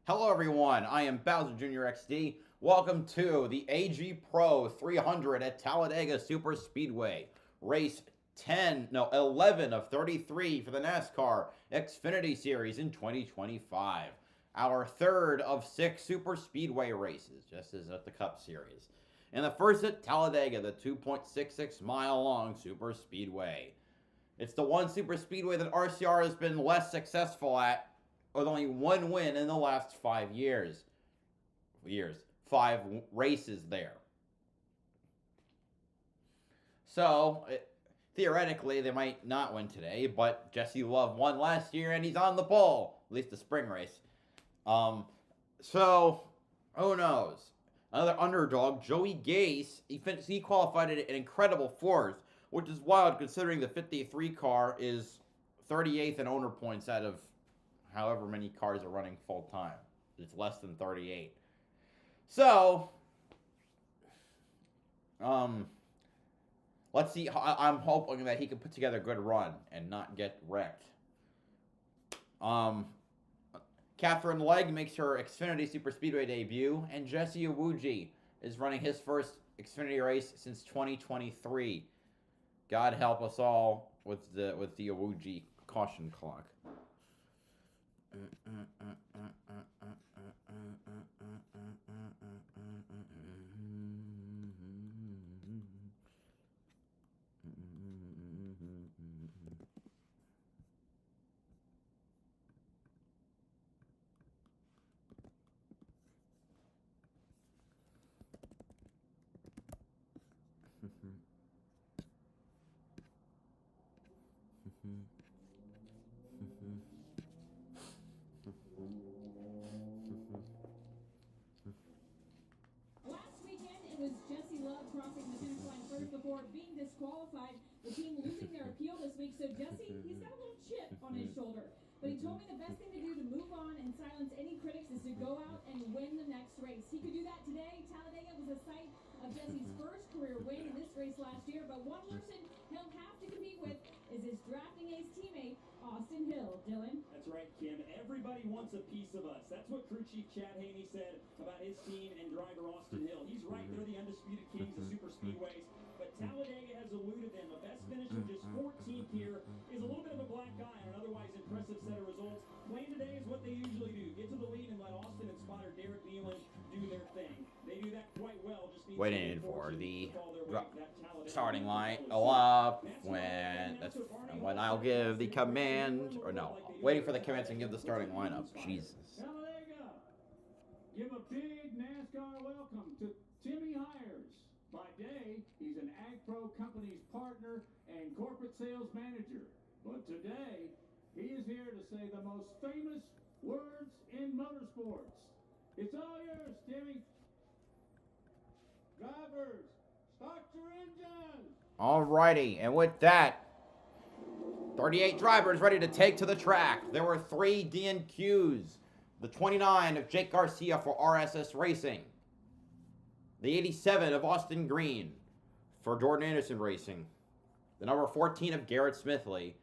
Hello everyone, I am BowserJrXD. Welcome to the AG Pro 300 at Talladega Super Speedway. Race 11 of 33 for the NASCAR Xfinity Series in 2025. Our third of 6 Super Speedway races, just as at the Cup Series. And the first at Talladega, the 2.66 mile long Super Speedway. It's the one Super Speedway that RCR has been less successful at, with only one win in the last 5 years. 5 races there. So, theoretically, they might not win today, but Jesse Love won last year and he's on the pole, at least the spring race. So, who knows? Another underdog, Joey Gase, he qualified at an incredible 4th, which is wild considering the 53 car is 38th in owner points out of however many cars are running full time. It's less than 38. So, let's see. I'm hoping that he can put together a good run and not get wrecked. Catherine Legg makes her Xfinity Super Speedway debut, and Jesse Iwuji is running his first Xfinity race since 2023. God help us all with the Iwuji caution clock. Last weekend, it was Jesse Love crossing the finish line first before being disqualified. The team losing their appeal this week, so Jesse, he's got a little chip on his shoulder. But he told me the best thing to do to move on and silence any critics is to go out and win the next race. He could do that today. Talladega was the site of Jesse's first career win in this race last year, but one person he'll have to compete with is his drafting ace teammate, Austin Hill. Dylan? That's right, Kim. Everybody wants a piece of us. That's what crew chief Chad Haney said about his team and driver Austin Hill. He's right. They're the undisputed kings of super speedways. But Talladega has eluded them. A best finish of just 14th here is a little bit of a black eye on an otherwise impressive set of results. Playing today is what they usually do. Get to the lead and let Austin and spotter Derek Nealon do their thing. They do that quite well. Just Waiting for the starting line up when I'll give the command, or no, waiting for the command to give the starting lineup. Jesus. Talladega, give a big NASCAR welcome to Timmy Hires. By day, he's an AgPro company's partner and corporate sales manager. But today, he is here to say the most famous words in motorsports. It's all yours, Timmy. Drivers, start your engines. Alrighty, and with that, 38 drivers ready to take to the track. There were 3 DNQs. The 29 of Jake Garcia for RSS Racing. The 87 of Austin Green for Jordan Anderson Racing. The number 14 of Garrett Smithley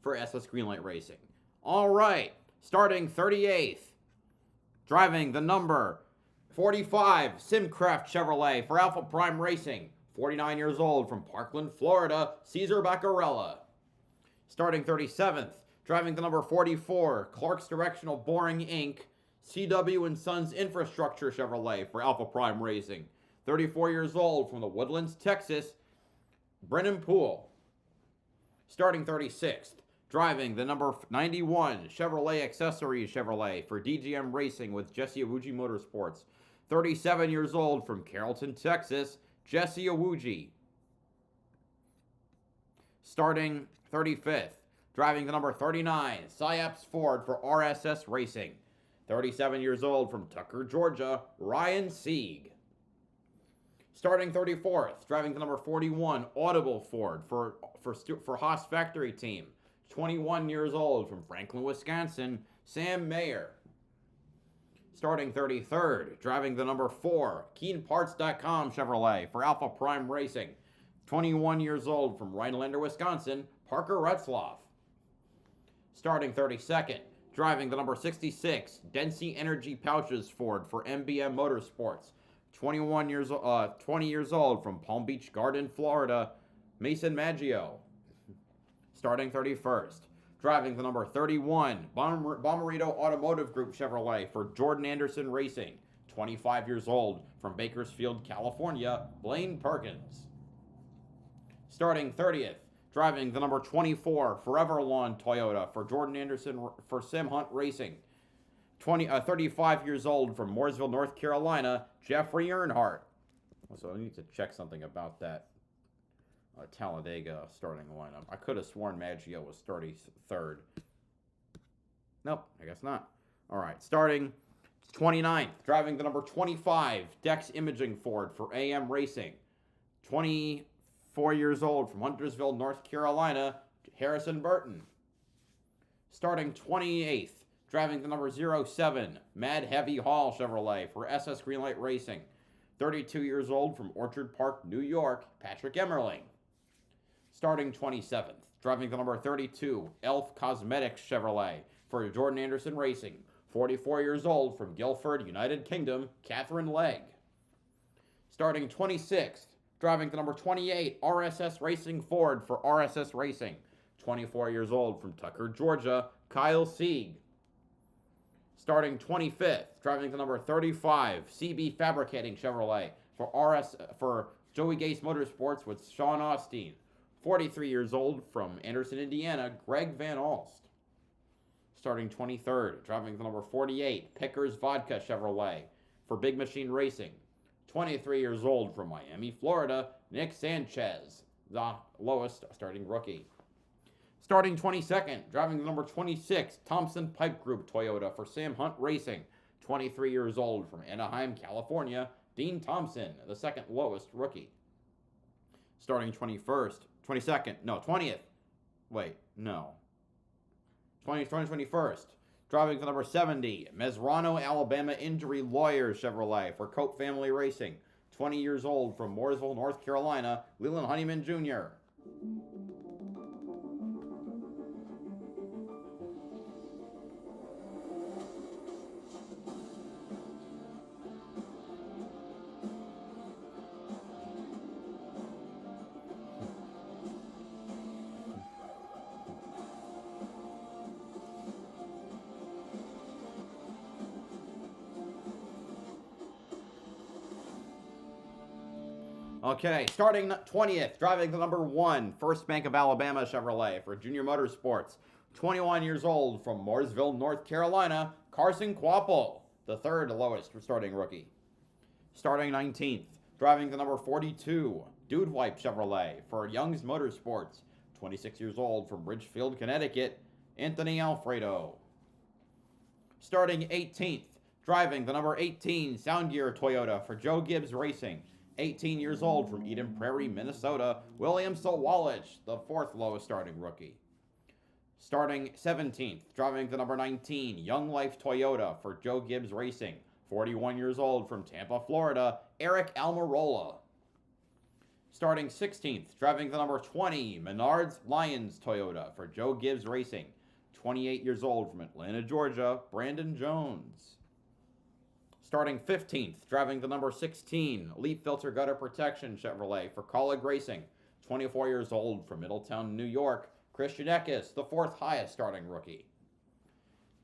for SS Greenlight Racing. Alright, starting 38th. Driving the number 45 Simcraft Chevrolet for Alpha Prime Racing. 49 years old from Parkland, Florida, Cesar Baccarella. Starting 37th, driving the number 44, Clark's Directional Boring Inc., CW & Sons Infrastructure Chevrolet for Alpha Prime Racing. 34 years old from the Woodlands, Texas, Brennan Poole. Starting 36th, driving the number 91, Chevrolet Accessories Chevrolet for DGM Racing with Jesse Iwuji Motorsports. 37 years old from Carrollton, Texas, Jesse Iwuji. Starting 35th, driving the number 39, Syapps Ford for RSS Racing. 37 years old from Tucker, Georgia, Ryan Sieg. Starting 34th, driving the number 41, Audible Ford for Haas Factory Team. 21 years old from Franklin, Wisconsin, Sam Mayer. Starting 33rd, driving the number 4, KeenParts.com Chevrolet for Alpha Prime Racing. 21 years old from Rhinelander, Wisconsin, Parker Retzloff. Starting 32nd, Driving the number 66, Density Energy Pouches Ford for MBM Motorsports. 20 years old from Palm Beach Garden, Florida, Mason Maggio. Starting 31st. Driving the number 31, Bommarito Automotive Group Chevrolet for Jordan Anderson Racing. 25 years old from Bakersfield, California, Blaine Perkins. Starting 30th. Driving the number 24, Forever Lawn Toyota for Jordan Anderson for Sim Hunt Racing. 35 years old from Mooresville, North Carolina, Jeffrey Earnhardt. So I need to check something about that Talladega starting lineup. I could have sworn Maggio was 33rd. Nope, I guess not. All right, starting 29th, driving the number 25, Dex Imaging Ford for AM Racing. 24 years old from Huntersville, North Carolina, Harrison Burton. Starting 28th, driving the number 07, Mad Heavy Hall Chevrolet for SS Greenlight Racing. 32 years old from Orchard Park, New York, Patrick Emmerling. Starting 27th, driving the number 32, Elf Cosmetics Chevrolet for Jordan Anderson Racing. 44 years old from Guildford, United Kingdom, Catherine Legg. Starting 26th, driving the number 28, RSS Racing Ford for RSS Racing. 24 years old from Tucker, Georgia, Kyle Sieg. Starting 25th, driving the number 35, CB Fabricating Chevrolet for Joey Gase Motorsports with Sean Austin. 43 years old from Anderson, Indiana, Greg Van Alst. Starting 23rd, driving the number 48, Pickers Vodka Chevrolet for Big Machine Racing. 23 years old from Miami, Florida, Nick Sanchez, the lowest starting rookie. Starting 22nd, driving the number 26, Thompson Pipe Group Toyota for Sam Hunt Racing. 23 years old from Anaheim, California, Dean Thompson, the second lowest rookie. Starting 20th. Wait, no. 21st. Driving the number 70, Mesrano, Alabama Injury Lawyers Chevrolet for Cope Family Racing. 20 years old from Mooresville, North Carolina, Leland Honeyman Jr. Okay, starting 20th, driving the number 1, First Bank of Alabama Chevrolet for Junior Motorsports. 21 years old from Mooresville, North Carolina, Carson Quapple, the third lowest starting rookie. Starting 19th, driving the number 42, Dude Wipe Chevrolet for Young's Motorsports. 26 years old from Ridgefield, Connecticut, Anthony Alfredo. Starting 18th, driving the number 18, Sound Gear Toyota for Joe Gibbs Racing. 18 years old from Eden Prairie, Minnesota, William Sawalich, the fourth lowest starting rookie. Starting 17th, driving the number 19, Young Life Toyota for Joe Gibbs Racing. 41 years old from Tampa, Florida, Eric Almirola. Starting 16th, driving the number 20, Menards Lions Toyota for Joe Gibbs Racing. 28 years old from Atlanta, Georgia, Brandon Jones. Starting 15th, driving the number 16, Leaf Filter Gutter Protection Chevrolet for Colleague Racing. 24 years old from Middletown, New York, Christian Eckes, the fourth highest starting rookie.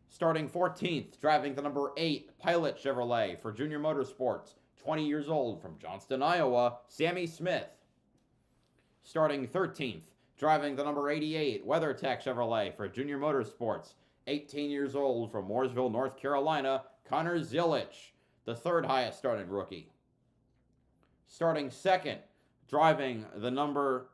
Starting 14th, driving the number 8, Pilot Chevrolet for Junior Motorsports. 20 years old from Johnston, Iowa, Sammy Smith. Starting 13th, driving the number 88, WeatherTech Chevrolet for Junior Motorsports. 18 years old from Mooresville, North Carolina, Connor Zilich, the third highest starting rookie. Starting second, driving the number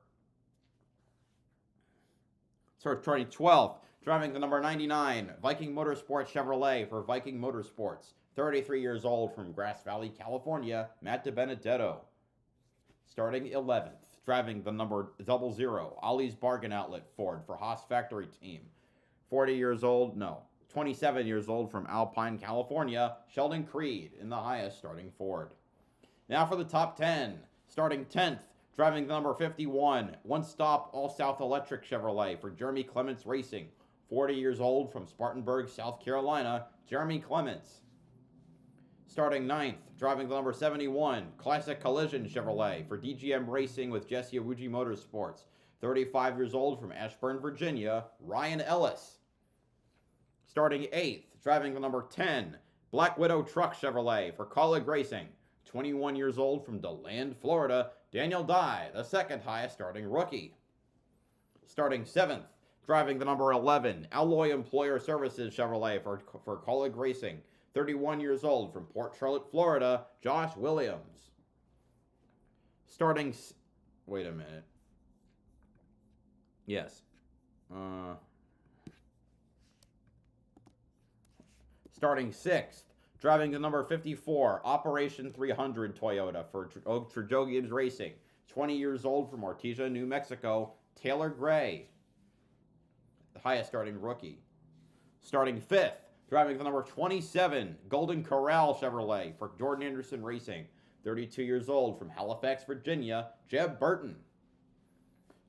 12th, driving the number 99, Viking Motorsports Chevrolet for Viking Motorsports. 33 years old from Grass Valley, California, Matt DiBenedetto. Starting 11th, driving the number 00, Ollie's Bargain Outlet Ford for Haas Factory Team. 27 years old from Alpine, California, Sheldon Creed in the highest starting Ford. Now for the top 10. Starting 10th, driving the number 51, One Stop All South Electric Chevrolet for Jeremy Clements Racing. 40 years old from Spartanburg, South Carolina, Jeremy Clements. Starting 9th, driving the number 71, Classic Collision Chevrolet for DGM Racing with Jesse Awuji Motorsports. 35 years old from Ashburn, Virginia, Ryan Ellis. Starting 8th, driving the number 10, Black Widow Truck Chevrolet for Colleague Racing. 21 years old from DeLand, Florida, Daniel Dye, the second highest starting rookie. Starting 7th, driving the number 11, Alloy Employer Services Chevrolet for Colleague Racing. 31 years old from Port Charlotte, Florida, Josh Williams. Starting, wait a minute. Yes. Starting 6th, driving the number 54, Operation 300 Toyota for Trejogians Racing. 20 years old from Artesia, New Mexico, Taylor Gray, the highest starting rookie. Starting 5th, driving the number 27, Golden Corral Chevrolet for Jordan Anderson Racing. 32 years old from Halifax, Virginia, Jeb Burton.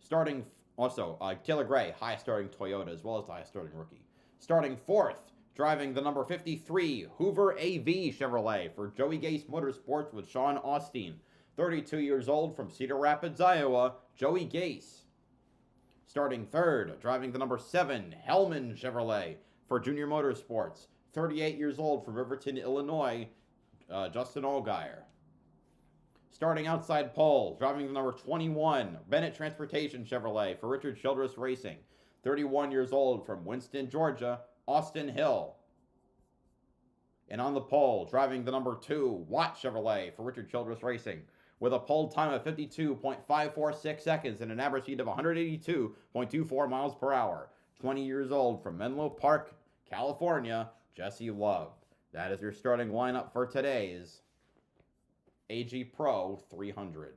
Starting, also, Taylor Gray, highest starting Toyota, as well as the highest starting rookie. Starting 4th, driving the number 53, Hoover AV Chevrolet for Joey Gase Motorsports with Sean Austin. 32 years old from Cedar Rapids, Iowa, Joey Gase. Starting 3rd, driving the number 7, Hellman Chevrolet for Junior Motorsports. 38 years old from Riverton, Illinois, Justin Allgaier. Starting outside pole, driving the number 21, Bennett Transportation Chevrolet for Richard Childress Racing. 31 years old from Winston, Georgia, Austin Hill. And on the pole, driving the number 2, Watt Chevrolet for Richard Childress Racing, with a pole time of 52.546 seconds and an average speed of 182.24 miles per hour. 20 years old from Menlo Park, California, Jesse Love. That is your starting lineup for today's AG Pro 300.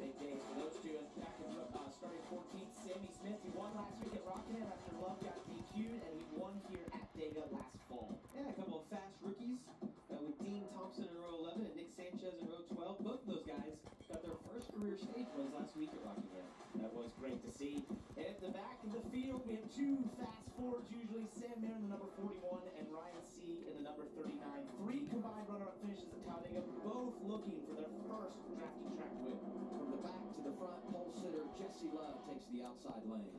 Big days for those two. Back in starting 14th, Sammy Smith. He won last week at Rockingham after Love got DQ'd, and he won here at Dega last fall. Yeah, a couple of fast rookies with Dean Thompson in row 11 and Nick Sanchez in row 12. Both of those guys got their first career stage wins last week at Rockingham. That was great to see. And at the back of the field, we have two fast forwards usually. Sam Mayer in the number 41 and Ryan C. in the number 39. 3 combined runner-up finishes at Talladega, both looking for their first drafting track win. From the back to the front, pole sitter Jesse Love takes the outside lane.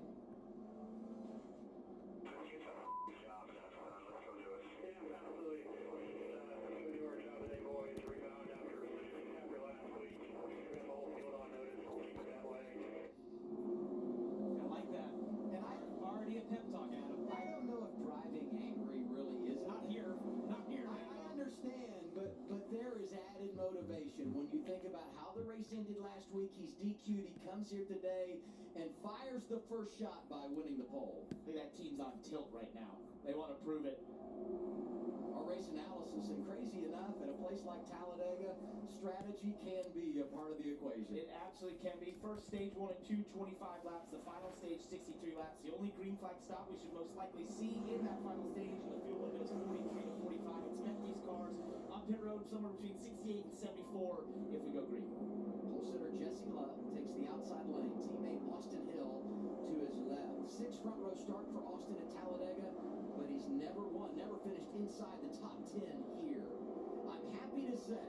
When you think about how the race ended last week, he's DQ'd, he comes here today and fires the first shot by winning the pole. I think that team's on tilt right now. They want to prove it. Our race analysis, and crazy enough, at a place like Talladega, strategy can be a part of the equation. It absolutely can be. First stage 1 and 2, 25 laps. The final stage, 63 laps. The only green flag stop we should most likely see in that final stage in the fuel window is 43 to 45. Expect these cars on pit road somewhere between 68 and 74 if we go green. Pole sitter Jesse Love takes the outside lane. Teammate Austin Hill to his left. 6 front row start for Austin at Talladega, but he's never won, never finished inside the top 10 here. I'm happy to say,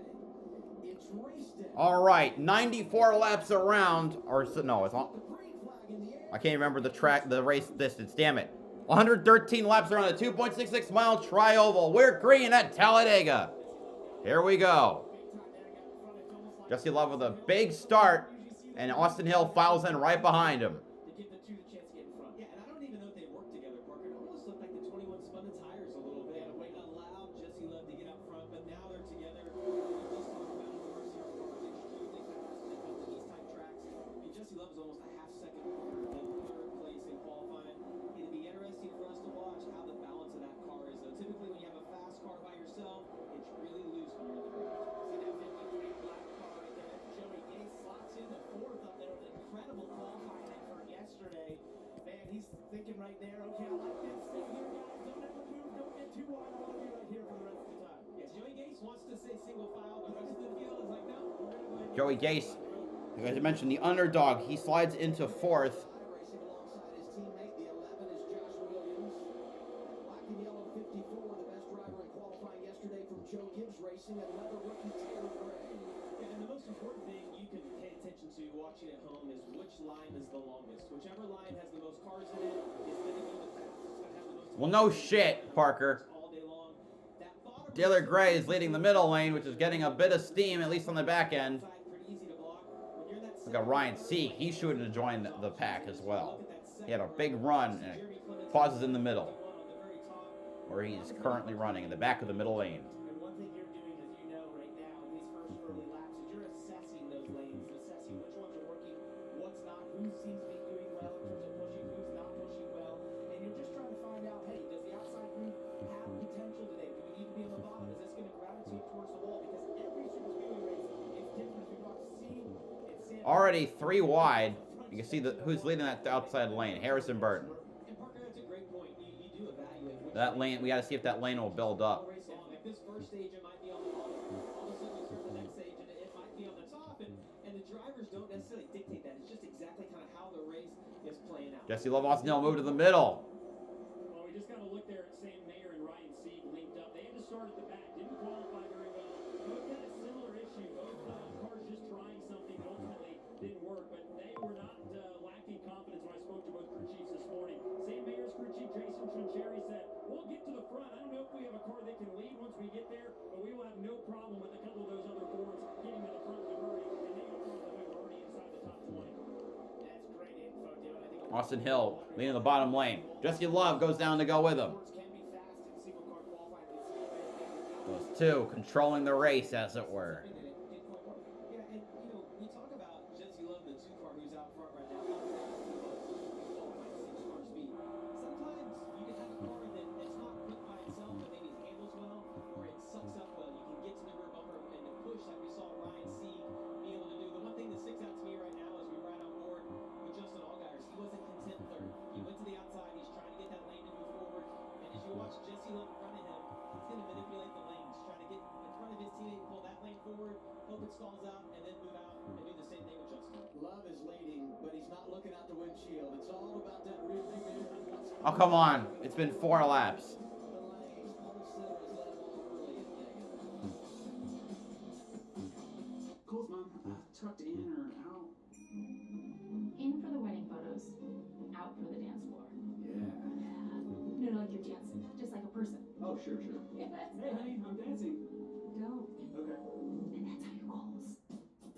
It's raced in. All right, 94 laps around, or no, it's all, The green flag in the air. I can't remember the race distance. Damn it, 113 laps around a 2.66 mile tri-oval. We're green at Talladega. Here we go. Jesse Love with a big start, and Austin Hill files in right behind him. To give the two the chance to get in front. Yeah, and I don't even know if they worked together, Parker. It almost looked like the 21 spun the tires a little bit. And waiting allowed Jesse Love to get up front, but now they're together. We just talked about it. The RCR car is extremely fast when it comes to these type tracks. I mean, Jesse Love is almost a half second quicker than third place in qualifying. It'd be interesting for us to watch how the balance of that car is. Though typically, when you have a fast car by yourself, it's really loose when you're in the race. See that 53 black car right there? Joey Gates slots in the fourth up there with an incredible qualifying effort yesterday. Man, he's thinking right there, okay, I like this. Stay here, guys. Don't ever move. Don't get too wide. I want to be right here for the rest of the time. Yes, Joey Gates wants to say single file. The rest of the field is like, no, we're going to go ahead. Joey Gase, as I mentioned, the underdog, he slides into fourth. Racing alongside his teammate, the 11 is Josh Williams. Black and yellow 54, the best driver in qualifying yesterday from Joe Gibbs Racing, another rookie Taylor Gray. Yeah, and the most important thing you can pay attention to watching at home is which line is the longest. Whichever line has the most cars in it is going to be the fastest. It's going to have the most. Well, no shit, Parker. All day long. That bottom Taylor Gray is leading the middle lane, which is getting a bit of steam, at least on the back end. side, pretty easy to block. When you're in that Look at Ryan Sieg. He's shooting to join the pack as well. He had a big run, and it pauses in the middle, on the very top. where he's currently running in the back of the middle lane. And one thing you're doing, as you know, right now in these first early laps, is you're assessing those lanes, assessing which ones are working, what's not, who seems to be doing well in terms of pushing, who's not pushing well, and you're just trying to find out, hey, does the outside group have potential today? Do we need to be on the bottom? Is this going to gravitate towards the wall? Because every super speedway race is different. We watch Sieg and San Already 3 wide. You can see who's leading that outside lane. Harrison Burton. And Parker, that's a great point. You do evaluate which That lane, we got to see if that lane will build up. race long. Like this first stage, it might be on the bottom. All of a sudden, you start the next stage, and it might be on the top. And the drivers don't necessarily dictate that. It's just exactly kind of how the race is playing out. Jesse Love, Austin Hill move to the middle. Well, we just got to look there at Sam Mayer and Ryan Sieg linked up. They had to start at the back. Didn't qualify very well. Both had a similar issue. Both cars just trying something that ultimately didn't work. But they were not lacking confidence when I spoke to both crew chiefs this morning. Sam Mayer's crew chief, Jason Trincheri, said, we'll get to the front. I don't know if we have a car that can lead once we get there, but we will have no problem with a couple of those other Fords getting to the front of the hurry. And they go front of the way we're already inside the top 20. That's great info, Dylan. I think Austin Hill leading the bottom lane. Jesse Love goes down to go with him. Fords can be fast in single car qualifying. These speedways, Those two controlling the race, as it were. Yeah, and we talk about Jesse Love, the 2 car who's out front right now. Sometimes you can have a car that it's not quick by itself, but maybe it handles well, or it sucks up well. You can get to the rear bumper and the push like we saw Ryan Sieg be able to do. The one thing that sticks out to me right now as we ride on board with Justin Allgaier, he wasn't content third. He went to the outside. He's trying to get that lane to move forward. And as you watch Jesse Love in front of him, he's going to manipulate the lanes, trying to get in front of his teammate, pull that lane forward, hope it stalls out, and then move out and do the same thing with Justin. Love is leading, but he's not looking out the windshield. It's all about that rear view mirror. Oh, come on. It's been 4 laps. The lanes, Paul Silver has led them all early in Vegas. Cole's mom, tucked in or out? In for the wedding photos, out for the dance floor. Yeah. No, like you're dancing, just like a person. Oh, sure. Yeah, that's Hey, honey, I'm dancing. Don't. Okay. And that's how you calls.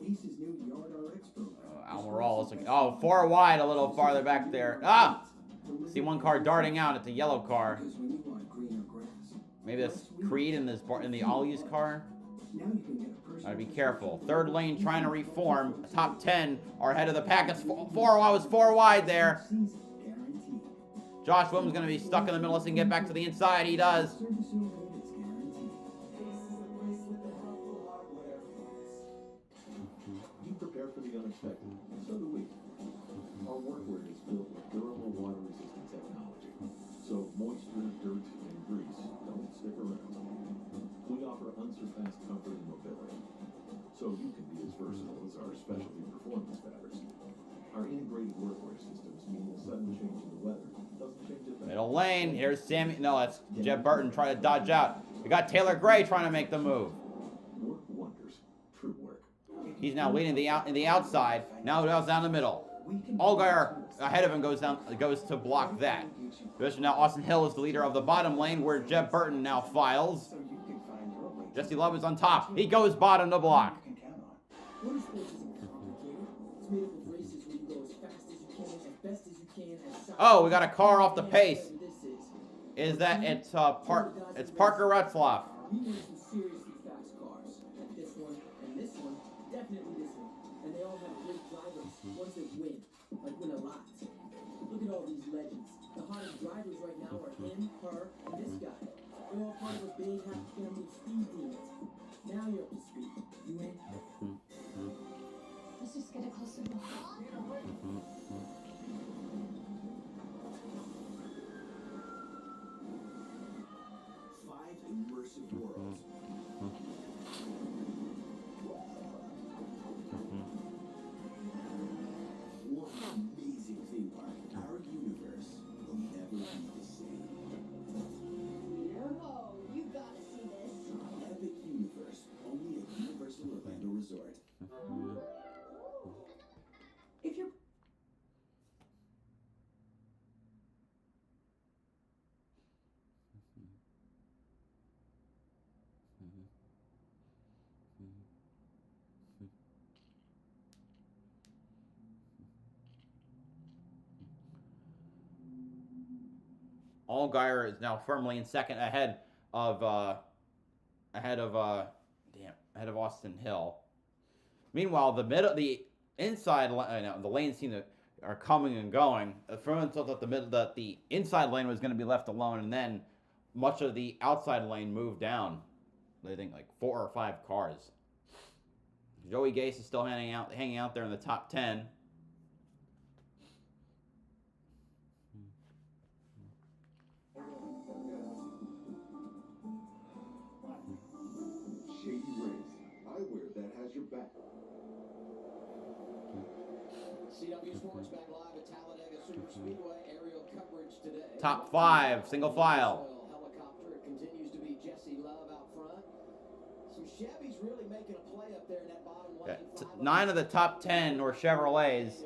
Ace's new Yard RX program. Almiral is looking. Oh, 4 wide, a little farther back there. Ah! See one car darting out. It's a yellow car. Because when you want greener grass, Maybe that's Creed in the Ollie's car. now you can get a person. Gotta be careful. 3rd lane trying to reform. Top 10 are ahead of the pack. It's 4 wide there. Season guaranteed. Josh Williams gonna be stuck in the middle. So he can get back to the inside. He does. Service so good it's guaranteed. You prepare for the unexpected, and so do we. Our workwear is built with durable water-resistant technology, so moisture, dirt, and grease don't stick around. We offer unsurpassed comfort and mobility, so you can be as versatile as our specialty performance fabrics. Our integrated workwear systems mean a sudden change in the weather doesn't change a thing. Middle lane. Here's Sammy. No, that's Jeb Burton trying to dodge out. We got Taylor Gray trying to make the move. Work wonders. True work. He's now leading in the outside. Now it goes down the middle. Allgaier ahead of him goes to block that. Now Austin Hill is the leader of the bottom lane, where Jeb Burton now files. Jesse Love is on top. He goes bottom to block. Oh, we got a car off the pace. Is that it's Parker Retzloff. We made some seriously fast cars. This one and this one, definitely this one. And they all have great drivers. Ones that win, like win a lot. Look at all these legends. The hottest drivers right now are him, her, and this guy. They're all part of a big happy family speed demons. Now you're up to speed. You in? Let's just get a closer look. 5 immersive worlds. One amazing theme park. Our universe will never be the same. Oh, you gotta see this. Epic Universe, only at Universal Orlando Resort. If you're Allgaier is now firmly in second, ahead of Austin Hill. Meanwhile, the inside the lanes are coming and going. Furman thought that the inside lane was going to be left alone, and then much of the outside lane moved down. I think like 4 or 5 cars. Joey Gase is still hanging out there in the top 10. Shady Race. Eyewear that has your back. CW Sports back live at Talladega Superspeedway. Aerial coverage today. Top 5, single file. Helicopter. It continues to be Jesse Love out front. Some Chevys really making a play up there in that bottom lane. 9 of the top 10 were Chevrolets.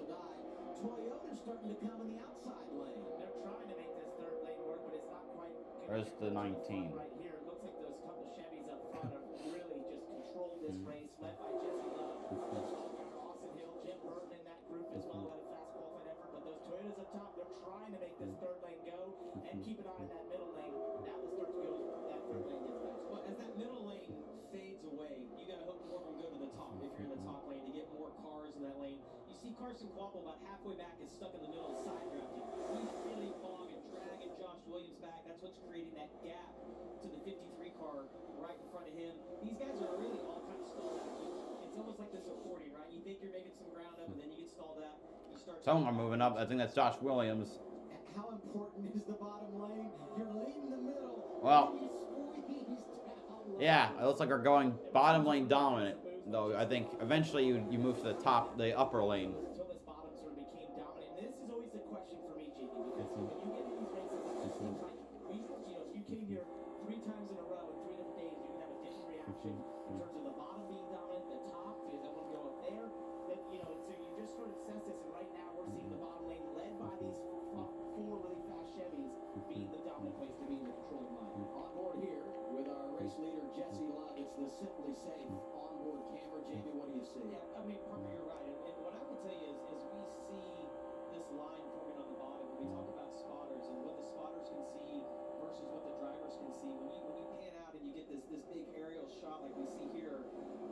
Toyota's starting to come in the outside lane. They're trying to make this third lane work, but it's not quite good. There's the 19. Right here, it looks like those couple Chevys up front have really just controlled this race, led by Jesse Love. Austin Hill, Jim Burton in that group as well, had a fast qualifying effort, but those Toyotas up top, they're trying to make this third lane go and keep an eye on that middle lane. Now let's start to go as that third lane gets fast. Well, as that middle lane fades away, you got to hope more of them go to the top if you're in the top lane to get more cars in that lane. You see Carson Quapple about halfway back is stuck in the middle of side drafting. He's really long and dragging Josh Williams back. That's what's creating that gap to the 53 car right in front of him. These guys are really all kind of stalled out. It's almost like this accordion, right? You think you're making some ground up and then you get stalled out. You start. Some are moving up. I think that's Josh Williams. How important is the bottom lane? You're leading the middle. Well, You squeeze down. yeah, it looks like we're going bottom lane dominant. Though I think eventually you move to the upper lane. Until this bottom sort of became dominant. And this is always the question for me, JP, because when you get in these races, it seems like if you came here 3 times in a row in 3 different days, you would have a different reaction in terms of the bottom being dominant, the top, because I want to go up there. That so you just sort of assess this, and right now we're seeing the bottom lane led by these 4 really fast Chevys being the dominant place to be in the controlling line. On board here with our race leader Jesse Love. It's the Simply Safe onboard camera. Jamie, what do you see? Yeah, I mean, Parker, you're right. And what I will tell you is we see this line forming on the bottom. When we talk about spotters and what the spotters can see versus what the drivers can see, when you pan out and you get this big aerial shot like we see here,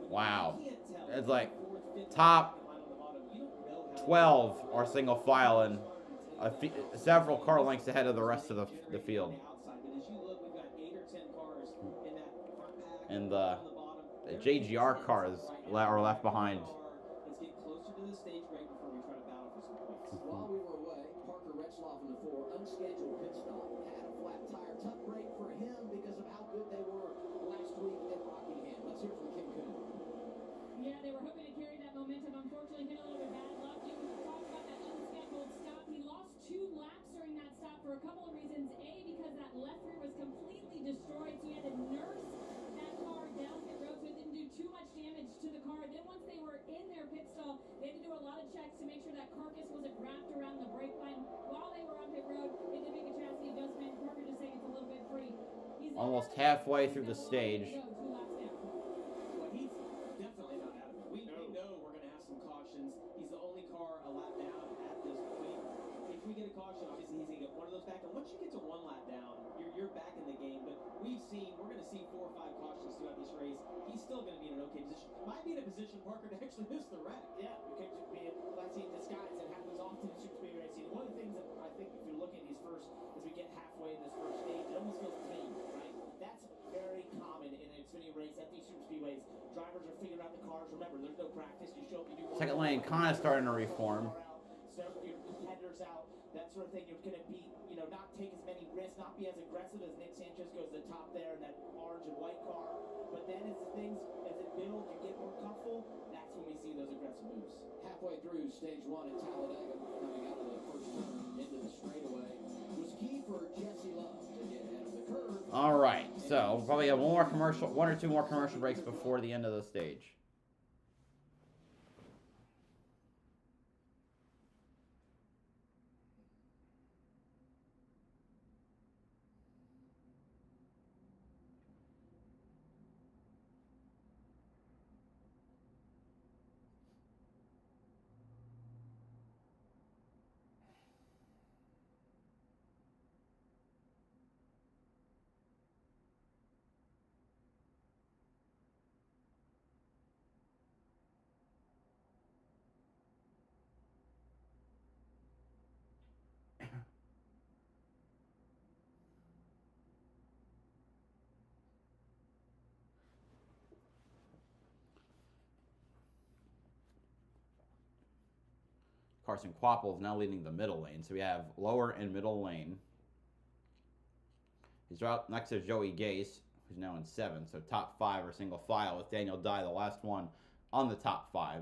Wow. you can't tell. It's like Fourth, fifth, top second line on the bottom. You don't know how 12 are single file and several car lengths ahead of the rest of the field. outside, but as you look, we've got 8 or 10 cars in that front pack And on the bottom. the JGR cars are left behind. Let's get closer to the stage break before we try to battle for some points. While we were away, Parker Retzloff in the 4, unscheduled pit stop, had a flat tire. Tough break for him because of how good they were last week at Rockingham. Let's hear from Kim Coon. Yeah, they were hoping to carry that momentum. Unfortunately, hit a little bit bad luck. You talked about that unscheduled stop. He lost 2 laps during that stop for a couple of reasons. A, because that left rear was completely destroyed, so you had to nurse that car down pit road so it didn't do too much damage to the car. Then once they were in checks to make sure that carcass wasn't wrapped around the brake line while they were on pit road. They did make a chassis adjustment. Parker just saying it's a little bit free. Almost halfway through the stage. 2 laps down. Well, he's definitely not out of it. We know we're going to have some cautions. He's the only car a lap down at this point. If we get a caution, obviously he's going to get one of those back. And once you get to 1 lap down, you're back in the game. But we're going to see 4 or 5 cautions throughout this race. He's still going to be in an okay position. Might be in a position, Parker, to actually miss the wreck. Yeah, it could be a blessing in disguise. It happens often in super speed racing. One of the things that I think if you're looking at these first, as we get halfway in this first stage, it almost feels tame, right? That's very common in an Xfinity race at these super speedways. Drivers are figuring out the cars. Remember, there's no practice. You show up, you do one. Second lane kind of starting to reform. Several your competitors out, that sort of thing. You're going to be, not take as many risks, not be as aggressive as Nick Sanchez goes to the top there in that orange and white car. But then as it builds, you get more comfortable. That's when we see those aggressive moves. Halfway through stage 1 at Talladega, coming out of the first turn into the straightaway, was key for Jesse Love to get ahead of the curve. All right, so we'll probably have one or two more commercial breaks before the end of the stage. Carson Kvapil is now leading the middle lane. So we have lower and middle lane. He's out next to Joey Gase, who's now in 7th. So top 5 are single file with Daniel Dye, the last one on the top 5.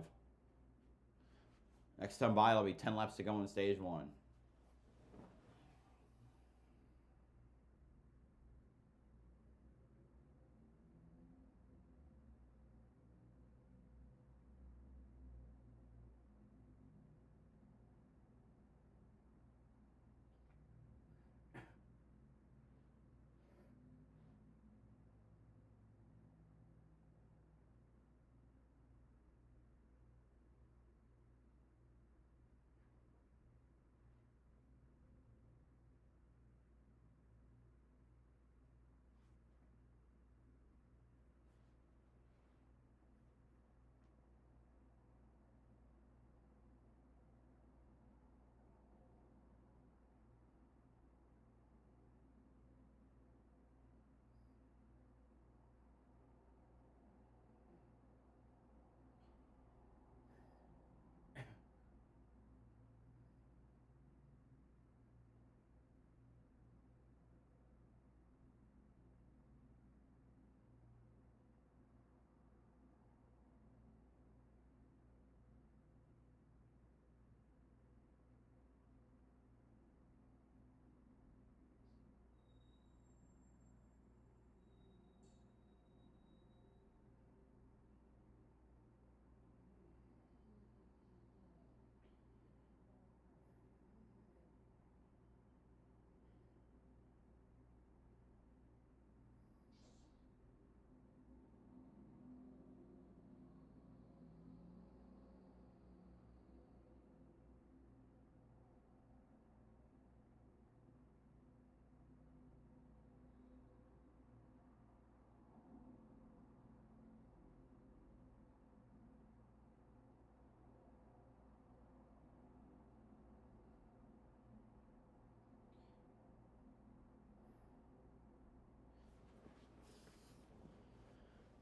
Next time by, there'll be 10 laps to go in stage 1.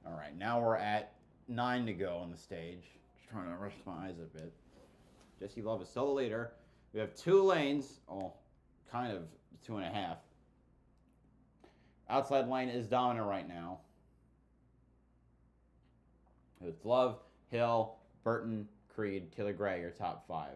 All right, now we're at 9 to go on the stage. Just trying to rest my eyes a bit. Jesse Love is still the leader. We have 2 lanes, kind of 2.5. Outside lane is dominant right now. It's Love, Hill, Burton, Creed, Taylor Gray, your top 5.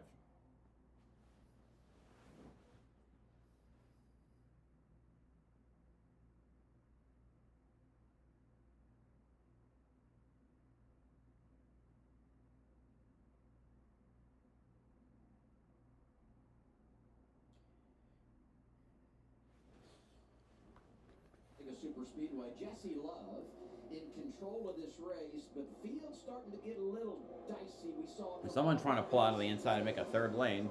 Superspeedway. Jesse Love in control of this race, but the field's starting to get a little dicey. We saw Someone trying to pull out of the inside and make a third lane.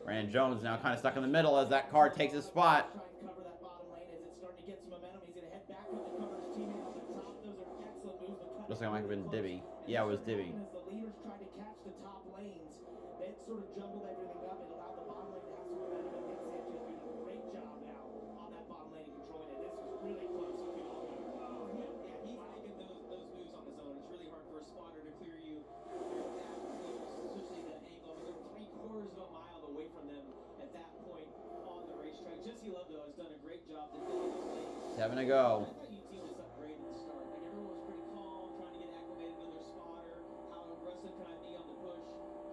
Brandon Jones now kind of stuck in the middle as that car takes his spot. Try and cover that bottom lane as it's starting to get some momentum. He's going to head back up to cover his teammate on the top. Those are excellent moves. Looks like it might have been Dibby. Yeah, it was Dibby. As the leaders tried to catch the top lanes, they sort of jumbled everything up and allowed the bottom lane to have some momentum. And Nick Sanchez doing a great job now on that bottom lane and controlling it. This was really close. If you don't know. Yeah, he's making those moves on his own. It's really hard for a spotter to clear you. You're that close, especially the angle. I mean, they're 3/4 of a mile away from them at that point on the racetrack. Jesse Love, though, has done a great job defending those lanes. 7 to go. I thought you'd see this upgrade at the start. Like, everyone was pretty calm, trying to get acclimated to their spotter. How aggressive can I be on the push?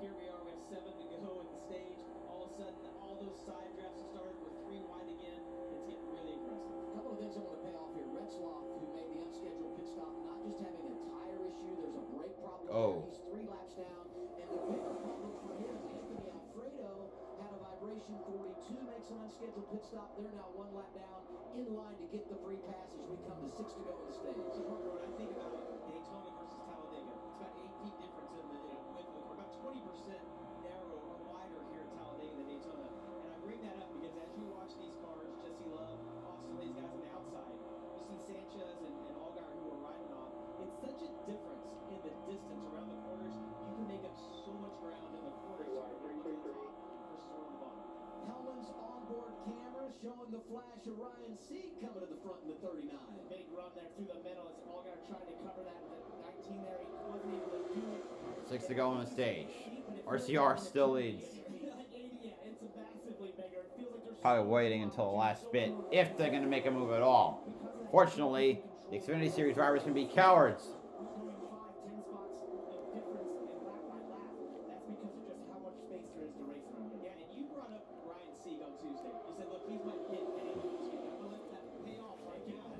Here we are, we have 7 to go in the stage. All of a sudden, all those side drafts have started with 3 wide again. It's getting really aggressive. A couple of things I want to pay off here. Retzloff, who made the unscheduled pit stop, not just having a tire issue, there's a brake problem. Oh. There. He's 3 laps down. And the bigger problem for him, Anthony Alfredo had a vibration 42, makes an unscheduled pit stop. They're now 1 lap down, in line to get the free pass as we come to 6 to go in the stage. So, Parker, when I think about Daytona versus Talladega, it's about 8 feet difference in the width of the course, about 20% narrow or wider here at Talladega than Daytona. And I bring that up because as you watch these cars, Jesse Love, Austin, these guys on the outside, you see Sanchez and Allgaier who are riding on. It's such a difference in the distance around the corners. You can make up so much ground in the corners versus around the bottom. Hellman's onboard camera showing the flash of Ryan Sieg coming to the front in the 39. Big run there through the middle as Allgaier tried to cover that with the 19 there. He wasn't able to do it. 6 to go on the stage. RCR still leads. Yeah, it's massively bigger. It feels like there's Probably waiting until the last bit if they're going to make a move at all. Fortunately, the Xfinity Series drivers can be cowards. going 5-10 spots of difference in lap by lap. That's because of just how much space there is to race around. Yeah, and you brought up Ryan Sieg on Tuesday. You said, look, he's might get any moves. I'm going to let that pay off right now.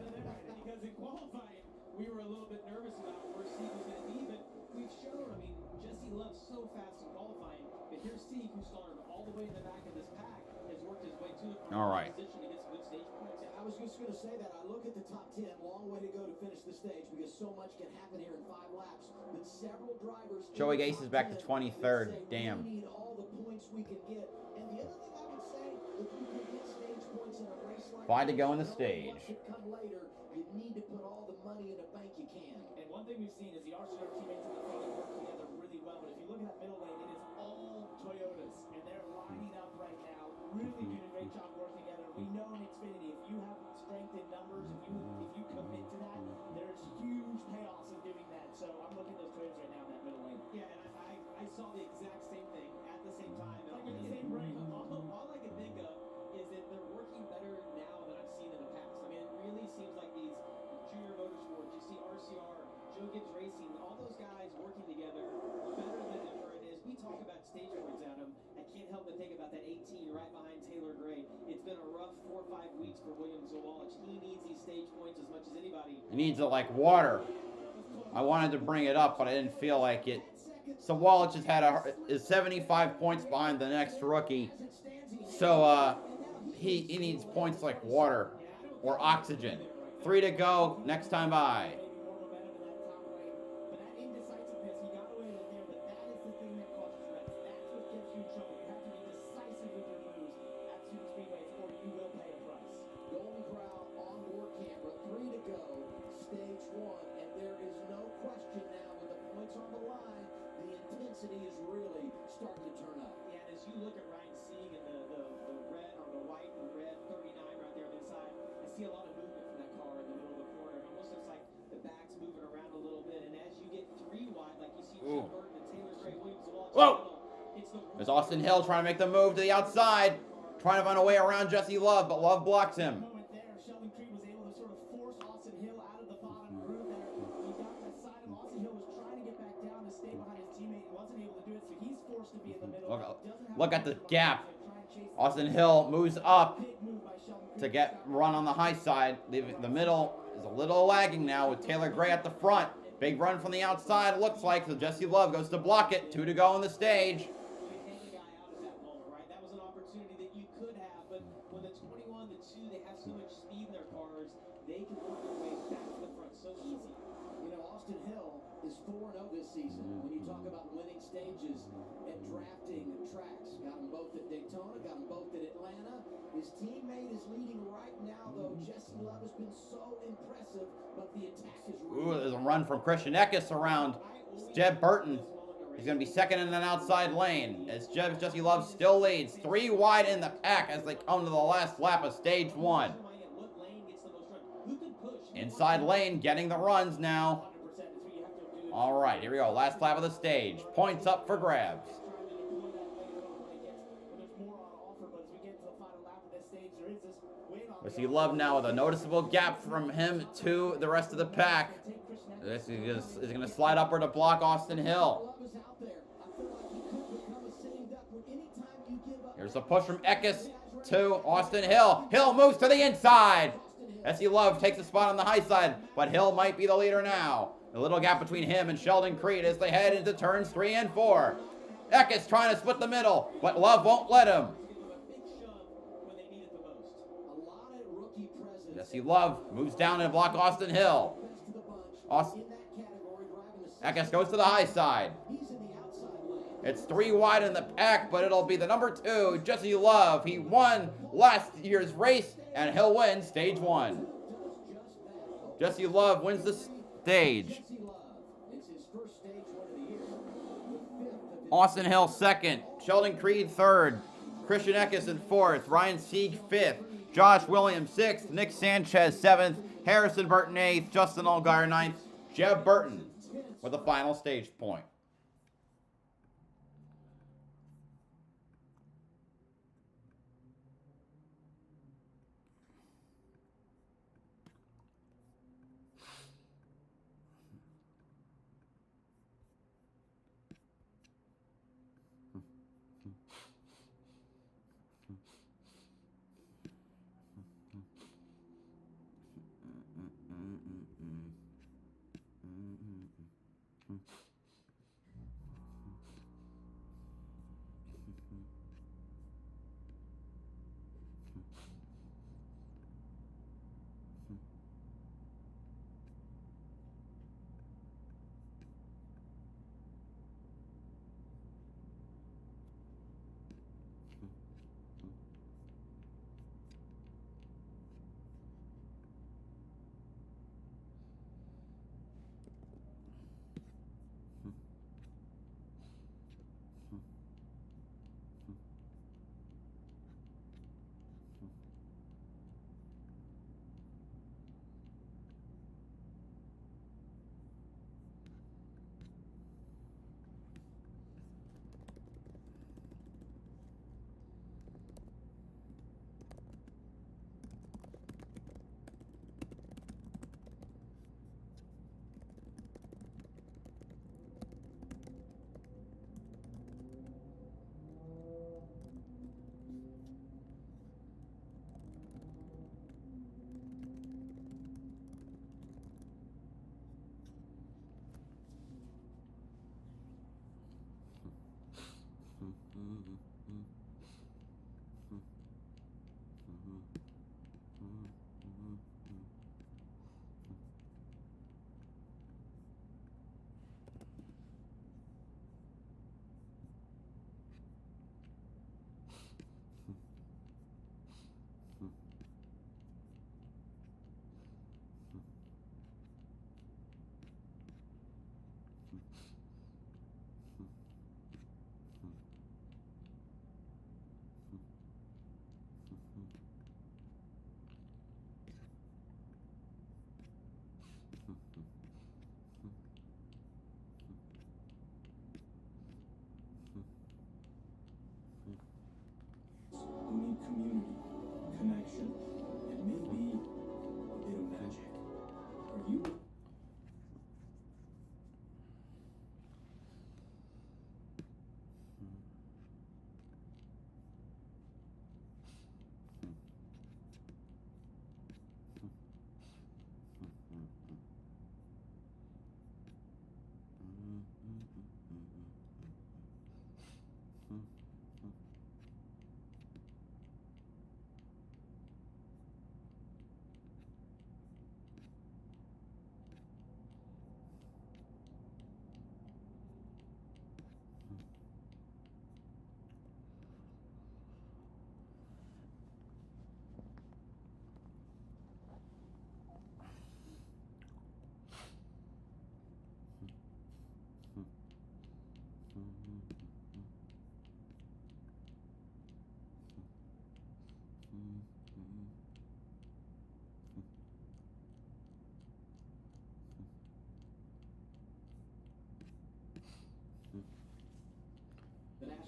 Because in qualifying, we were a little bit nervous about where Sieg was going to be, but we've shown, I mean, Jesse Love's so fast in qualifying, but here's Sieg, who started all the way in the back of this pack, has worked his way to the front All right. position to get some good stage points. I was just going to say that. I look at the top 10, long way to go to finish the stage because so much can happen here in 5 laps. But several drivers. Joey Gase is back to 23rd. Damn. We need all the points we can get. And the other thing I would say, if you can get stage points in a race like 5 to go in the this, stage. what could come later, you need to put all the money in the bank you can. And one thing we've seen is the RCR teammates in the front have worked together really well. But if you look at that middle lane, it is all Toyotas. And they're lining up right now, really doing a great job working together. We know in Xfinity, if you have strength in numbers, if you commit to that, there's huge payoffs in doing that. So I'm looking at those Toyotas right now in that middle lane. Yeah, and I saw the exact same thing at the same time. Like in the same brain. All I can think of is that they're working better now than I've seen in the past. I mean, it really seems like these junior motorsports, you see RCR, Joe Gibbs Racing, all those guys working together better than ever. And as we talk about stage points, Adam, I can't help but think about that 18 right behind Taylor Gray. It's been a rough 4 or 5 weeks for William Zawalich. He needs these stage points as much as anybody. He needs it like water. I wanted to bring it up, but I didn't feel like it. So Wallace has had is 75 points behind the next rookie. So he needs points like water or oxygen. 3 to go. Next time by. Is really starting to turn up. Yeah, and as you look at Ryan Sieg and the red or the white and red 39 right there on the inside, I see a lot of movement from that car in the middle of the corner. It almost looks like the back's moving around a little bit, and as you get 3 wide, like you see Jim Burton and Taylor Gray Williams, There's Austin Hill trying to make the move to the outside, trying to find a way around Jesse Love, but Love blocks him. Sheldon Creed was able to sort of force Austin Hill out of the bottom groove there. He got that side of Austin Hill was trying to get back down to stay behind his teammate and wasn't able to do it, so he's forced to be in the middle. Look at the gap. Austin Hill moves up to get run on the high side. The middle is a little lagging now with Taylor Gray at the front. Big run from the outside, looks like. So Jesse Love goes to block it. 2 to go on the stage. That was an opportunity that you could have, but when the 21, the 2, they have so much speed in their cars, they can work their way back to the front so easy. You know, Austin Hill is 4-0 this season. When you talk about winning stages and drafting tracks, got them both at Daytona, got them both at Atlanta. His teammate is leading right now, though. Jesse Love has been so impressive, but the attack is really... Ooh, there's a run from Christian Eckes around Jeb Burton. He's going to be second in an outside lane as Jesse Love still leads. 3 wide in the pack as they come to the last lap of stage 1. Inside lane getting the runs now. All right, here we go. Last lap of the stage. Points up for grabs. We see Love now with a noticeable gap from him to the rest of the pack. This is going to slide upward to block Austin Hill. Here's a push from Eckes to Austin Hill. Hill moves to the inside. Jesse Love takes a spot on the high side, but Hill might be the leader now. A little gap between him and Sheldon Creed as they head into turns 3 and 4. Eckes trying to split the middle, but Love won't let him. Jesse Love moves down to block Austin Hill. Eckes goes to the high side. It's 3 wide in the pack, but it'll be the number 2, Jesse Love. He won last year's race, and he'll win stage 1. Jesse Love wins the stage. Austin Hill 2nd, Sheldon Creed 3rd, Christian Eckes in 4th, Ryan Sieg 5th, Josh Williams 6th, Nick Sanchez 7th, Harrison Burton 8th, Justin Allgaier 9th, Jeb Burton with the final stage point.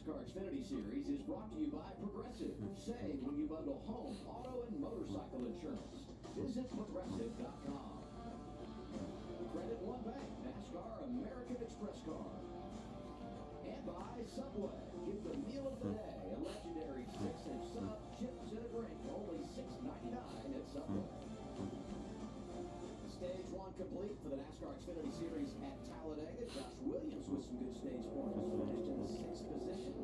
NASCAR Xfinity Series is brought to you by Progressive. Save when you bundle home, auto, and motorcycle insurance. Visit Progressive.com. Credit One Bank, NASCAR American Express card. And by Subway. Get the meal of the day, a legendary 6-inch sub, chips, and a drink, only $6.99 at Subway. Stage 1 complete for the NASCAR Xfinity Series at Talladega. Josh Williams with some good stage points, finished in the 6th position.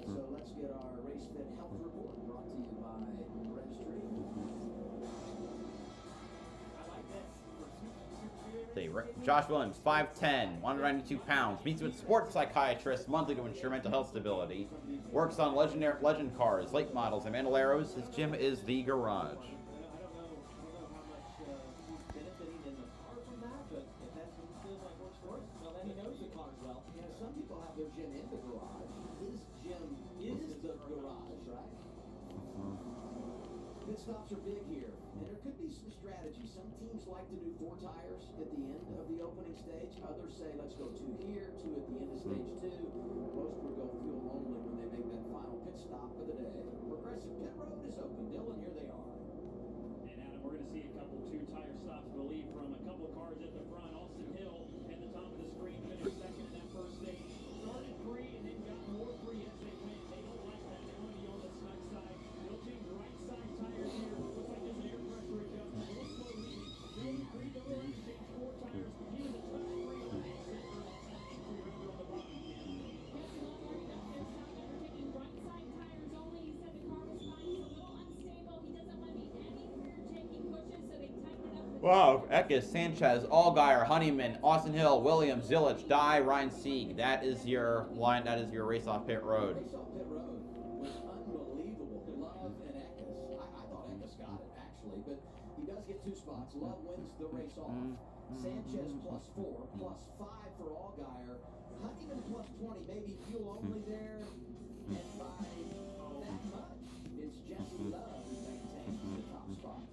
So let's get our race fit health report brought to you by Registry. I like this. Josh Williams, 5'10", 192 pounds, meets with sports psychiatrists monthly to ensure mental health stability. Works on legend cars, late models, and Bandoleros. His gym is The Garage. I don't know how much he's benefiting in the car from that, but if that's what he feels like works for him, well, then he knows the cars well. You know, some people have their gym in the garage. His gym is the garage, right? Pit stops are big here, and there could be some strategy. Some teams like to do 4 tires at the end of the opening stage. Others say, let's go 2 here, 2 at the end of stage 2. Most would go fuel only when they make that final pit stop of the day. Progressive Pit Road is open. Dylan, here they are. And Adam, we're going to see a couple 2-tire stops, I believe, from a couple cars at the front. Austin Hill at the top of the screen, finished second in that first stage. Started free and then got more free as they went. They don't like that. They want to be on the snug side. They'll change right side tires here. Looks like there's an air pressure adjustment. A little slow leading. They'll agree to go around and change 4 tires. He was a touch free on the exit for Austin. On the bottom end. Wow, Eckes, Sanchez, Allgaier, Honeyman, Austin Hill, Williams, Zilich, Dye, Ryan Sieg. That is your line. That is your race off pit road. Race off pit road was unbelievable. Love and Eckes. I thought Eckes got it, actually, but he does get 2 spots. Love wins the race off. Sanchez +4, +5 for Allgaier. Honeyman +20, maybe fuel only there. And by that much, it's Jesse Love who maintains the top spot.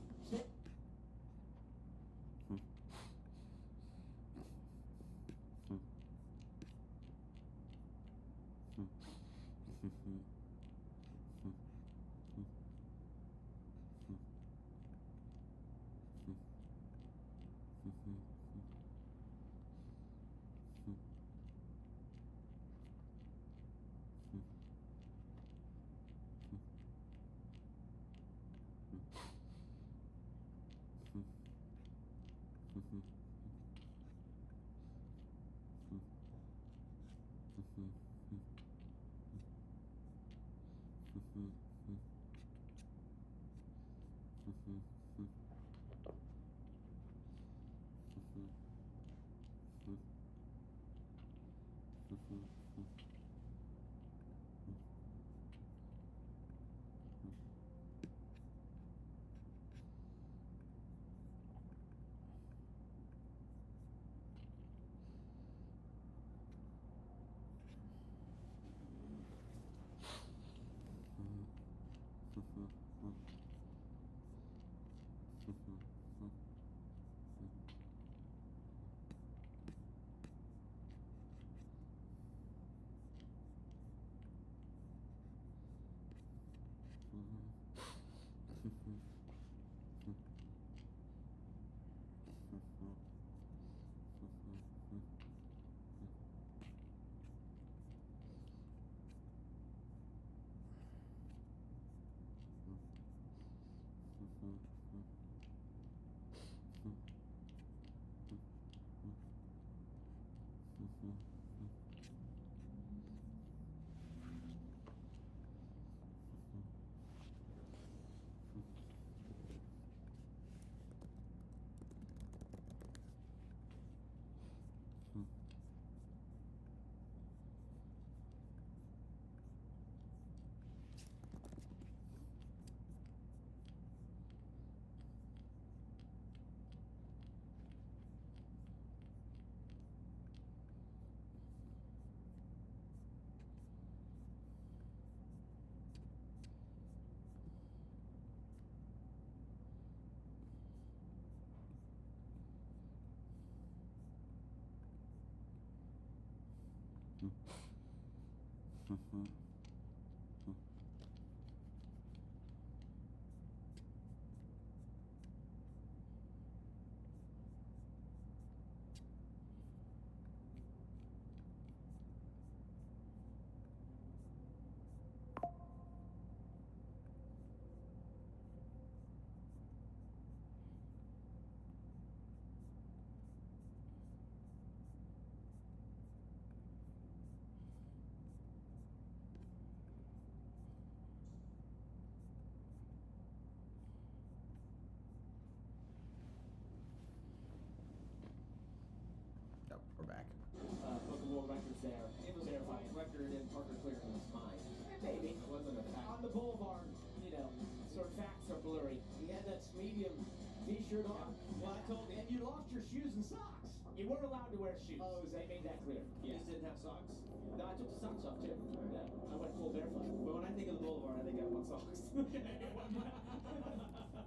weren't allowed to wear shoes. Oh, is They that- made that clear. You Yeah. just didn't have socks? No, I took the socks off too. Yeah. I went full barefoot. But when I think of the Boulevard, I think I want socks.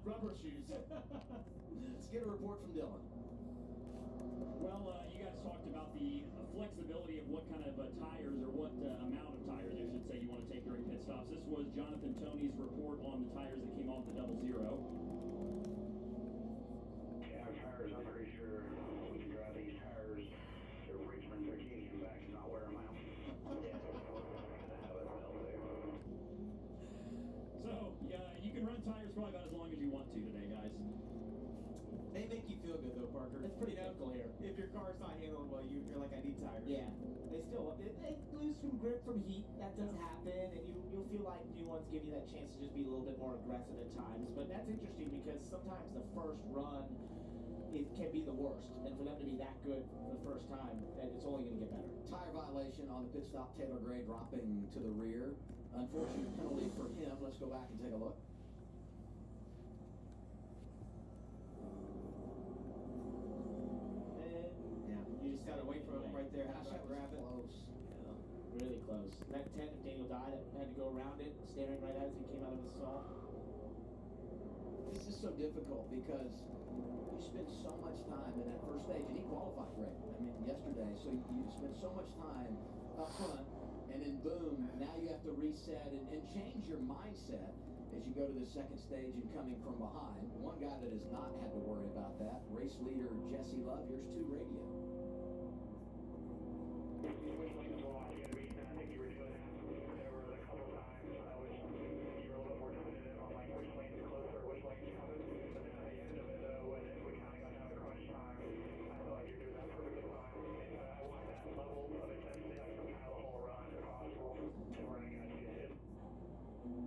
Rubber shoes. Let's get a report from Dylan. Well, you guys talked about the flexibility of what kind of tires or what amount of tires, I should say, you want to take during pit stops. This was Jonathan Tony's report on the tires that came off the 00. Yeah, tires, I'm pretty sure if you drive these tires, they're Richmond titanium back and not wear them out. So, yeah, you can run tires probably about as long as you want to today, guys. They make you feel good though, Parker. It's pretty You know, typical here. If your car's not handling well, you're like, I need tires. Yeah. They lose some grip from heat. That does happen, and you'll feel like new ones give you that chance to just be a little bit more aggressive at times. But that's interesting because sometimes the first run it can be the worst, and for them to be that good for the first time, then it's only going to get better. Tire violation on the pit stop. Taylor Gray dropping to the rear. Unfortunate penalty for him. Let's go back and take a look. And Yeah. You just gotta wait for him right there. Have Gosh, to that grab was it. close. really close. That 10, if Daniel died, had to go around it, staring right at it as he came out of his stall. This is so difficult because you spend so much time in that first stage, and he qualified great. I mean, yesterday, so you spend so much time up front, and then boom, now you have to reset and change your mindset as you go to the second stage and coming from behind. One guy that has not had to worry about that, race leader Jesse Love. Here's 2 radio. Which lanes will I get beaten? I think you were doing that. There were a couple times you were a little bit more definitive on like which lane is closer, which lane is coming. But then at the end of it though, when we kind of got down to crunch time, I felt like you were doing that perfectly fine. And I want that level of intensity, like some kind of the whole run if possible, to where I got you to hit.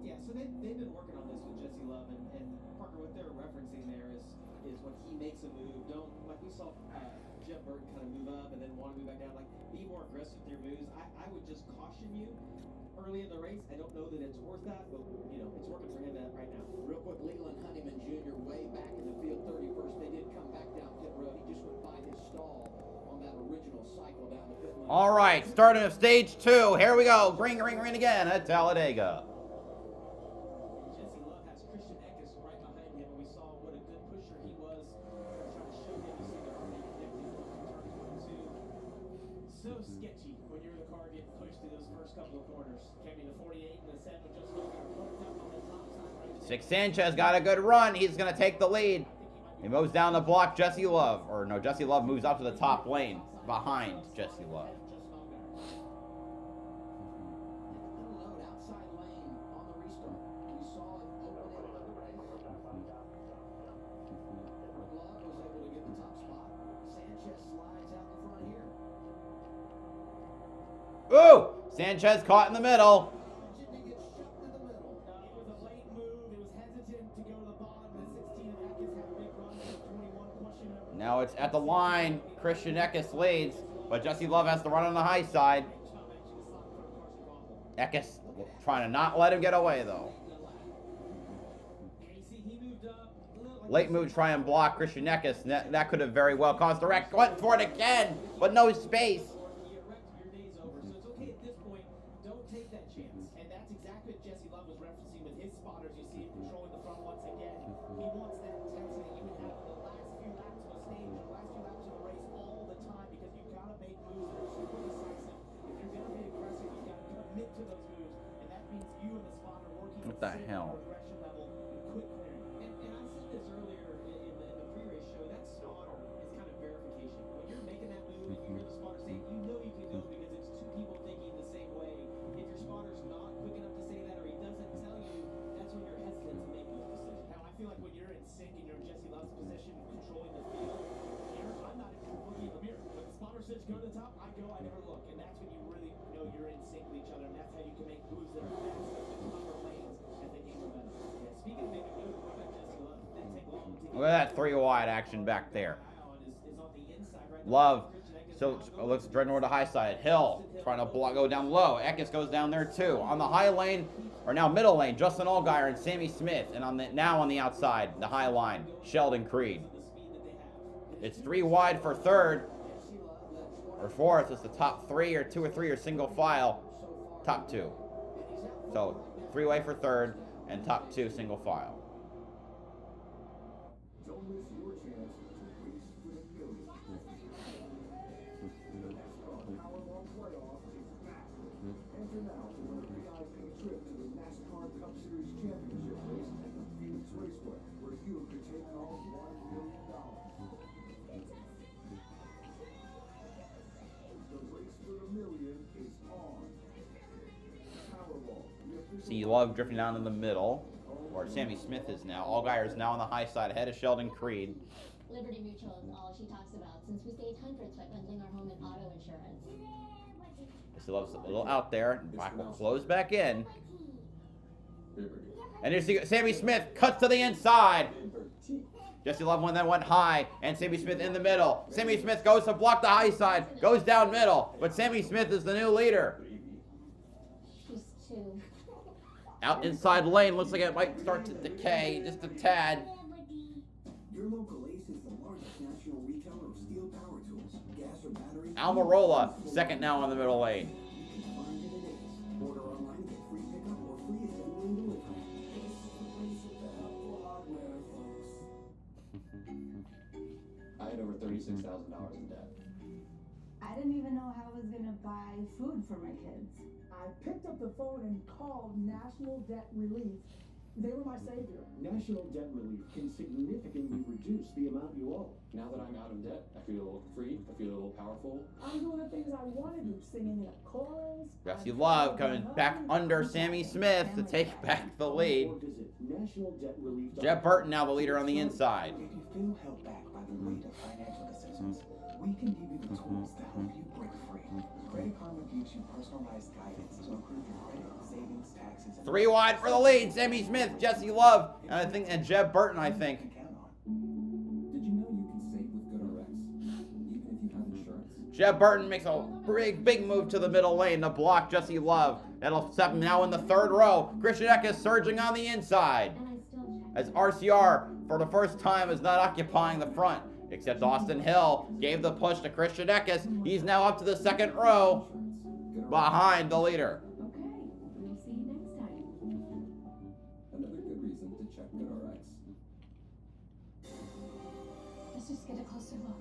Yeah, so they've been working on this with Jesse Love, and Parker, what they're referencing there is when he makes a move, don't, like we saw Jeff Burton kind of move up and then want to move back down, like be more aggressive with your moves. I would just caution you early in the race. I don't know that it's worth that, but you know, it's working for him right now. Real quick, Leland Honeyman Jr. way back in the field, 31st. They did come back down pit road. He just went by his stall on that original cycle down the pit lane. All right, starting of stage 2. Here we go. Green, green, green again at Talladega. Jesse Love has Christian Eckes right behind him, and we saw what a good pusher he was. Trying to show him to see the early connecting from turn 22. So sketchy when you're in the car getting pushed through those first couple of corners. Kevin, the 48 and the 7 just hooked up on the top side right there. Six Sanchez got a good run. He's going to take the lead. He moves down the block. Jesse Love, or no, Jesse Love moves up to the top lane behind Jesse Love. Little note, outside lane on the restart. We saw it open in the race. Love was able to get the top spot. Sanchez slides out in front here. Ooh! Sanchez caught in the middle. Jimmy gets shoved in the middle. It was a late move. It was hesitant to go to the bottom. The 16 of Eckes had a big run. The 21 pushing him. Now it's at the line. Christian Eckes leads, but Jesse Love has to run on the high side. Eckes trying to not let him get away, though. Late move, try and block Christian Eckes. That could have very well caused the wreck. Went for it again, but no space. Your day's over, so it's okay at this point. Don't take that chance. And that's exactly what Jesse Love was referencing with his spotters. You see him controlling the front once again. He wants that intensity you would have in the last few laps of a stage, the last few laps of a race all the time, because you've got to make moves that are super decisive. If you're going to be aggressive, you've got to commit to those moves. And that means you and the spotter working What at the same hell? progression level and quick clearing. And I said this earlier in the pre-race show, that spotter is kind of verification. When you're making that move and you hear the spotter say, you know you can go because it's 2 people thinking the same way. If your spotter's not quick enough to say that or he doesn't tell you, that's when you're hesitant to make those decisions. Now, I feel like when you're in sync and you're in Jesse Love's position, controlling the field, I'm not even looking in the mirror. When the spotter says go to the top, I go, I never look. And that's when you really know you're in sync with each other, and that's how you can make moves that are fast and cover lanes as they gain momentum. Yeah, speaking of making moves, what about Jesse Love? Didn't take long to Look at that 3 wide action back there. is on the inside right there. Love. Christian Eckes So now looks Dreadnought to high side. Hill trying to go down low. Eckes goes down there too. On the high lane, or now middle lane, Justin Allgaier and Sammy Smith. And now on the outside, the high line, Sheldon Creed. the speed that they have. It's 3 wide for third. Or fourth is the top three, or 2 or 3 or single file, top 2. So 3-way for third, and top 2 single file. Don't miss your chance to race for the millions. The NASCAR Powerball Playoff is back. Enter now to win a VIP trip to the NASCAR Cup Series Championship race at the Phoenix Raceway, where you could take home $1 million. The race for the million is on. Powerball. See Love drifting down in the middle, where Sammy Smith is now. Allgaier is now on the high side, ahead of Sheldon Creed. Liberty Mutual is all she talks about since we stayed hundreds by bundling our home and auto insurance. Jesse Love's a little out there. Black will close back in. And you see Sammy Smith cuts to the inside. Jesse Love one that went high, and Sammy Smith in the middle. Sammy Smith goes to block the high side, goes down middle, but Sammy Smith is the new leader. She's two. Out inside lane, looks like it might start to decay just a tad. Your local Ace is the largest national retailer of steel power tools, gas or battery. Almirola, second now on the middle lane. You can find it at Ace. Order online, get free pickup or free assembly and delivery. Ace is the place at the helpful hardware, folks. I had over $36,000 in debt. I didn't even know how I was gonna buy food for my kids. I picked up the phone and called National Debt Relief. They were my savior. National Debt Relief can significantly reduce the amount you owe. Now that I'm out of debt, I feel a little free, I feel a little powerful. I'm doing the things I wanted to, singing in a chorus. Jesse Love coming back under Sammy Smith to take back the lead. Jeb Burton now the leader on the inside. If you feel held back by the weight of financial decisions, we can give you the tools to help you break free. Credit Karma gives you personalized guidance to improve your credit, savings, taxes, and 3 wide for the lead. Sammy Smith, Jesse Love, and Jeb Burton, I think. Did you know you can save with GoodRx, even if you have insurance? Jeb Burton makes a big move to the middle lane to block Jesse Love. That'll step him now in the third row. Christian Eckes surging on the inside. As RCR, for the first time, is not occupying the front. Except Austin Hill gave the push to Christian Eckes. He's now up to the second row behind the leader. Okay, we'll see you next time. Another good reason to check GoodRx. Let's just get a closer look.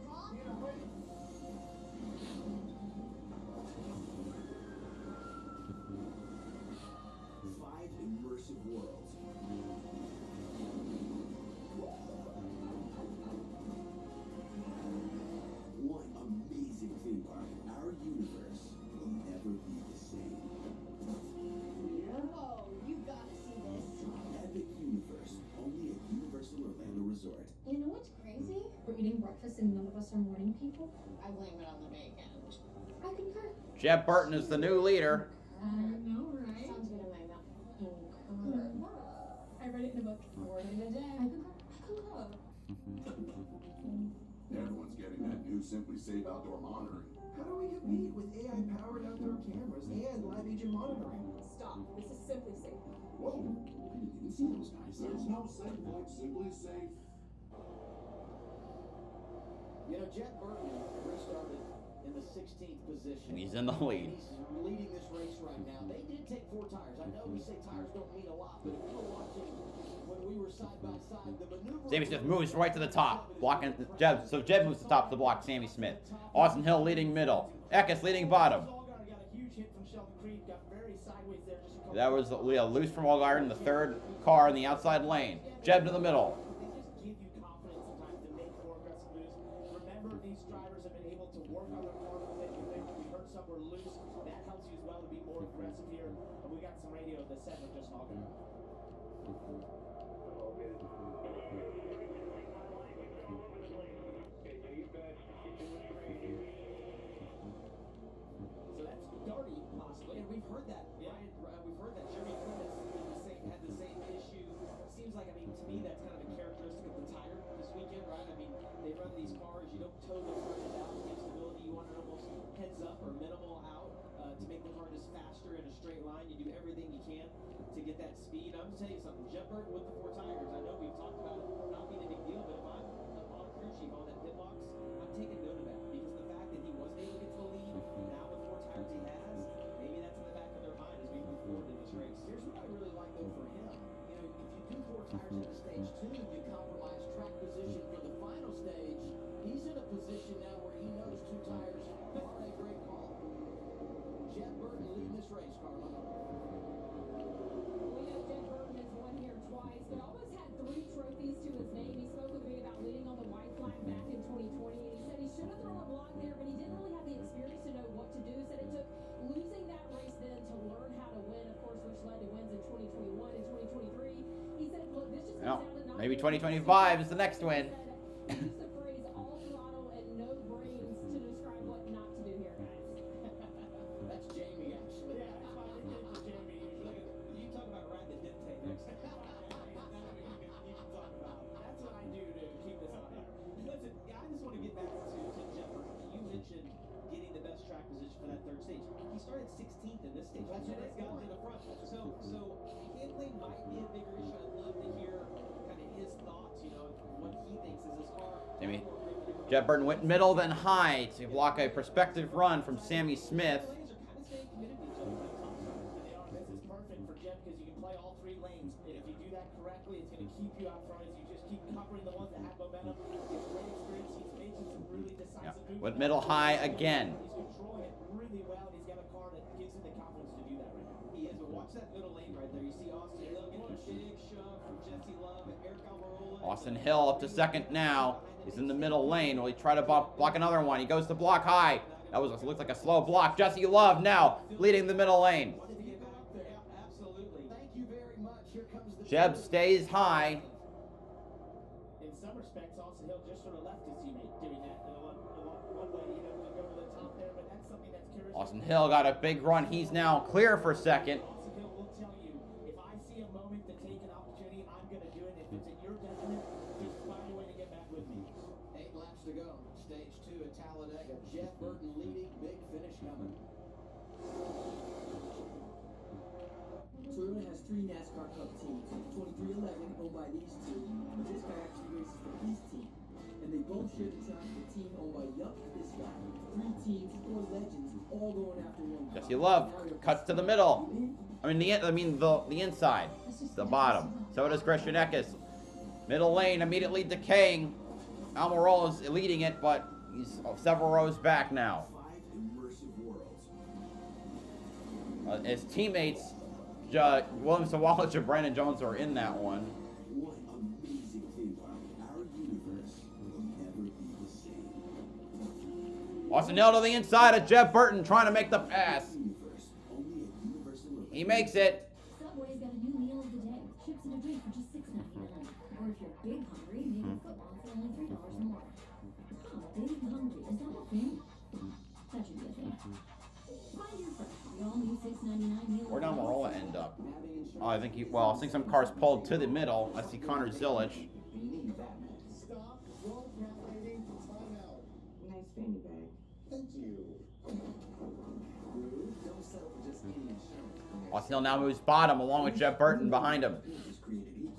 5 immersive worlds. One amazing theme park. Our universe will never be the same. Whoa, you gotta see this. Epic Universe, only at Universal Orlando Resort. You know what's crazy? We're eating breakfast and none of us are morning people. I blame it on the bacon. I concur. Jeb Burton is the new leader. I know, right? Sounds good in my mouth. I read it in a book. Word of the day. I concur. Everyone's getting that new Simply Safe outdoor monitoring. How do we compete with AI-powered outdoor cameras and live agent monitoring? Stop. This is simply safe. Whoa, I didn't even see those guys. There's no safe like Simply Safe. You know, Jeb Burton restarted in the 16th position. And he's in the lead. He's leading this race right now. They did take 4 tires. I know we say tires don't mean a lot, but if you were watching when we were side by side, the maneuver... Sammy Smith moves right to the top, blocking Jeb. So Jeb moves to the top to block Sammy Smith. Austin Hill leading middle. Eckes leading bottom. Allgaier got a huge hit from Sheldon Creed, got very sideways there just a couple That was loose from Allgaier in the third car in the outside lane. Jeb to the middle. They just give you confidence sometimes to make more aggressive moves. Remember, these drivers have been able to work on their car a little bit. We heard some were loose. That helps you as well to be more aggressive here. And we got some radio that said with just Allgaier. So that's Darty, possibly, and we've heard that. Yeah, we've heard that. Jeremy Quinn had the same issue. Seems like, I mean, to me, that's kind of a characteristic of the tire this weekend, right? I mean, they run these cars, you don't toe the front end out to give stability. You want it almost heads up or minimal out to make the car just faster in a straight line. You do everything you can to get that speed. I'm going to tell you something. Jeb Burton with the 4 tires, I know we've talked about it not being a big deal, but if I'm on a crew chief on that pit box, I'm taking note of that because the fact that he wasn't able to get to the lead tires into stage 2, you compromise track position for the final stage. He's in a position now where he knows 2 tires are a great call. Jeff Burton leading this race, Carla. We know Jeff Burton has won here twice, but almost had 3 trophies to his name. He spoke with me about leading on the white flag back in 2020, and he said he should have thrown a block there, but he didn't really have the experience to know what to do. He said it took losing that race then to learn how to win, of course, which led to wins in 2021 and 2023. He said, look, this just comes down to not Maybe being 2025 is the next win. He used the phrase all throttle and no brains to describe what not to do here, guys. That's Jamie, actually. Yeah, that's my nickname for Jamie. You talk about riding the dictate next time. That's what I do to keep this on here. Listen, I just want to get back to Jeff Burton. You mentioned getting the best track position for that 3rd stage. He started 16th in this stage. That's what it's got to the front. So handling might be a bigger issue. I'd love to hear kind of his thoughts, you know, what he thinks is his car. Maybe Jeff Burton went middle then high to block a prospective run from Sammy Smith. Lanes are kind of staying committed to each other when it comes to it. They are. This is perfect for Jeff because you can play all 3 lanes. And if you do that correctly, it's going to keep you out front as you just keep covering the ones that have momentum. He has great experience. He's making some really decisive moves. Went middle high again. He's controlling it really well, and he's got a car that gives him the confidence to do that right now. He is, but watch that middle lane right there. You see Austin Hill getting a big shove from Jesse Love and Eric Almirola. Austin Hill up to 2nd now. He's in the middle lane. Will he try to block another one? He goes to block high. That looked like a slow block. Jesse Love now leading the middle lane. Absolutely. Thank you very much. Here comes the Jeb stays high. In some respects, Austin Hill just sort of left his teammate doing that in one way, you know, to go to the top there, but that's something that's curious. Austin Hill got a big run. He's now clear for 2nd. Austin Hill will tell you, if I see a moment to take an opportunity, I'm going to do it. If it's at your detriment, just find a way to get back with me. 8 laps to go. Stage 2 at Talladega. Jeff Burton leading. Big finish coming. Toyota has 3 NASCAR Cup teams. 2311 owned by these 2, but this guy actually races for his team. And they both share the track with the team owned by this guy. 3 teams, 4 legends, all going after one. Jesse Love cuts to the middle. I mean the inside, the bottom. So does Christian Eckes. Middle lane immediately decaying. Almirola's leading it, but he's several rows back now. 5 immersive worlds. His teammates, William Sawalich and Brandon Jones, are in that one. What amazing theme park. Our universe will never be the same. Austin Hill to the inside of Jeff Burton trying to make the pass. Universe, only at Universal. He makes it. Subway's got a new meal of the day. Chips and a drink for just $6.99. Or if you're big hungry, maybe football for only $3 more. Big hungry, is that a thing? That should be a thing. Find your friend. The all-new $6.99 meal. Where'd Almirola end up? Oh, I think I think some cars pulled to the middle. I see Connor Zillich. Stop. Roll calculating. Time out. Nice fanny bag. Thank you. Don't settle for just any insurance. Austin Hill now moves bottom along with Jeff Burton behind him.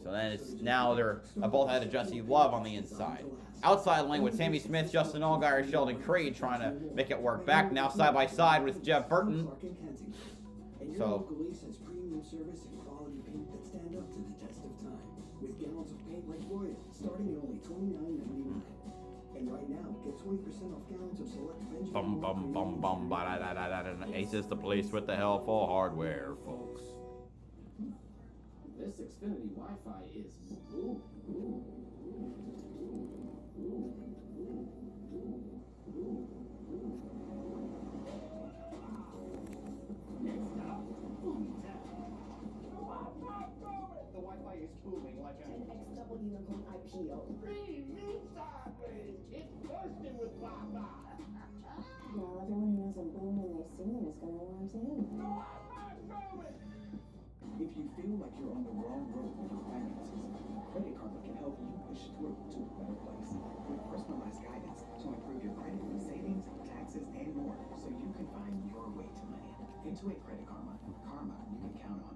So then it's now they're both ahead of Jesse Love on the inside. Outside lane with Sammy Smith, Justin Allgaier, Sheldon Creed trying to make it work back. Now side by side with Jeff Burton. So Lease has premium service and quality paint that stand up to the test of time. With gallons of paint like Royal, starting at only $29.99. And right now, get 20% off gallons of select Benjamin. bum bum bum bum ba da da da da da. Aces the police with the helpful hardware, folks. This Xfinity Wi-Fi is The Wi-Fi is booming like a 10XW unicorn IPO. It's bursting with Wi-Fi. Now everyone who knows a boom when they see them is going to want to in. If you feel like you're on the wrong road with your finances, Credit Karma can help you push through to a better place. With personalized guidance to improve your credit with savings, taxes, and more, so you can find your way to money. Intuit Credit Karma. Karma you can count on.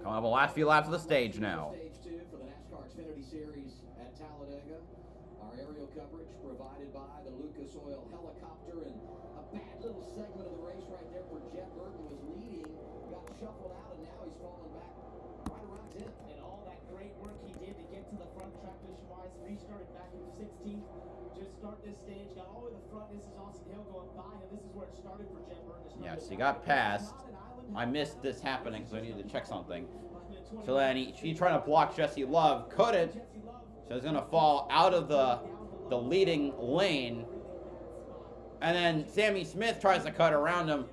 Coming up the last few laps of the stage now. Stage 2 for the NASCAR Xfinity Series at Talladega. Our aerial coverage provided by the Lucas Oil helicopter, and a bad little segment of the race right there where Jeff Burton was leading, got shuffled out, and now he's falling back right around 10th. guys. Restarted back in 16th. Just start this stage. Got all the way to the front. This is Austin Hill going by him. This is where it started for Jen Burton. Yes, he got passed. I missed this happening, so I needed to check something. So then he tried to block Jesse Love. Couldn't. So he's going to fall out of the leading lane. And then Sammy Smith tries to cut around him.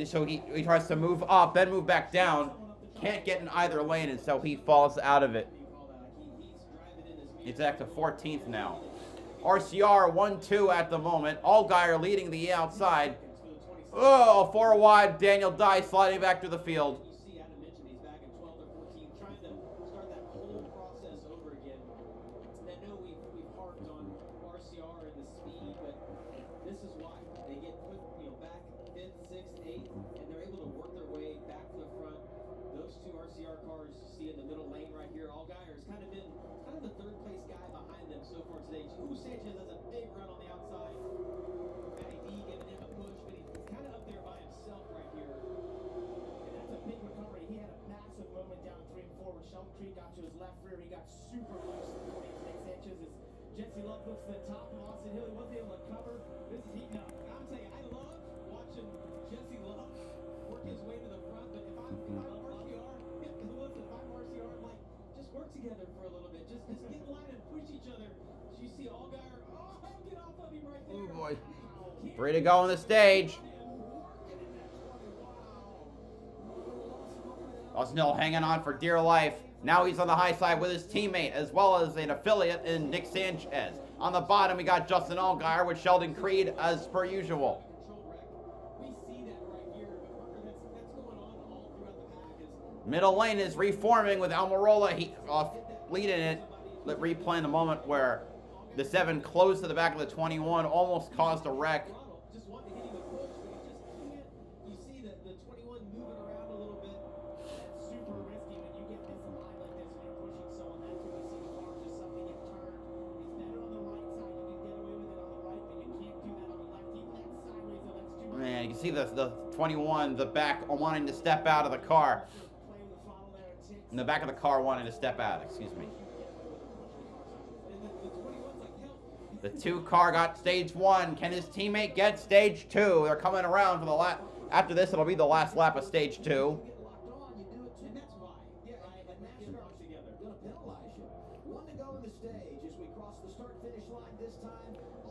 So he tries to move up, then move back down. Can't get in either lane, and so he falls out of it. It's back to 14th now. RCR 1-2 at the moment. Allgaier leading the outside. Oh, 4 wide. Daniel Dye sliding back to the field. Jesse Love looks to the top of Austin Hill. He wasn't able to cover. This is heating up. I'm telling you, I love watching Jesse Love work his way to the front. But if I'm RCR, if I'm RCR, I'm like, just work together for a little bit. Just get in line and push each other. So you see Allgaier, get off of him right there. Oh boy. Free to go on the stage. Austin Hill hanging on for dear life. Now he's on the high side with his teammate, as well as an affiliate in Nick Sanchez. On the bottom, we got Justin Allgaier with Sheldon Creed, as per usual. Middle lane is reforming with Almirola leading it. Replaying the moment where the 7 close to the back of the 21, almost caused a wreck. Man, you can see the 21, the back wanting to step out of the car. In the back of the car wanting to step out, excuse me. The 2 car got stage 1. Can his teammate get stage 2? They're coming around for the last. After this, it'll be the last lap of stage 2.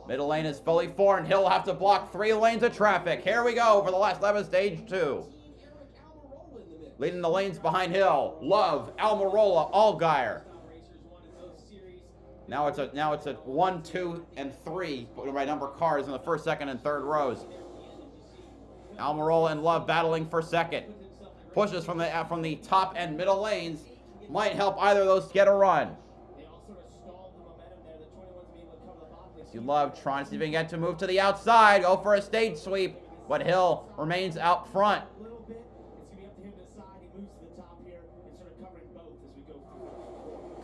Middle lane is fully formed. He'll have to block 3 lanes of traffic. Here we go for the last lap of stage 2. Leading the lanes behind Hill. Love, Almirola, Allgaier. Now it's a 1, 2, and 3 by number cars in the first, second, and third rows. Almirola and Love battling for second. Pushes from the top and middle lanes might help either of those get a run. Love trying to see if he can get to move to the outside, go for a stage sweep, but Hill remains out front.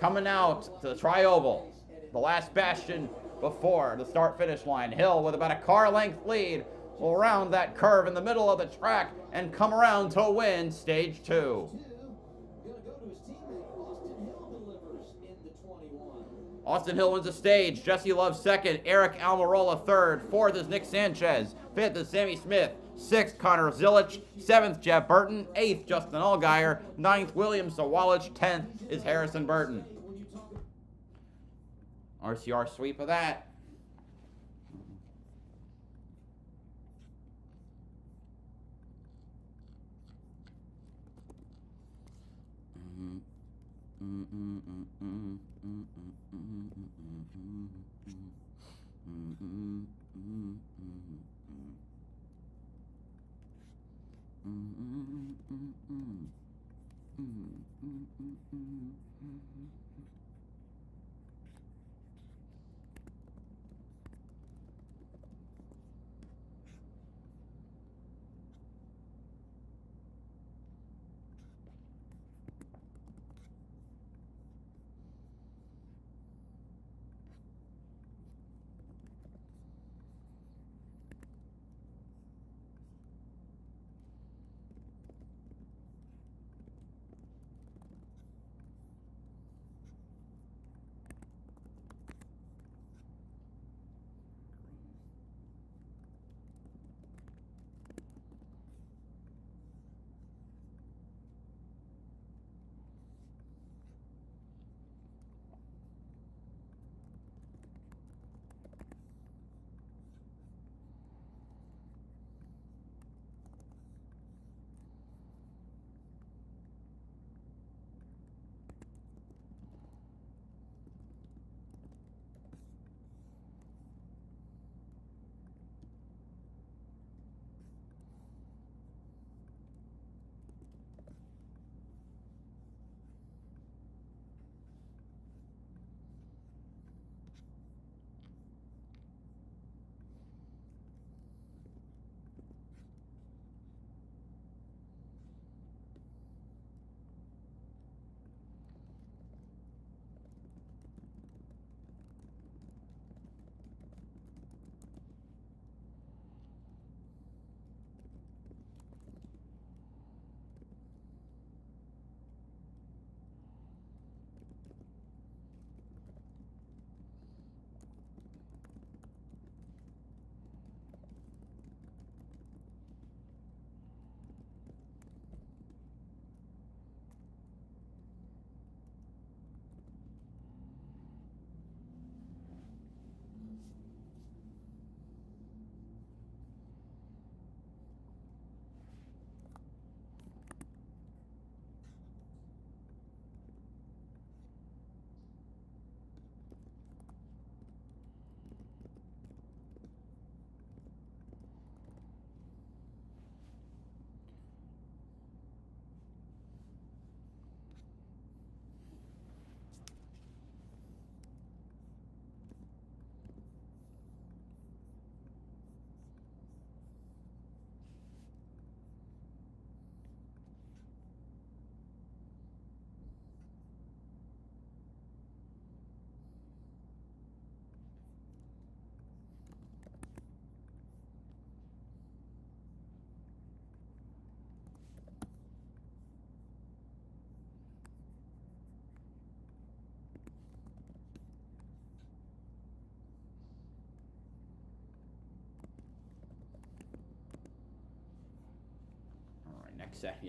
Coming out to the tri-oval, the last bastion before the start-finish line. Hill with about a car length lead will round that curve in the middle of the track and come around to win stage 2. Austin Hill wins the stage. Jesse Love second. Eric Almirola third. Fourth is Nick Sanchez. Fifth is Sammy Smith. Sixth, Connor Zilich. Seventh, Jeff Burton. Eighth, Justin Allgaier. Ninth, William Sawalich. 10th is Harrison Burton. RCR sweep of that.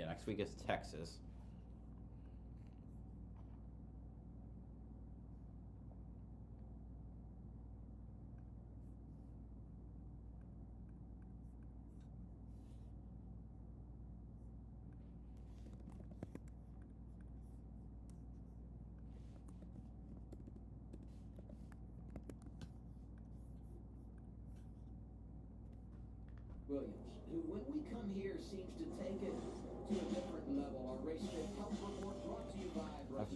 next week is Texas. Williams, who when we come here seems to take it to a different level. Our race fit health report brought to you by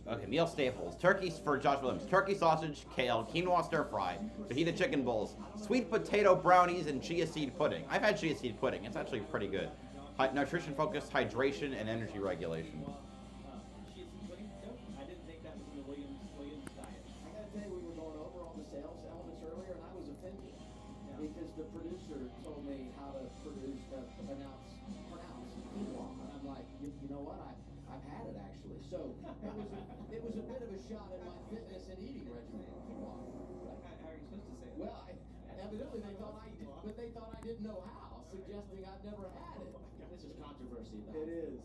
Okay, meal staples. Turkey for Josh Williams. Turkey sausage, kale, quinoa stir fry, fajita chicken bowls, sweet potato brownies, and chia seed pudding. I've had chia seed pudding. It's actually pretty good. Nutrition focused, hydration, and energy regulation. I didn't think that was in the Williams diet. I gotta tell you, we were going over all the sales elements earlier, and I was offended because the producer told me how to pronounce quinoa, and I'm like, you know what? I've had it actually. So it was a bit of a shot at my fitness and eating regimen. Quinoa. How are you supposed to say it? Well, evidently they thought I did, but they thought I didn't know how, suggesting I'd never had it. This is controversy. It is.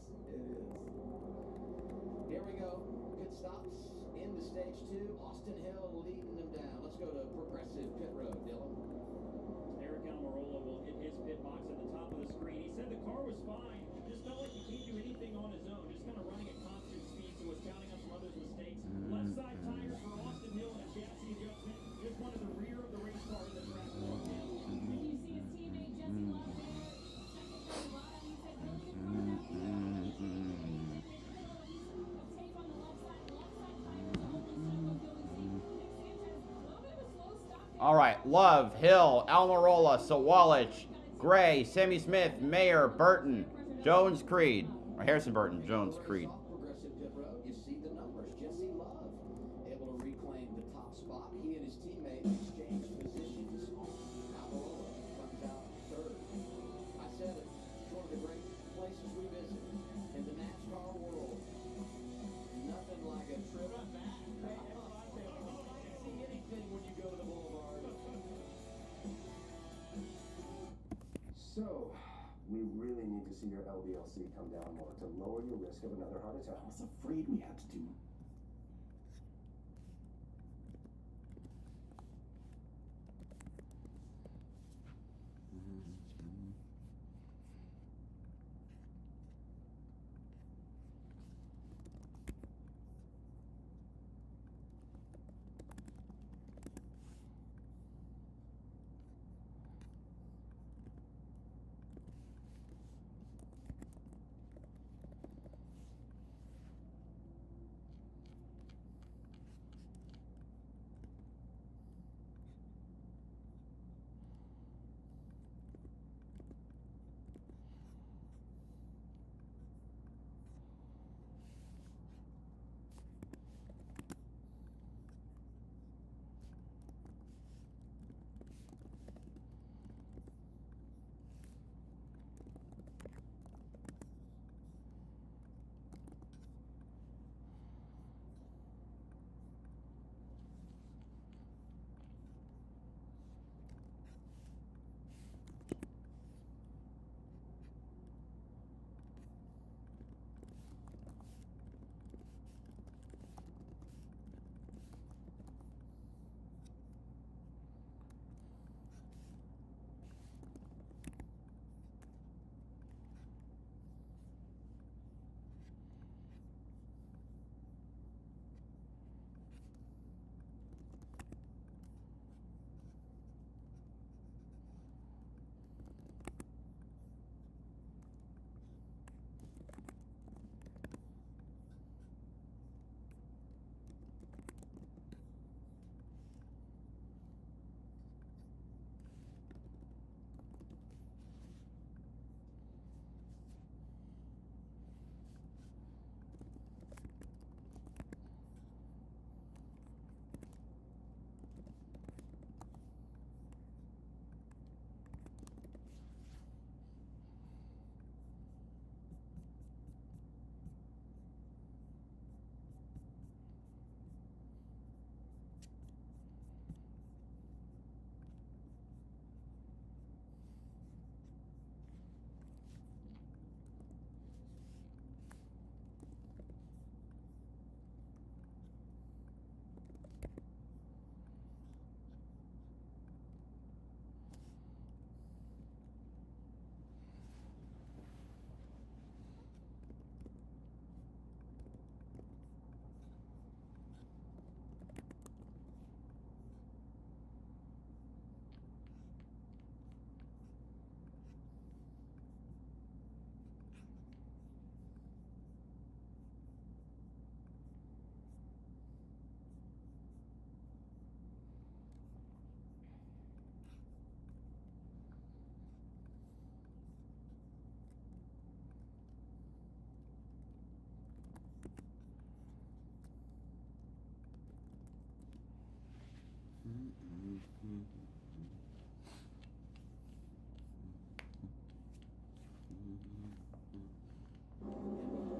Here we go. Pit stops into stage 2. Austin Hill leading them down. Let's go to Progressive Pit Road, Dylan. Eric Almirola will hit his pit box at the top of the screen. He said the car was fine. Just felt like he can't do anything on his own. Just kind of running at constant speed, so was counting on some others' mistakes. Left side tires for Austin Hill and a chassis adjustment. Just wanted the rear of the race car in the track. When you see his teammate Jesse Love there, checking for the bottom, he said, really good car down there. Tape on the left side tires, almost up with Billy Z. Nick Sanchez, a little bit of a slow stop there. All right, Love, Hill, Almirola, Sawalich, Gray, Sammy Smith, Mayer, Burton, Jones, Creed. Or Harrison Burton, Jones, Creed. Progressive Pit Road, you see the numbers. Jesse Love able to reclaim the top spot. He and his teammate exchange positions. Almirola comes out third. I said it. It's one of the great places we visit in the NASCAR world. Nothing like a trip back. You see anything when you go to the boulevard. So, we really need to see your LDLC come down more to lower your risk of another heart attack. I was afraid we had to do. Before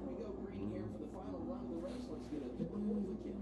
we go green here for the final run of the race, let's get a pit report for Kim.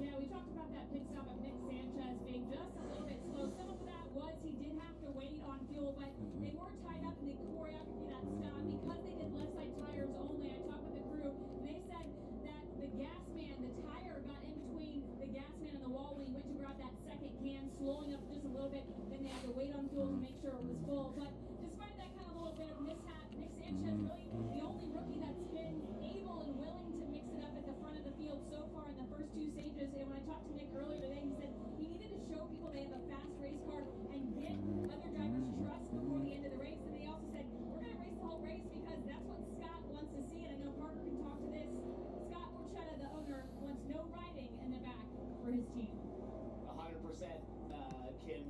Yeah, we talked about that pit stop of Nick Sanchez being just a little bit slow. Some of that was he did have to wait on fuel, but they were tied up in the choreography of that stop because they did left side tires only. I talked with the crew, and they said that the gas man, the tire got in between the gas man and the wall when he went to grab that second can, slowing up just a little bit. Then they had to wait on fuel to make sure it was full. But despite that kind of little bit of mishap, Nick Sanchez really the only rookie that's been able and willing to mix it up at the front of the field so far in the first two stages. And when I talked to Nick earlier today, he said he needed to show people they have a fast race car and get other drivers' trust before the end of the race. And they also said, we're going to race the whole race because that's what Scott wants to see. And I know Parker can talk to this. Scott Borchetta, the owner, wants no riding in the back for his team. 100%, Kim.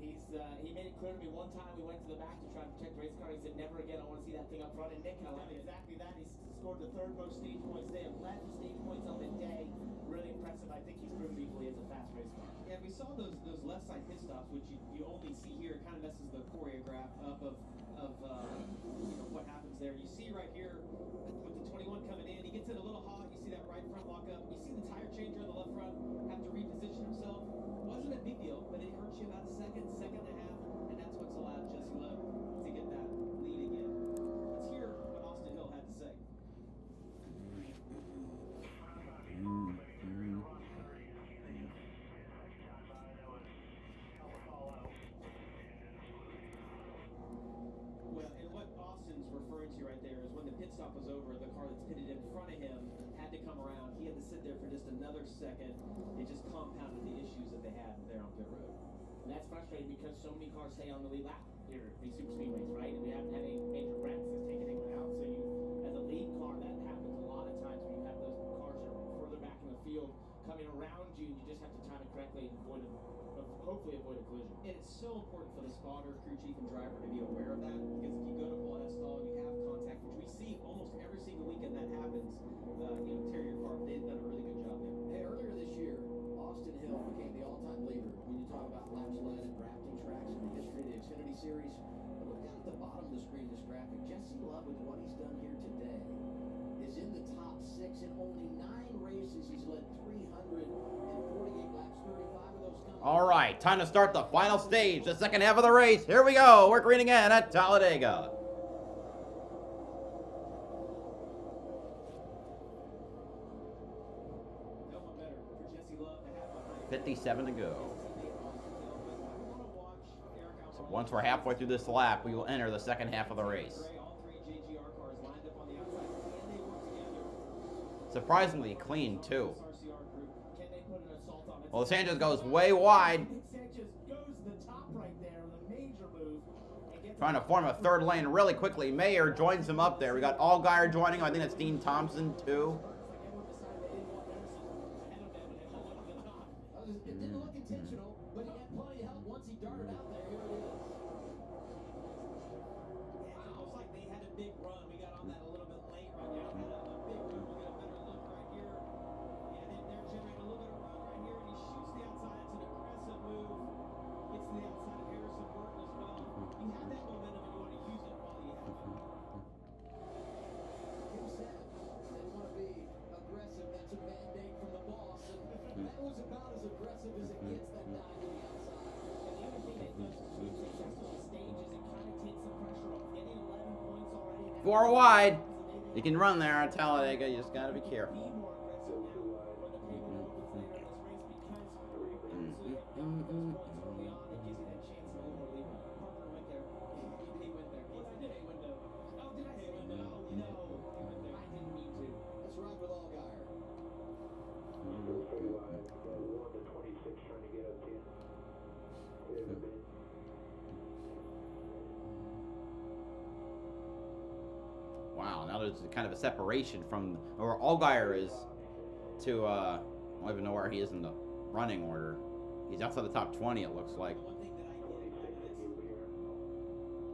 He made it clear to me one time we went to the back to try and protect the race car. He said, never again, I want to see that thing up front. And Nick has done exactly that. He's scored the third most stage points today, 11 stage points on the day. Really impressive. I think he's proven equally as a fast race car. Yeah, we saw those left side pit stops, which you only see here. It kind of messes the choreograph up of what happens there. You see right here with the 21 coming in, he gets it a little hot. You see that right front lock up. You see the tire changer on the left front have to reposition himself. Wasn't a big deal, but it hurts you about a second and a half, and that's what's allowed Jesse Love to get that lead again. Let's hear what Austin Hill had to say. Well, and what Austin's referring to right there is when the pit stop was over, the car that's pitted in front of him had to come around. He had to sit there for just another second. It just compounded the issues that they had there on pit road. And that's frustrating because so many cars stay on the lead lap here at these super speedways, right? And we haven't had any major wrecks that's taken anyone out. So you, as a lead car, that happens a lot of times when you have those cars that are further back in the field coming around you, and you just have to time it correctly and hopefully avoid a collision. And it's so important for the spotter, crew chief, and driver to be aware of that, because if you go to pull out a stall and you have contact, which we see almost every single weekend that happens, tear your car. They've done a really good job there. Hey, earlier this year, Austin Hill became the all-time leader when you talk about laps led and drafting tracks in the history of the Xfinity Series. But look down at the bottom of the screen, this graphic. Jesse Love, with what he's done here today, is in the top 6 in only 9 races. He's led 348 laps, 35 of those come. All right, time to start the final stage, the second half of the race. Here we go. We're green again at Talladega. 57 to go. So once we're halfway through this lap, we will enter the second half of the race. Surprisingly clean, too. Well, Sanchez goes way wide. Trying to form a third lane really quickly. Mayer joins him up there. We got Allgaier joining him. I think that's Dean Thompson, too. It didn't look intentional, but he had plenty of help once he darted out there. Here it is. Yeah, it's almost like they had a big run. We got on that a little bit late right now. Had a big run. We'll get a better look right here. Yeah, they're generating a little bit of run right here, and he shoots the outside. It's an aggressive move. Gets to the outside of Harrison Burton as well. You have that momentum, and you want to use it while you have it. Kim said they want to be aggressive. That's a mandate from the boss. And that was about as aggressive as it gets, that dive to the outside. And the other thing that does be successful on the stage is it kind of takes some pressure off. Getting 11 points already. 4 wide. You can run there on Talladega. You just got to be careful. Let's ride with Allgaier. Wow, now there's kind of a separation from where Allgaier is to, I don't even know where he is in the running order. He's outside the top 20, it looks like. One thing that I did out of this,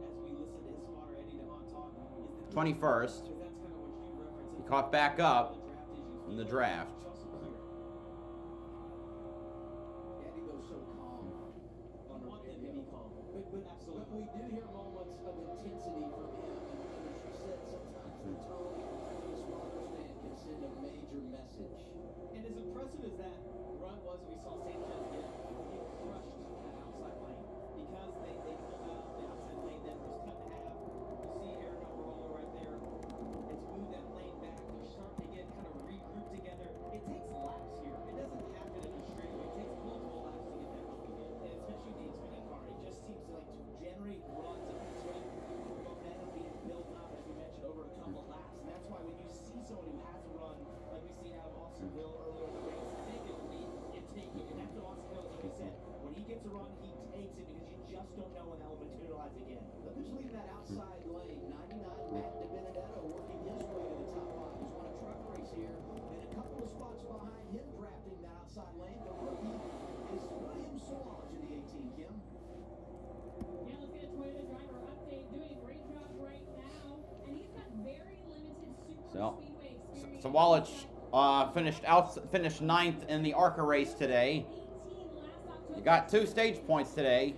as we listen to his spotter Eddie DeHaan talk, is the 21st. that's kind of what you referenced. He caught back up in the draft. Andy, though, so we do hear moments of intensity from him, and as you said, sometimes the tone of the spotter stand can send a major message. And as impressive as that run was that we saw Sanchez get, he crushed that outside lane. Because they pulled out the outside lane that was cut in half. You see Aaron Almirola right there. It's moved that lane back. They're starting to get kind of regrouped together. It takes laps here. It doesn't happen in a straightaway. It takes multiple laps to get that going again. And especially the Xfinity car, it just seems like to generate runs of sweat, momentum being built up, as we mentioned, over a couple of laps. And that's why when you see someone who has a run, like we've seen out of Austin Hill earlier in the race, they can lead and take it. And that's what Austin Hill, like I said, when he gets a run, he takes it because you just don't know when that will materialize again. Look who's leading that outside lane. 99 Matt DiBenedetto working his way to the top five. He's won a truck race here, and a couple of spots behind him drafting that outside lane. The rookie is William Sauvage in the 18, Kim. Yeah, let's get a Toyota driver update. Doing a great job right now, and he's got very limited super speedway experience. So Wallach finished ninth in the ARCA race today. You got 2 stage points today.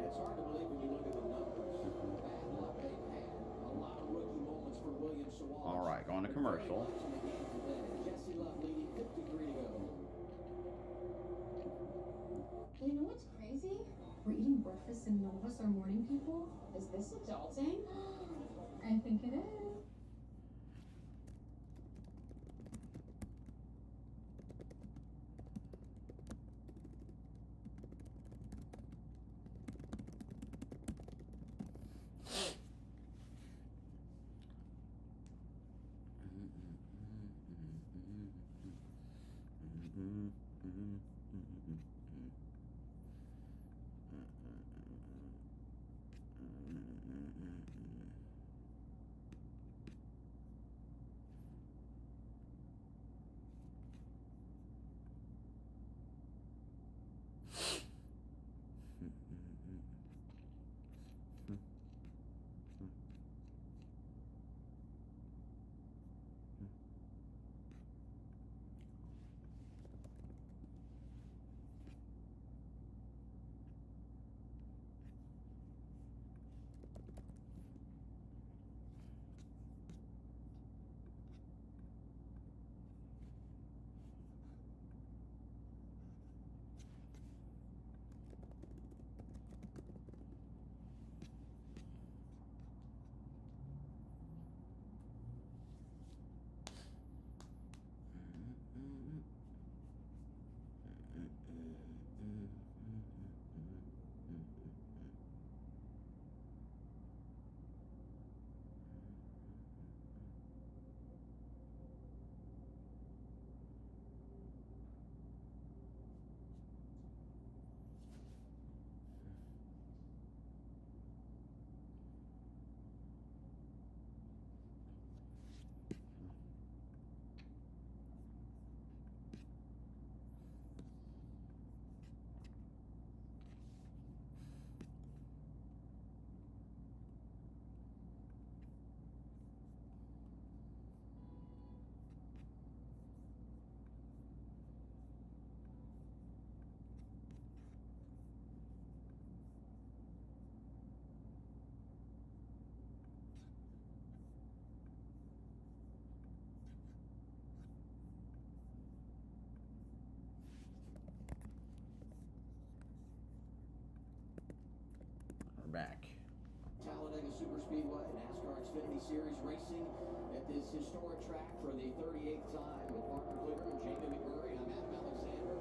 It's hard to believe when you look at the numbers. Bad luck they've had. A lot of rookie moments for William Sauvage. All right, going to commercial. Jesse Love leading 53 to go. You know what's crazy? We're eating breakfast and none of us are morning people. Is this adulting? I think it is. Back. Talladega Superspeedway, NASCAR Xfinity Series racing at this historic track for the 38th time with Parker Kligerman, Jamie McMurray. I'm Adam Alexander.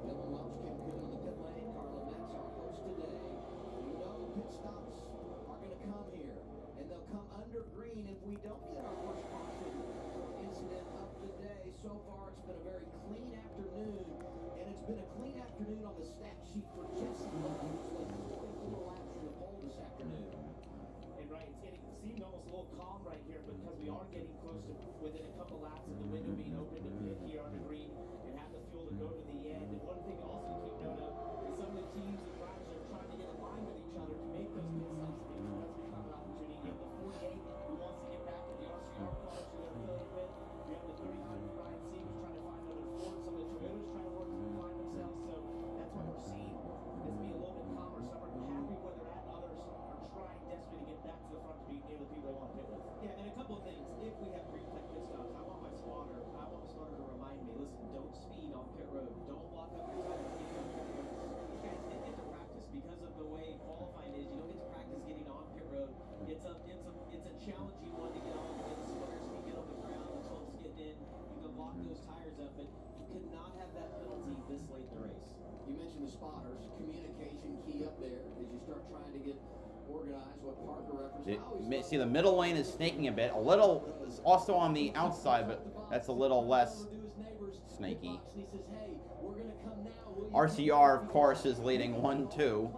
Dylan Welch, Kim Kuhn on the pit lane. Carla Metz, our host today. You know pit stops are going to come here, and they'll come under green if we don't get our first caution incident of the day. So far, it's been a very clean afternoon, and it's been a clean afternoon on the stat sheet for Jesse Love, who's led 44 laps from the pole this afternoon. And right, it seemed almost a little calm right here because we are getting close to with See, the middle lane is snaking a bit. A little, it's also on the outside, but that's a little less snaky. RCR, of course, is leading 1-2.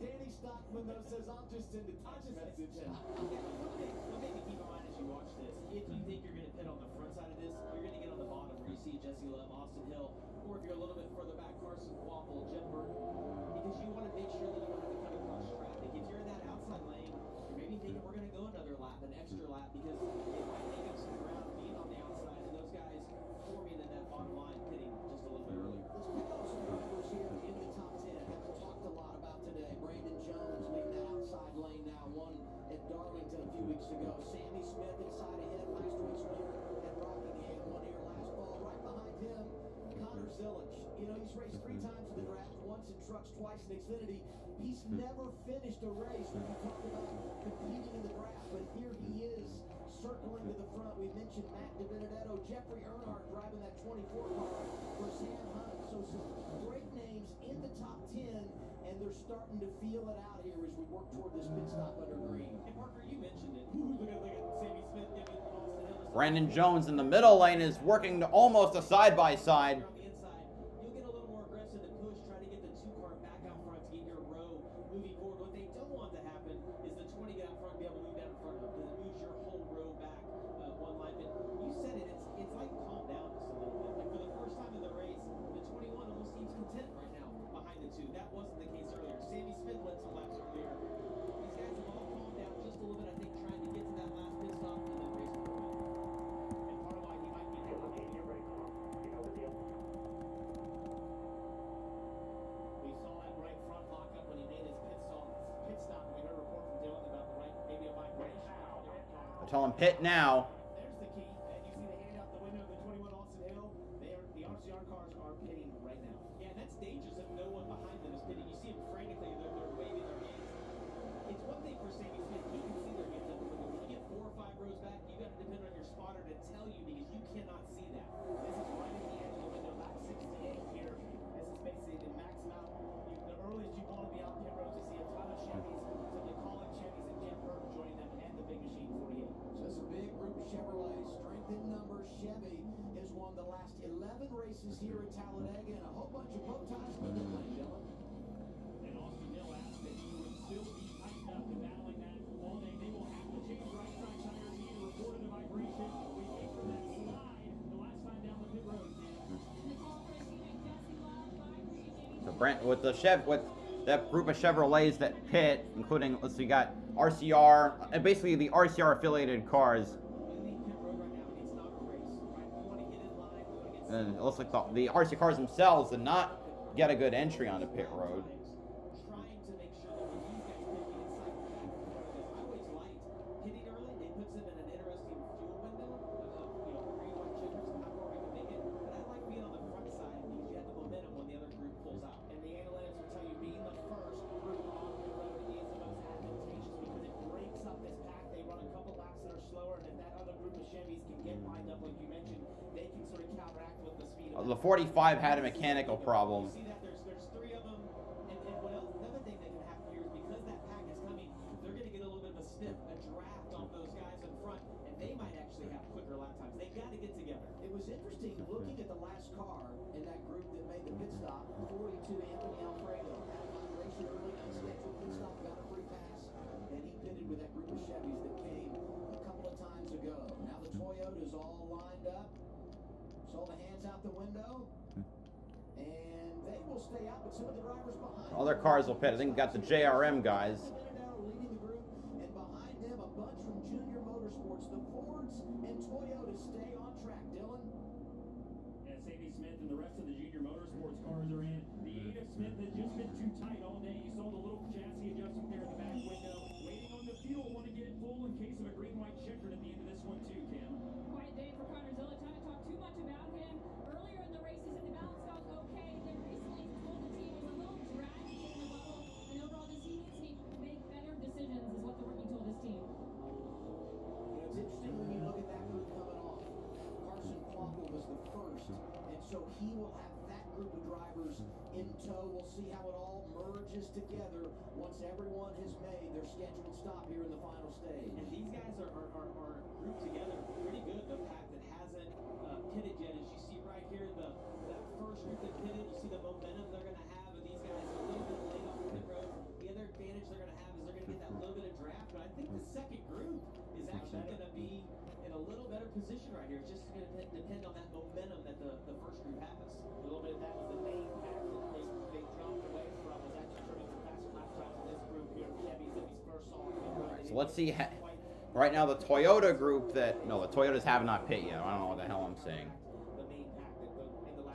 Danny Stockman, though, says I'm just into text message. What made me keep in mind as you watch this, if you think you're going to pit on the front side of this, you're going to get on the bottom where you see Jesse Love, Austin Hill, or if you're a little bit further back, Carson Waffle, Jet Burton, because you want to make sure that you don't have to come across traffic. If you're in that outside lane, you're maybe thinking we're going to go another lap, an extra lap, because it might take up some ground being on the outside, and those guys forming in that bottom line, pitting just a little bit earlier. Let's pick up some drivers here in the top 10. Haven't talked a lot about today. Brandon Jones leading that outside lane now. Won at Darlington a few weeks ago. Sammy Smith inside ahead. Last week's winner at Rockingham. Won here last fall. Right behind him, Connor Zillich. You know, he's raced 3 times in the draft. Once in trucks, twice in Xfinity. He's never finished a race when you talk about competing in the draft. But here he is, circling to the front. We mentioned Matt DiBenedetto. Jeffrey Earnhardt driving that 24 car for Sam Hunt. So some great names in the top 10. And they're starting to feel it out here as we work toward this pit stop under green. And Parker, you mentioned it. Look at Sammy Smith giving Austin Hill. Brandon Jones in the middle lane is working to almost a side-by-side. On the inside, you'll get a little more aggressive and push, try to get the 2-car back out front to get your row moving forward. What they don't want to happen is the 20 get out front and be able to move down in front of them, because it moves your whole row back one line. But you said it, it's like calm down just a little bit. Like for the first time in the race, the 21 almost seems content right now behind the 2. That wasn't the case earlier. Sammy Smith led some laps earlier. These guys have all calmed down just a little bit, I think, trying to get to that last pit stop and then race for it. And part of why he might be able to make it. You know the deal. We saw that right front lock up when he made his pit stop. And we heard a report from Dylan about the right, maybe a vibration. They're telling him pit now. There's the key, and you see the hand out the window of the 21 Austin Hill. The RCR cars are pitting right now. Yeah, and that's dangerous if no one behind them is pitting. You see them frantically, they're waving their hands. It's one thing for Sammy Smith, he can see their hands up the window. When you get 4 or 5 rows back, you got to depend on your spotter to tell you, because you cannot see that. This is right at the edge of the window, lap 68 here. This is basically the maximum out. The earliest you want to be out pit rows, you see a ton of Chevys, some of the calling Chevys, and Jet Burton joining them, and the Big Machine 48. Just a big group of Chevrolet, strength in numbers. Chevy has won the last 11 races here at Talladega, and a whole bunch of bow ties in the lane, Dylan. And Austin Hill asked that he would still be tightened up and battling that all day. They will have to change right side tires. He reported a vibration. We came from that slide the last time down the pit road. So Brent with the with that group of Chevrolets that pit, including, let's see, we got RCR, and basically the RCR affiliated cars. And it looks like the RC cars themselves did not get a good entry on the pit road. Trying to make sure that when these guys pit inside the back of the I always liked hitting early. It puts them in an interesting fuel window of, green, white chippers and how far we can make it. But I like being on the front side because you have the momentum when the other group pulls out. And the analytics will tell you being the first group on the road is the most advantageous because it breaks up this pack. They run a couple laps that are slower, and if that other group of Chevys can get lined up, like you mentioned, they can sort of counteract with the speed of The 45 had a mechanical problem. see that there's 3 of them, and what else? Another thing that can happen here is because that pack is coming, they're going to get a little bit of a sniff, a draft off those guys in front, and they might actually have quicker lap times. They got to get together. It was interesting looking at the last car in that group that made the pit stop. 42 Anthony Alfredo had a vibration early, unscheduled pit stop, got a free pass, and he pitted with that group of Chevys that came a couple of times ago. Now the Toyota's all lined up. Saw the hands out the window, and they will stay out, but some of the drivers behind. Other cars will pit. I think we got the JRM guys. Leading the group, and behind them a bunch from Junior Motorsports. The Fords and Toyotas stay on track. Dylan? Yeah, Sammy Smith and the rest of the Junior Motorsports cars are in. The Ada Smith has just been too tight all day. You saw the little chassis adjustment there in the back window. Waiting on the fuel, want to get it full in case of a green-white checkered at the end of this one too, Kim. Quiet day for Connor Zilla. Trying to talk too much about him. Earlier in so he will have that group of drivers in tow. We'll see how it all merges together once everyone has made their scheduled stop here in the final stage. And these guys are grouped together pretty good. The pack that hasn't pitted yet, as you see right here, that first group that pitted, you see the momentum they're going to have, and these guys are a little bit late off pit road. The other advantage they're going to have is they're going to get that little bit of draft, but I think the second group is actually going to be in a little better position right here. It's just going to depend on that momentum that the first group has. A little bit of that was the main pack that they jumped away from, was actually turning for faster lap times in this group here. Chevys that we first saw. So let's see. Right now, the Toyota group no, the Toyotas have not pit yet. I don't know what the hell I'm saying.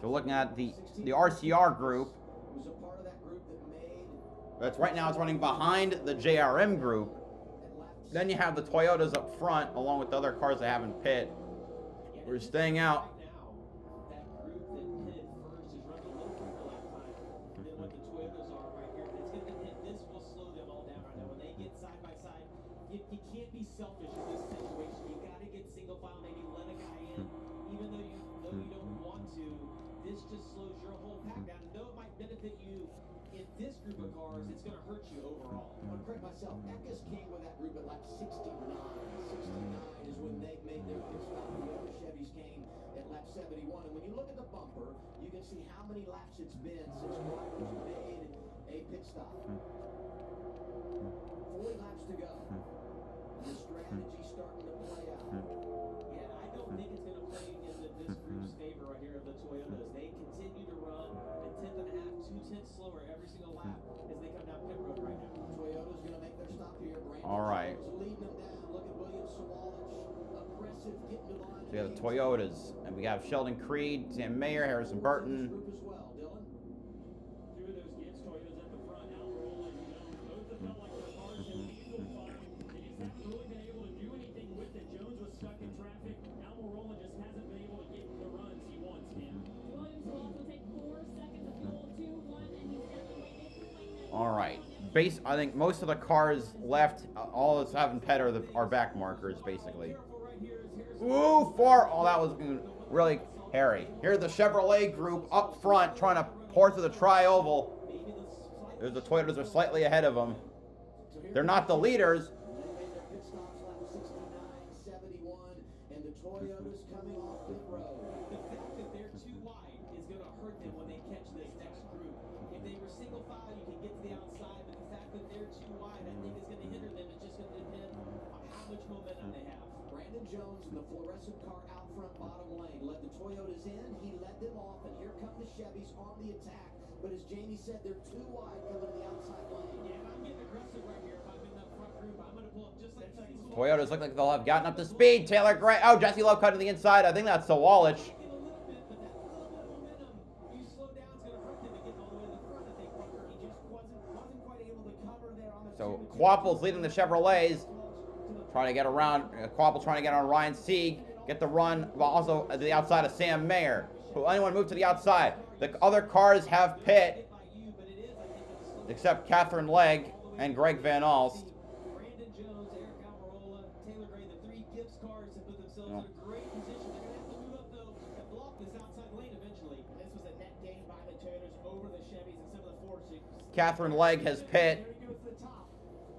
So looking at the RCR group, that's right now it's running behind the JRM group. Then you have the Toyotas up front, along with the other cars that haven't pit. We're staying out. That group that pitted first is running a little quicker lap time than what the Toyotas are right here. It's going to depend. This will slow them all down right now. When they get side by side, you can't be selfish in this situation. You got to get single file, maybe let a guy in, even though you don't want to. This just slows your whole pack down. And though it might benefit you in this group of cars, it's going to hurt you overall. I'll correct myself. Eckes came with that group at lap 69. 69 is when they made their pit stop. The other Chevys came at lap 71. And when you look at the bumper, you can see how many laps it's been since drivers made a pit stop. 40 laps to go. The strategy's starting to play out. Yeah, I don't think it's going to play in this group's favor right here of the Toyotas. They continue to run a tenth and a half, 2 tenths slower every single lap as they come down pit road right now. Toyota's going to make their stop here. All right. Leading them down. Look at William Sawalich, aggressive, getting to the line. So we have the Toyotas, and we have Sheldon Creed, Sam Mayer, Harrison Burton. Group as well, Dylan. Two of those Gibbs Toyotas at the front, Almirola and Jones. Both have felt like their cars have diesel fine. They just haven't really been able to do anything with it. Jones was stuck in traffic. Almirola just hasn't been able to get the runs he wants, Cam. Williams will also take 4 seconds of fuel, 2, 1, and he's definitely All right. I think most of the cars left, all that's having pet are back markers, basically. Ooh, oh, that was really hairy. Here's the Chevrolet group up front trying to pour through the tri-oval. There's the Toyotas are slightly ahead of them. They're not the leaders. They made their pit stops lap 69, 71, and the Toyotas coming off pit road. The fact that they're too wide is going to hurt them when they catch this next group. If they were single file, you can get to the outside, but the fact that they're too wide, I think is going to hinder them. It's just going to depend on how much momentum they have. Brandon Jones in the fluorescent car out front bottom lane led the Toyotas in. He led them off, and here come the Chevys on the attack. But as Jamie said, they're too wide coming to the outside lane. Yeah, and I'm getting aggressive right here. If I'm in that front group, I'm going to pull up just like Jesse Love. Toyotas look like they'll have gotten up to speed. Taylor Gray. Oh, Jesse Love cut to the inside. I think that's Sawalich. A little bit, but that little bit of momentum, you slow down, it's going to hurt them to get all the way to the front, I think, Parker. He just wasn't quite able to cover there on the So Quapple's leading the Chevrolets. Trying to get around. Quapple trying to get on Ryan Sieg. Get the run. Well, also to the outside of Sam Mayer. Who anyone move to the outside? The other cars have pit. Except Catherine Legg and Greg Van Alst. Brandon Jones, Eric Almirola, Taylor Gray, the 3 Gibbs cars have put themselves in a great position. They're going to have to move up, though, and block this outside lane eventually. This was a net gain by the Toyotas over the Chevys and some of the Fords. Catherine Legg has pit. There he goes to the top.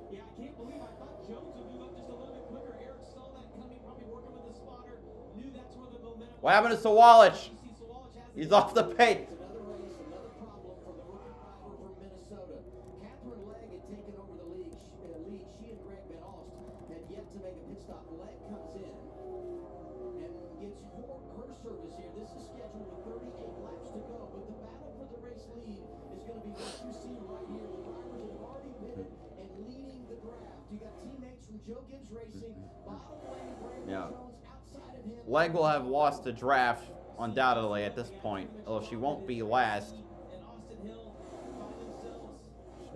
Yeah, I can't believe I thought Jones would move up just a little bit quicker. Eric saw that coming, probably working with the spotter, knew that's where the momentum What happened to Sawalich? He's off the pit. Another race, another problem for the rookie driver from Minnesota. Catherine Legg had taken over the lead. She and Greg Van Alst had yet to make a pit stop. Legg comes in and gets her service here. This is scheduled with 38 laps to go, but the battle for the race lead is going to be what you see right here. The drivers have already pitted and leading the draft. You got teammates from Joe Gibbs Racing, bottom lane, Brandon Jones outside of him. Legg will have lost the draft undoubtedly at this point, although she won't be last.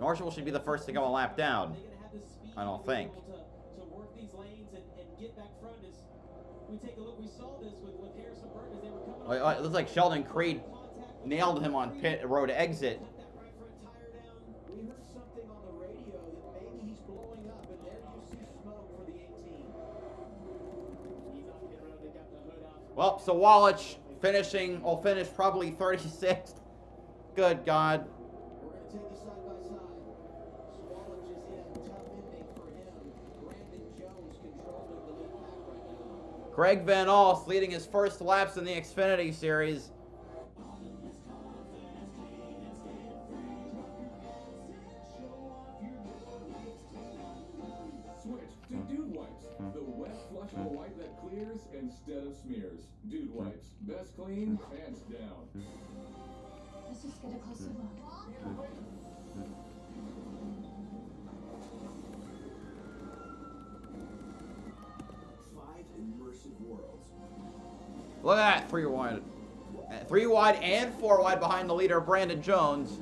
Marshall should be the first to go a lap down. I don't think. To work these lanes and get back front as we take a look. We saw this with Harrison Burton as they were coming up. It looks like Sheldon Creed nailed him on pit road exit. We heard something on the radio that maybe he's blowing up, and there you see smoke for the 18. He's off pit road. They got the hood up. Well, Sawalich will finish probably 36th. Good God. We're going to take you side by side. Swallowage is in. Tough ending for him. Brandon Jones controlling the lead pack right now. Greg Van Alst leading his first laps in the Xfinity Series. Switch to Dude Wipes, the wet, flushable wipe that clears instead of smears. Dude Wipes, best clean, hands down. Let's just get a closer look. Five immersive worlds. Look at that, 3 wide. 3 wide and 4 wide behind the leader, Brandon Jones.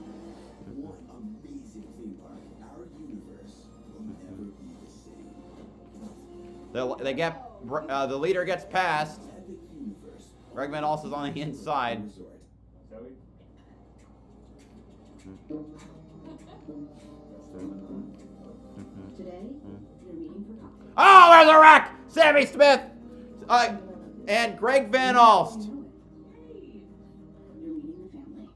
One amazing theme park. Our universe will never be the same. They get the leader gets past. Epic universe. Greg Van Alst is on the inside. Resort. Today, you're meeting for coffee. Oh, there's a wreck! Sammy Smith and Greg Van Alst. You're meeting the family.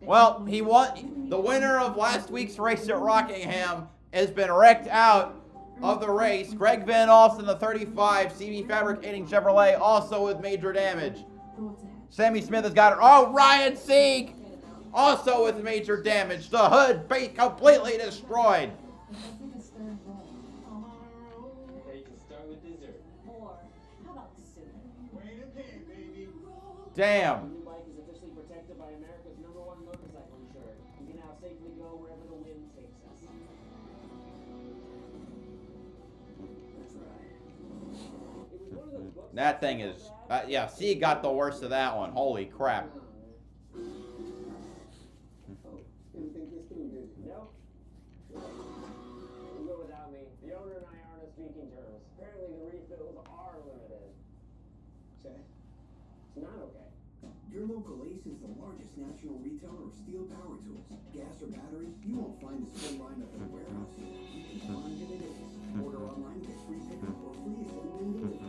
Well, he won. The winner of last week's race at Rockingham has been wrecked out of the race. Greg Van Alst in the 35 CB Fabricating Chevrolet, also with major damage. Sammy Smith has got it. Oh, Ryan Sieg, also with major damage. The hood completely destroyed. Hey, you can start with dessert. Or, how about soup? Wait a minute, baby. Damn. Your bike is officially protected by America's #1 motorcycle insurer. You can now safely go wherever the wind takes us. That's right. It was one of those books. That thing is, yeah, Sieg got the worst of that one. Holy crap. Didn't think this through, did you? Nope. You go without me. The owner and I aren't on speaking terms. Apparently the refills are limited. Okay. It's not okay. Your local Ace is the largest national retailer of steel power tools. Gas or battery, you won't find this full lineup at a warehouse. You can find it at Ace. Order online, get free pickup or free same-day delivery.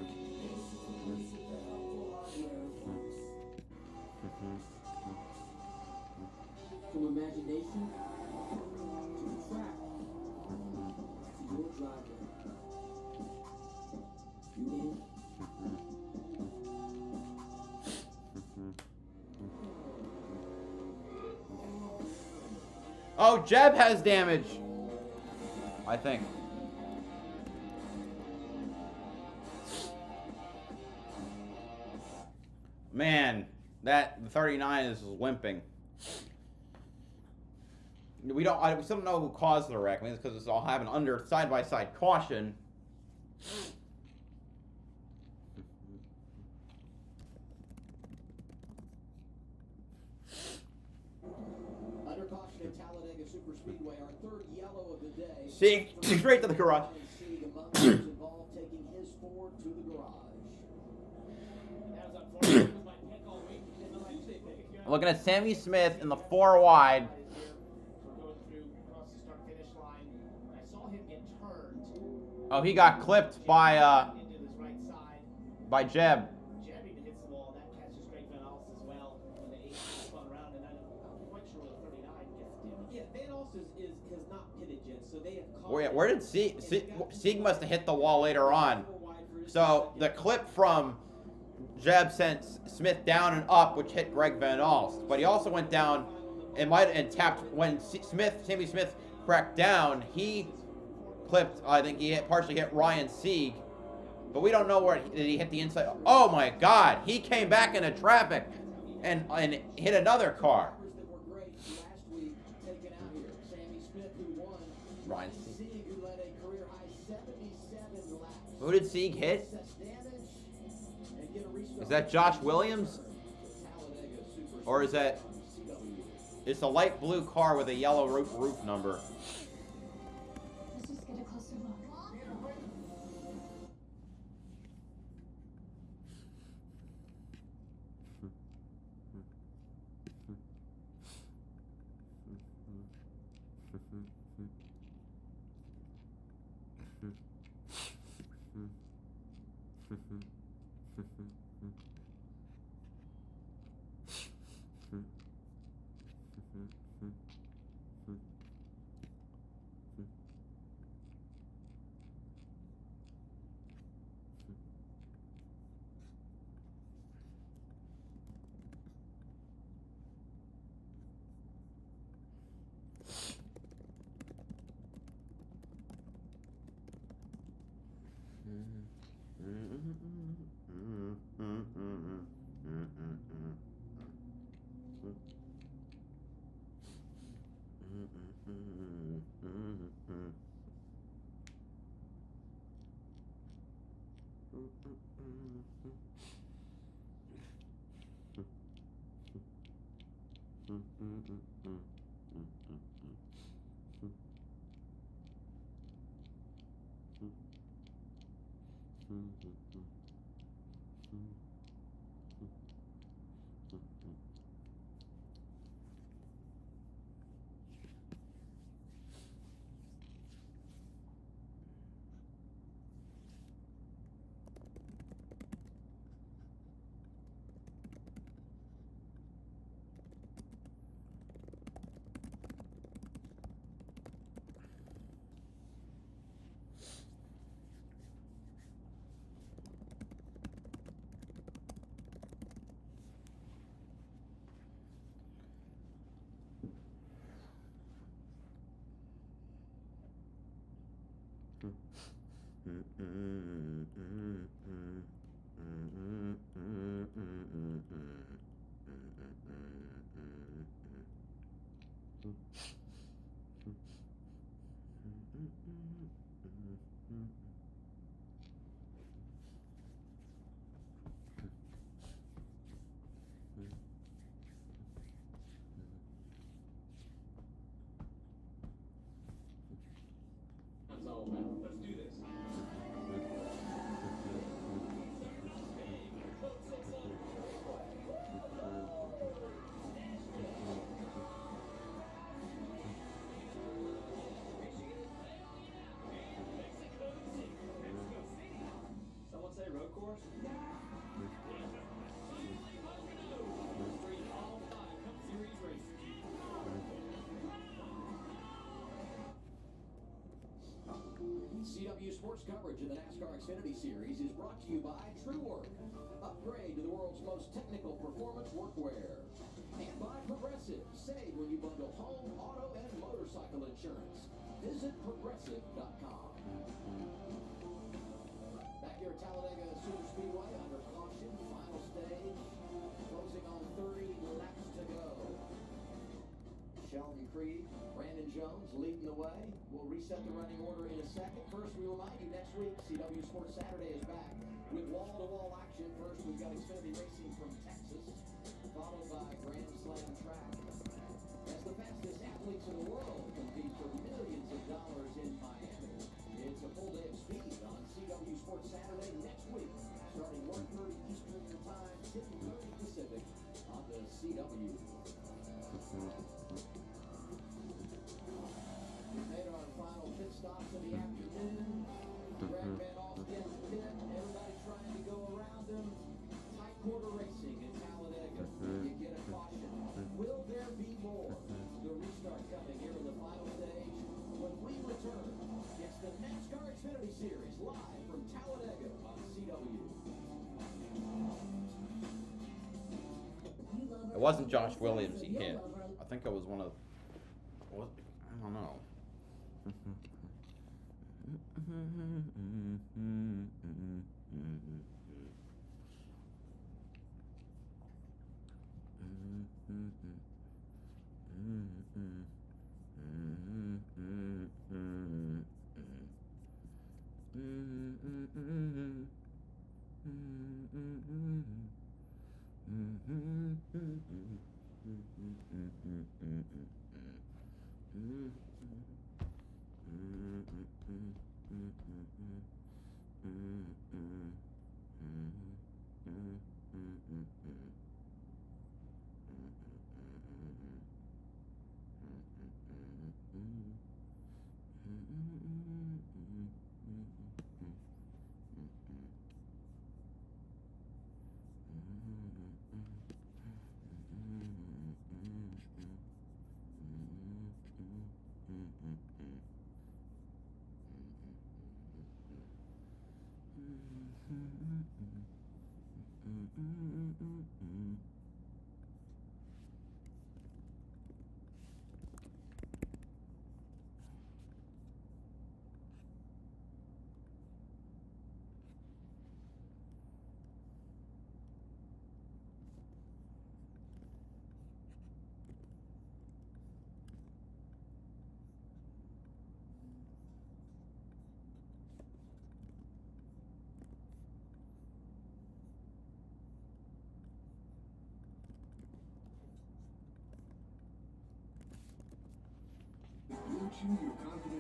Ace, the helpful hardware folks. From imagination to the track to your driveway. You in? Oh, Jeb has damage, I think. Man, that 39 is limping. We still don't know who caused the wreck. I mean, it's because it's all happened under side-by-side caution. Under caution at Talladega Superspeedway, our third yellow of the day. See, straight to the garage. Sieg among those involved, taking his Ford to the garage. That was unfortunate. It was my pick all week. It's my Tuesday pick. Looking at Sammy Smith in the 4 wide. We're going through across the start-finish line. I saw him get turned Oh, he got clipped by into his right side. Jeb. Jeb even hits the wall. That catches Greg Van Alst as well. And the 8 spun around, and I'm quite sure the 39 gets damaged. Yeah, Van Alst has not pitted yet, so they have caught. Where did Sieg must have hit the wall later on. So the clip from Jeb sent Smith down and up, which hit Greg Van Alst. But he also went down and tapped when Sammy Smith cracked down. He clipped. I think he partially hit Ryan Sieg. But we don't know where did he hit the inside. Oh my God! He came back into traffic and hit another car. That were great last week, taken out here. Sammy Smith, who won. Ryan Sieg, who led a career high 77 laps. Who did Sieg hit? And get a restart. Is that Josh Williams? Talladega Super Or is that... It's a light blue car with a yellow roof number. Let's just get a closer look. It's all about. Let's do this. Someone say road course? CW Sports coverage of the NASCAR Xfinity Series is brought to you by TrueWork. Upgrade to the world's most technical performance workwear. And by Progressive. Save when you bundle home, auto, and motorcycle insurance. Visit Progressive.com. Back here at Talladega Superspeedway under caution, final stage. Closing on 30 laps to go. Sheldon Creed, Brandon Jones leading the way. We'll reset the running order in a second. First, we remind you next week, CW Sports Saturday is back with wall-to-wall action. First, we've got Xfinity Racing from Texas, followed by Grand Slam track. As the fastest athletes in the world compete for millions of dollars in Miami. It's a full day of speed on CW Sports Saturday next week, starting 1:30 Eastern Time, 10:30 Pacific on the CW. We've made our final pit stops of the afternoon. Greg Van Alsten's pit, everybody trying to go around him. Tight quarter racing in Talladega. You get a caution. Will there be more? The restart coming here in the final stage. When we return, it's the NASCAR Xfinity Series live from Talladega on CW. It wasn't Josh Williams he hit. I think it was one of. I don't know.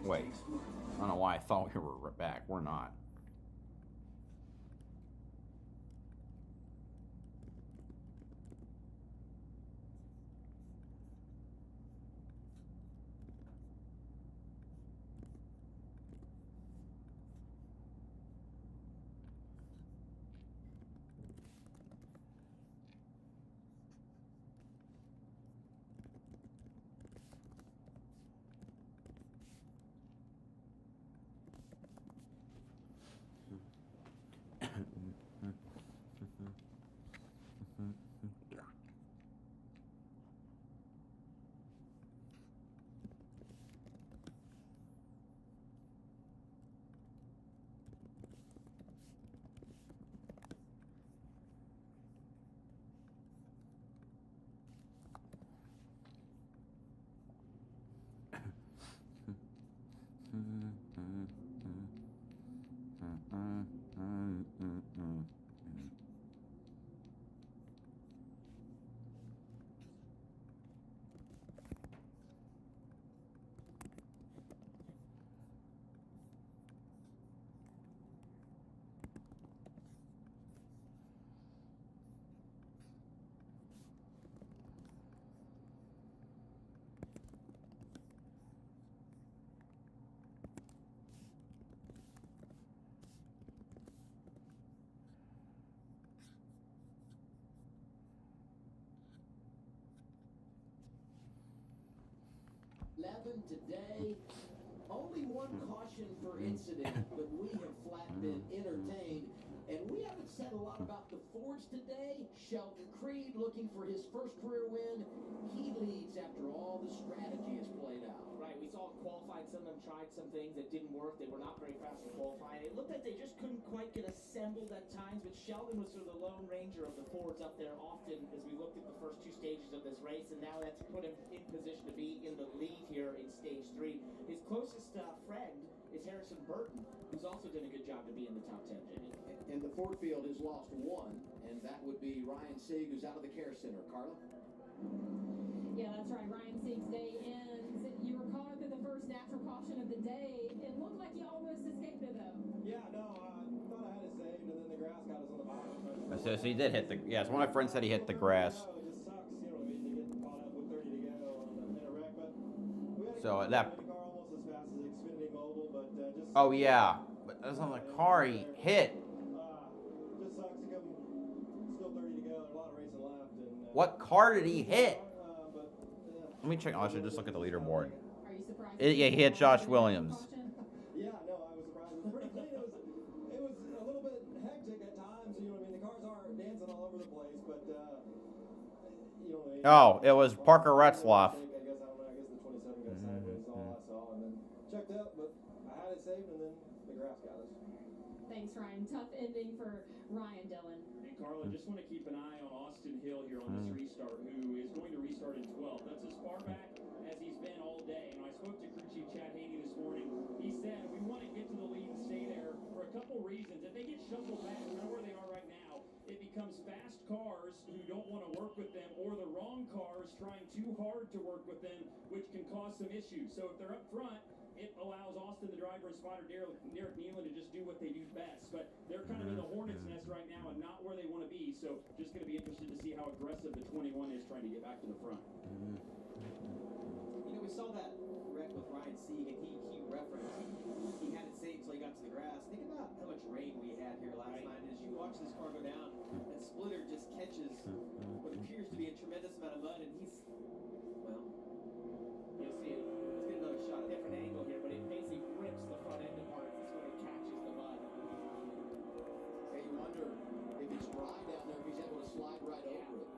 Wait. I don't know why I thought we were back. We're not. Today, only one caution per incident, but we have flat been entertained. And we haven't said a lot about the Fords today. Sheldon Creed looking for his first career win. He leads after all the strategy is played out. Right, we saw him qualified. Some of them tried some things that didn't work. They were not very fast in qualifying. It looked like they just couldn't quite get assembled at times, but Sheldon was sort of the lone ranger of the Fords up there often as we looked at the first two stages of this race, and now that's put him in position to be in the lead here in stage 3. His closest friend is Harrison Burton, who's also done a good job to be in the top 10, Jimmy. And the Ford field has lost one, and that would be Ryan Sieg, who's out of the care center. Carla? Yeah, that's right. Ryan Sieg's day ends. You were caught up in the first natural caution of the day. It looked like you almost escaped it, though. Yeah, no, I thought I had it saved, and then the grass got us on the bottom. So he did hit the... Yes, one of my friends said he hit the grass. No, it just sucks, you know what I mean, to get caught up with 30 to go in a wreck, but we had a So car, that... we had a car almost as fast as Xfinity Mobile, but just... Oh, yeah. But that's on the car he hit. Just sucks to come, still 30 to go, a lot of racing left, and... What car did he hit? But, Let me check. Oh, I should just look at the leaderboard. Are you surprised? Yeah, he hit Josh Williams. yeah, no, I was surprised. It was pretty clean. It was a little bit hectic at times, you know what I mean? The cars are dancing all over the place, but, you know what I mean? Oh, it was Parker Retzlaff. I guess, I don't know, I guess the 27 got sideways, all I saw, and then checked out, but I had it saved, and then the grass got us. Thanks, Ryan. Tough ending for Ryan Dillon. And Carla, just want to keep an eye on Austin Hill here on this restart, who is going to restart in 12th. That's as far back as he's been all day. And I spoke to crew chief Chad Haney this morning. He said, we want to get to the lead and stay there for a couple reasons. If they get shuffled back, we know where they are right now, it becomes fast cars who don't want to work with them, or the wrong cars trying too hard to work with them, which can cause some issues. So if they're up front, it allows Austin, the driver, and spotter Derek Nealon to just do what they do best. But they're kind of in the hornet's nest right now and not where they want to be. So just going to be interested to see how aggressive the 21 is trying to get back to the front. You know, we saw that wreck with Ryan Sieg, and he referenced he had it saved till he got to the grass. Think about how much rain we had here last night. And as you watch this car go down, that splitter just catches what appears to be a tremendous amount of mud, and he's, well, You'll see it. Let's get another shot, a different angle here, but it basically rips the front end apart as this one catches the mud. Hey, you wonder if it's dry down there, if he's able to slide right over it.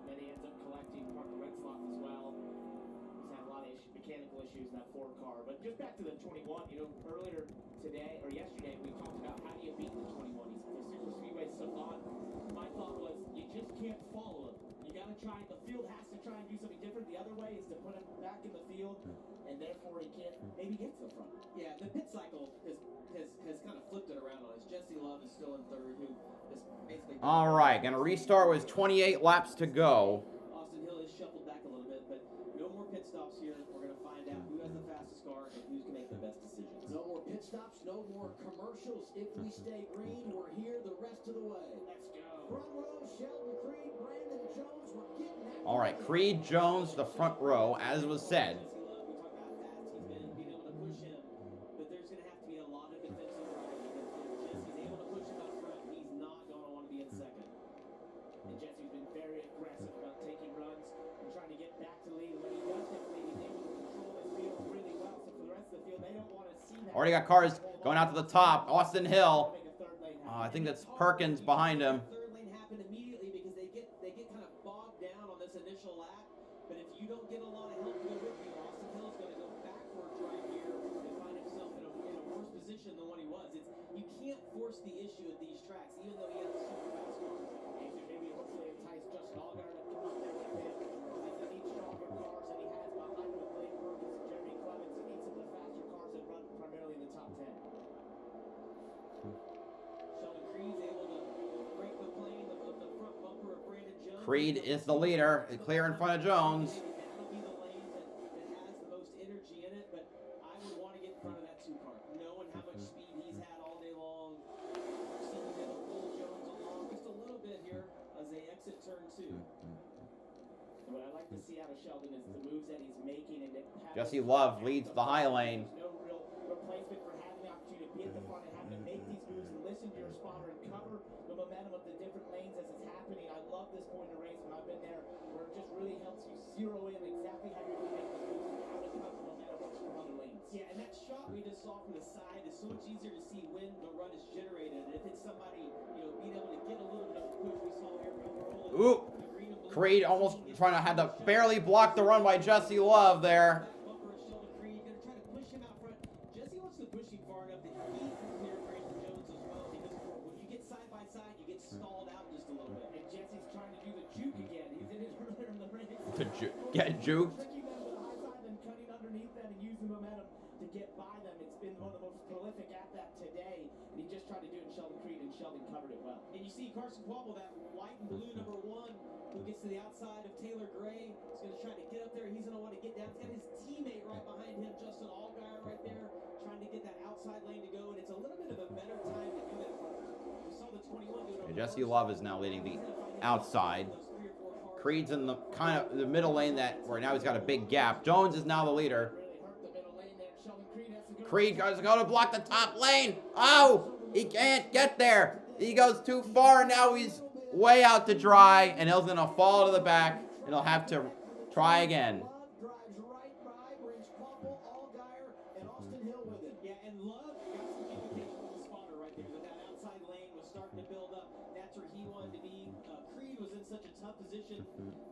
Then he ends up collecting Parker Retzlaff as well. He's had a lot of mechanical issues in that Ford car. But just back to the 21, you know, earlier today, or yesterday, we talked about how do you beat the 21. He's the super speedway savant. My thought was, you just can't follow him. You got to try, the field has to try and do something different. The other way is to put him back in the field, and therefore he can't maybe get to the front. yeah, the pit cycle has kind of flipped it around on us. Jesse Love is still in third, who is basically... All right, gonna restart with 28 laps to go. Austin Hill is shuffled back a little bit, but no more pit stops here. We're officials. If we stay green, we're here the rest of the way. Let's go. Front row, Sheldon Creed, Brandon Jones. We're getting that. All right, Creed Jones, the front row, as was said. We talk about how fast he's been, being able to push him, but there's going to have to be a lot of defensive riding because if Jesse's able to push him out front, he's not going to want to be in second. And Jesse's been very aggressive about taking runs and trying to get back to lead. And when he does get to lead, he's able to control his field really well. So for the rest of the field, they don't want to see that. Already got cars going out to the top. Austin Hill. I think that's Perkins behind him. Third lane happened immediately because they get kind of bogged down on this initial lap. But if you don't get a lot of help to go with you, Austin Hill's going to go backwards right here and find himself in a worse position than what he was. You can't force the issue at these tracks, even though he has a super fast car. And so maybe hopefully entice Justin Allgaier to come up there with him. Because he needs stronger cars than he has behind him with Blake Perkins and Jeremy Clements. He needs some of the faster cars that run primarily in the top 10. Sheldon Creed's able to break the plane of the front bumper of Brandon Jones. Creed is the leader, clear in front of Jones. That'll be the lane that has the most energy in it, but I would want to get in front of that 2 car, knowing how much speed he's had all day long. See him able to pull Jones along just a little bit here as they exit turn 2. And what I like to see out of Sheldon is the moves that he's making. And Jesse Love leads the high lane. There's no real replacement for having the opportunity to be at the front and having to make these moves and listen to your spotter and cover the momentum of the different lanes as it's happening. I love this point in the race when I've been there, where it just really helps you zero in exactly how you're going to make these moves and how to cover momentum from other lanes. Yeah, and that shot we just saw from the side is so much easier to see when the run is generated. And if it's somebody, being able to get a little bit of a push, we saw here from Ooh, Creed almost had to barely block the run by Jesse Love there. Jesse wants to push him far enough that he can clear Brandon Jones as well, because when you get side by side, you get stalled out just a little bit. And Jesse's trying to do the juke again. He did it earlier in the race. Get juked. Tricking them to the high side, then cutting underneath them and using momentum to get by them. It's been one of the most prolific at that today. And he just tried to do it in Sheldon Creed, and Sheldon covered it well. And you see Carson Quabble, that white and blue number 1, who gets to the outside of Taylor Gray. He's going to try to get up there. He's going to want to get down. He's got his teammate right behind him, Justin Allgaier, right there, trying to get that outside lane to go. And it's a little bit of a better time to do that for him. We saw the 21 do it. Jesse Love is now leading the outside. Creed's in the the middle lane where now he's got a big gap. Jones is now the leader. Creed goes to block the top lane. Oh, he can't get there. He goes too far, and now he's way out to dry, and he's going to fall to the back, and he'll have to try again. Drives right by, brings Quapple, Allgaier, and Austin Hill with it. Yeah, and Love got some indication from the spotter right there that outside lane was starting to build up. That's where he wanted to be. Creed was in such a tough position,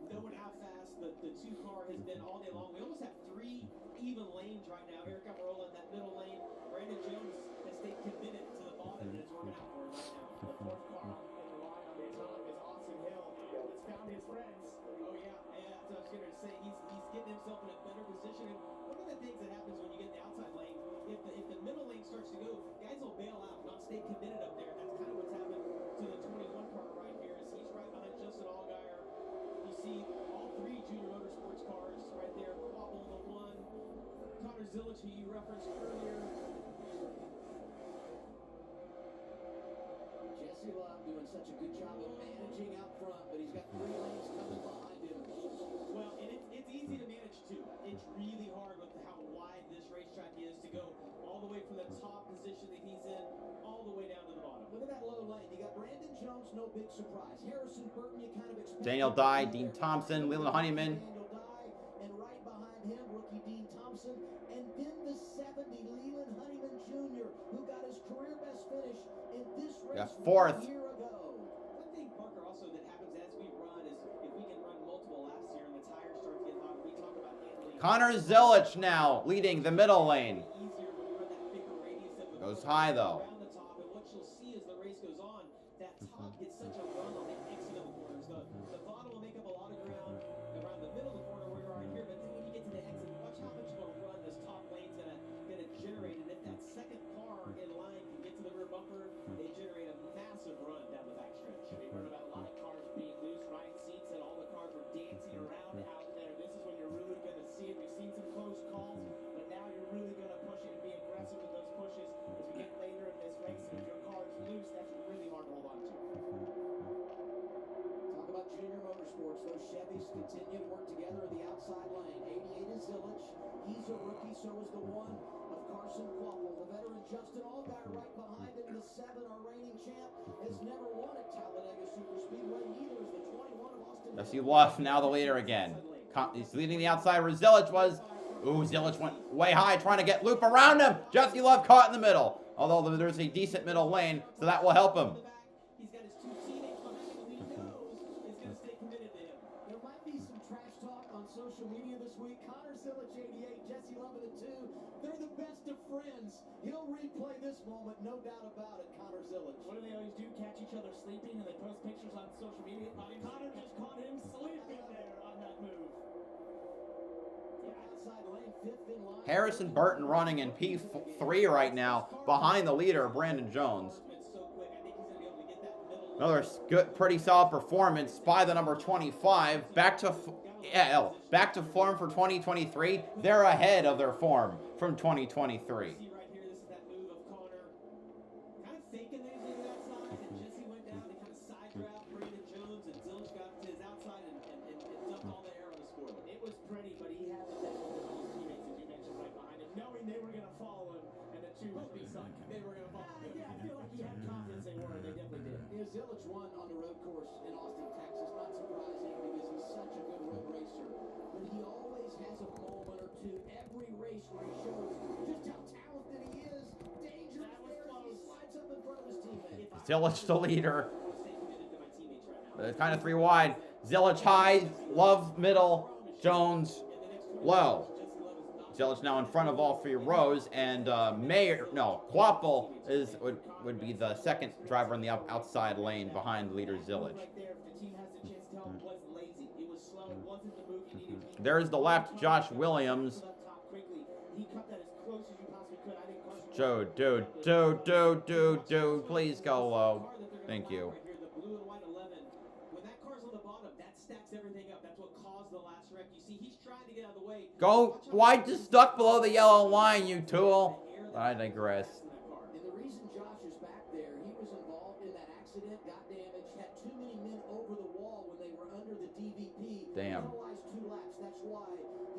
knowing how fast the 2 car has been all day long. We almost have 3 even lanes right now. Eric Almirola in that middle lane. Brandon Jones has stayed committed to the bottom, and it's working out for him right now. The 4th car in the line on the top is Austin Hill. It's found his friends. Oh yeah, that's what I was going to say. He's getting himself in a better position. And one of the things that happens when you get in the outside lane, if the middle lane starts to go, guys will bail out, not stay committed up there. That's kind of what's happened to the 21 car right here. As he's right behind Justin Allgaier. You see all 3 Junior Motorsports cars right there. Quabble the 1, Connor Zilic, who you referenced earlier. Jesse Love doing such a good job of managing out front, but he's got 3 lanes coming behind him. Well, and it's easy to manage too. It's really hard with how wide this racetrack is to go all the way from the top position that he's in all the way down to the bottom. Look at that low lane. You got Brandon Jones, no big surprise. Harrison Burton, you kind of expect. Daniel Dye, Dean Thompson, Leland Honeyman. Daniel Dye, and right behind him, rookie Dean Thompson, and then the 70, Leland Honeyman Jr., who got his career best finish in this race Yeah, 4th. 1 year ago. One thing, Parker, also that happens as we run is if we can run multiple laps here and the tires start to get hot, we talk about handling. Connor Zilic now leading the middle lane. Easier when you run that bigger radius of the Goes high though. around the top, and what you'll see as the race goes on, that top gets such a run on the exit of the corners. The bottom will make up a lot of ground around the middle of the corner where you are here, but then when you get to the exit, watch how much of a run this top lane's gonna generate. And if that second car in line can get to the rear bumper, they generate a massive run down the backstretch. We heard about a lot of cars being loose. Ryan Seats said all the cars were dancing around out there. This is when you're really going to see it. We've seen some close calls, but now you're really going to push it and be aggressive with those pushes as we get later in this race continue to work together in the outside lane. 88 is Zilich. He's a rookie, so is the 1 of Carson Quapple. The veteran Justin Allgaier right behind him. The 7, our reigning champ, has never won at Talladega Superspeedway. Neither is the 21 of Austin. Jesse Luff, now the leader again. He's leading the outside where Zilich was. Ooh, Zilich went way high trying to get loop around him. Jesse Luff caught in the middle. Although there's a decent middle lane, so that will help him. He's got his 2 teammates behind him, and he knows is going to stay committed to him. There might be some trash talk on social media this week. Connor Zilich, 88, Jesse Love, the 2. They're the best of friends. He'll replay this moment, no doubt about it. Connor Zilich. What do they always do? Catch each other sleeping and they post pictures on social media? Connor just caught him sleeping there on that move. Outside lane, 5th in line. Harrison Burton running in P3 right now, behind the leader, Brandon Jones. Another good, pretty solid performance by the number 25. Back to form for 2023. They're ahead of their form from 2023. See right here, this is that move of Connor. Kind of thinking that he's going to go outside, and Jesse went down to kind of side grab Brandon Jones, and Zilich got to his outside and dumped all the air on the spoiler. It was pretty, but he had the best of his teammates, as you mentioned, right behind him, knowing they were going to follow him, and the 2 would be sunk. They were going to follow him. Yeah, I feel like he had confidence they were. They definitely did. Yeah, Zilich won on the road course in Austin, Texas. Not surprising because he's such a good road racer. But he always has a moment or two every race where he shows just how talented he is. Dangerous there. He slides up in front of his teammate. Zilich the leader. Kind of 3 wide. Zilich high, Love middle, Jones low. Zilich now in front of all 3 rows, and Quapple would be the second driver in the outside lane behind leader Zilich. There's the lap to Josh Williams. Dude, please go low. Thank you. Go wide, just stuck below the yellow line, you tool. I digress. And the reason Josh is back there, he was involved in that accident, got damaged, had too many men over the wall when they were under the DVP. Damn. Penalized 2 laps. That's why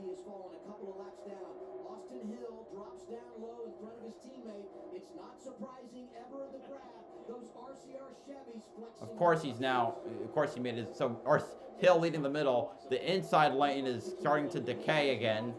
he has fallen a couple of laps down. Austin Hill drops down low in front of his teammate. It's not surprising ever in the graph. Those RCR Chevys flexing. Of course he made it. So Hill leading the middle. The inside lane is starting to decay again.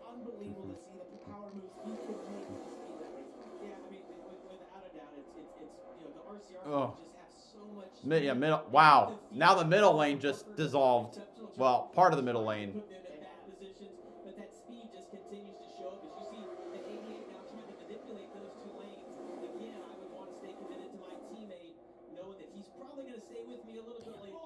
Unbelievable to see the power moves he could make to speed that race. Yeah, I mean, without a doubt, it's the RCR just have so much. Middle. Wow. Now the middle lane just dissolved. Well, part of the middle lane. Put them in bad positions, but that speed just continues to show up. As you see, the 88 now trying to manipulate those 2 lanes. Again, I would want to stay committed to my teammate, knowing that he's probably going to stay with me a little bit later.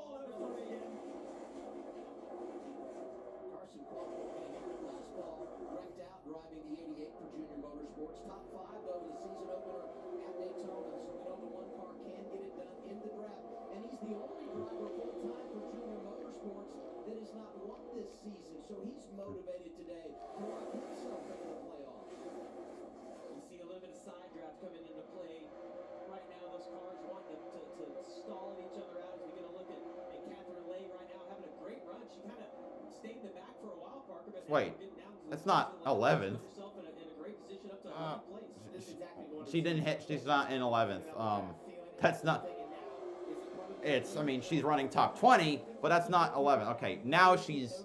Carson Quapple last fall wrecked out driving the 88 for Junior Motorsports. Top 5 though in the season opener at Daytona. So we know the 1 car can get it done in the draft. And he's the only driver full-time for Junior Motorsports that has not won this season. So he's motivated today to lock himself into the playoffs. You see a little bit of side draft coming into play right now. Those cars want to stall each other out. As we get a look at Catherine Lay right now having a great run. She kind of stayed in the back for a while, Parker. But Wait, that's not 11th. She didn't hit. She's not in 11th. That's not. I mean, she's running top 20, but that's not 11. Okay, now she's.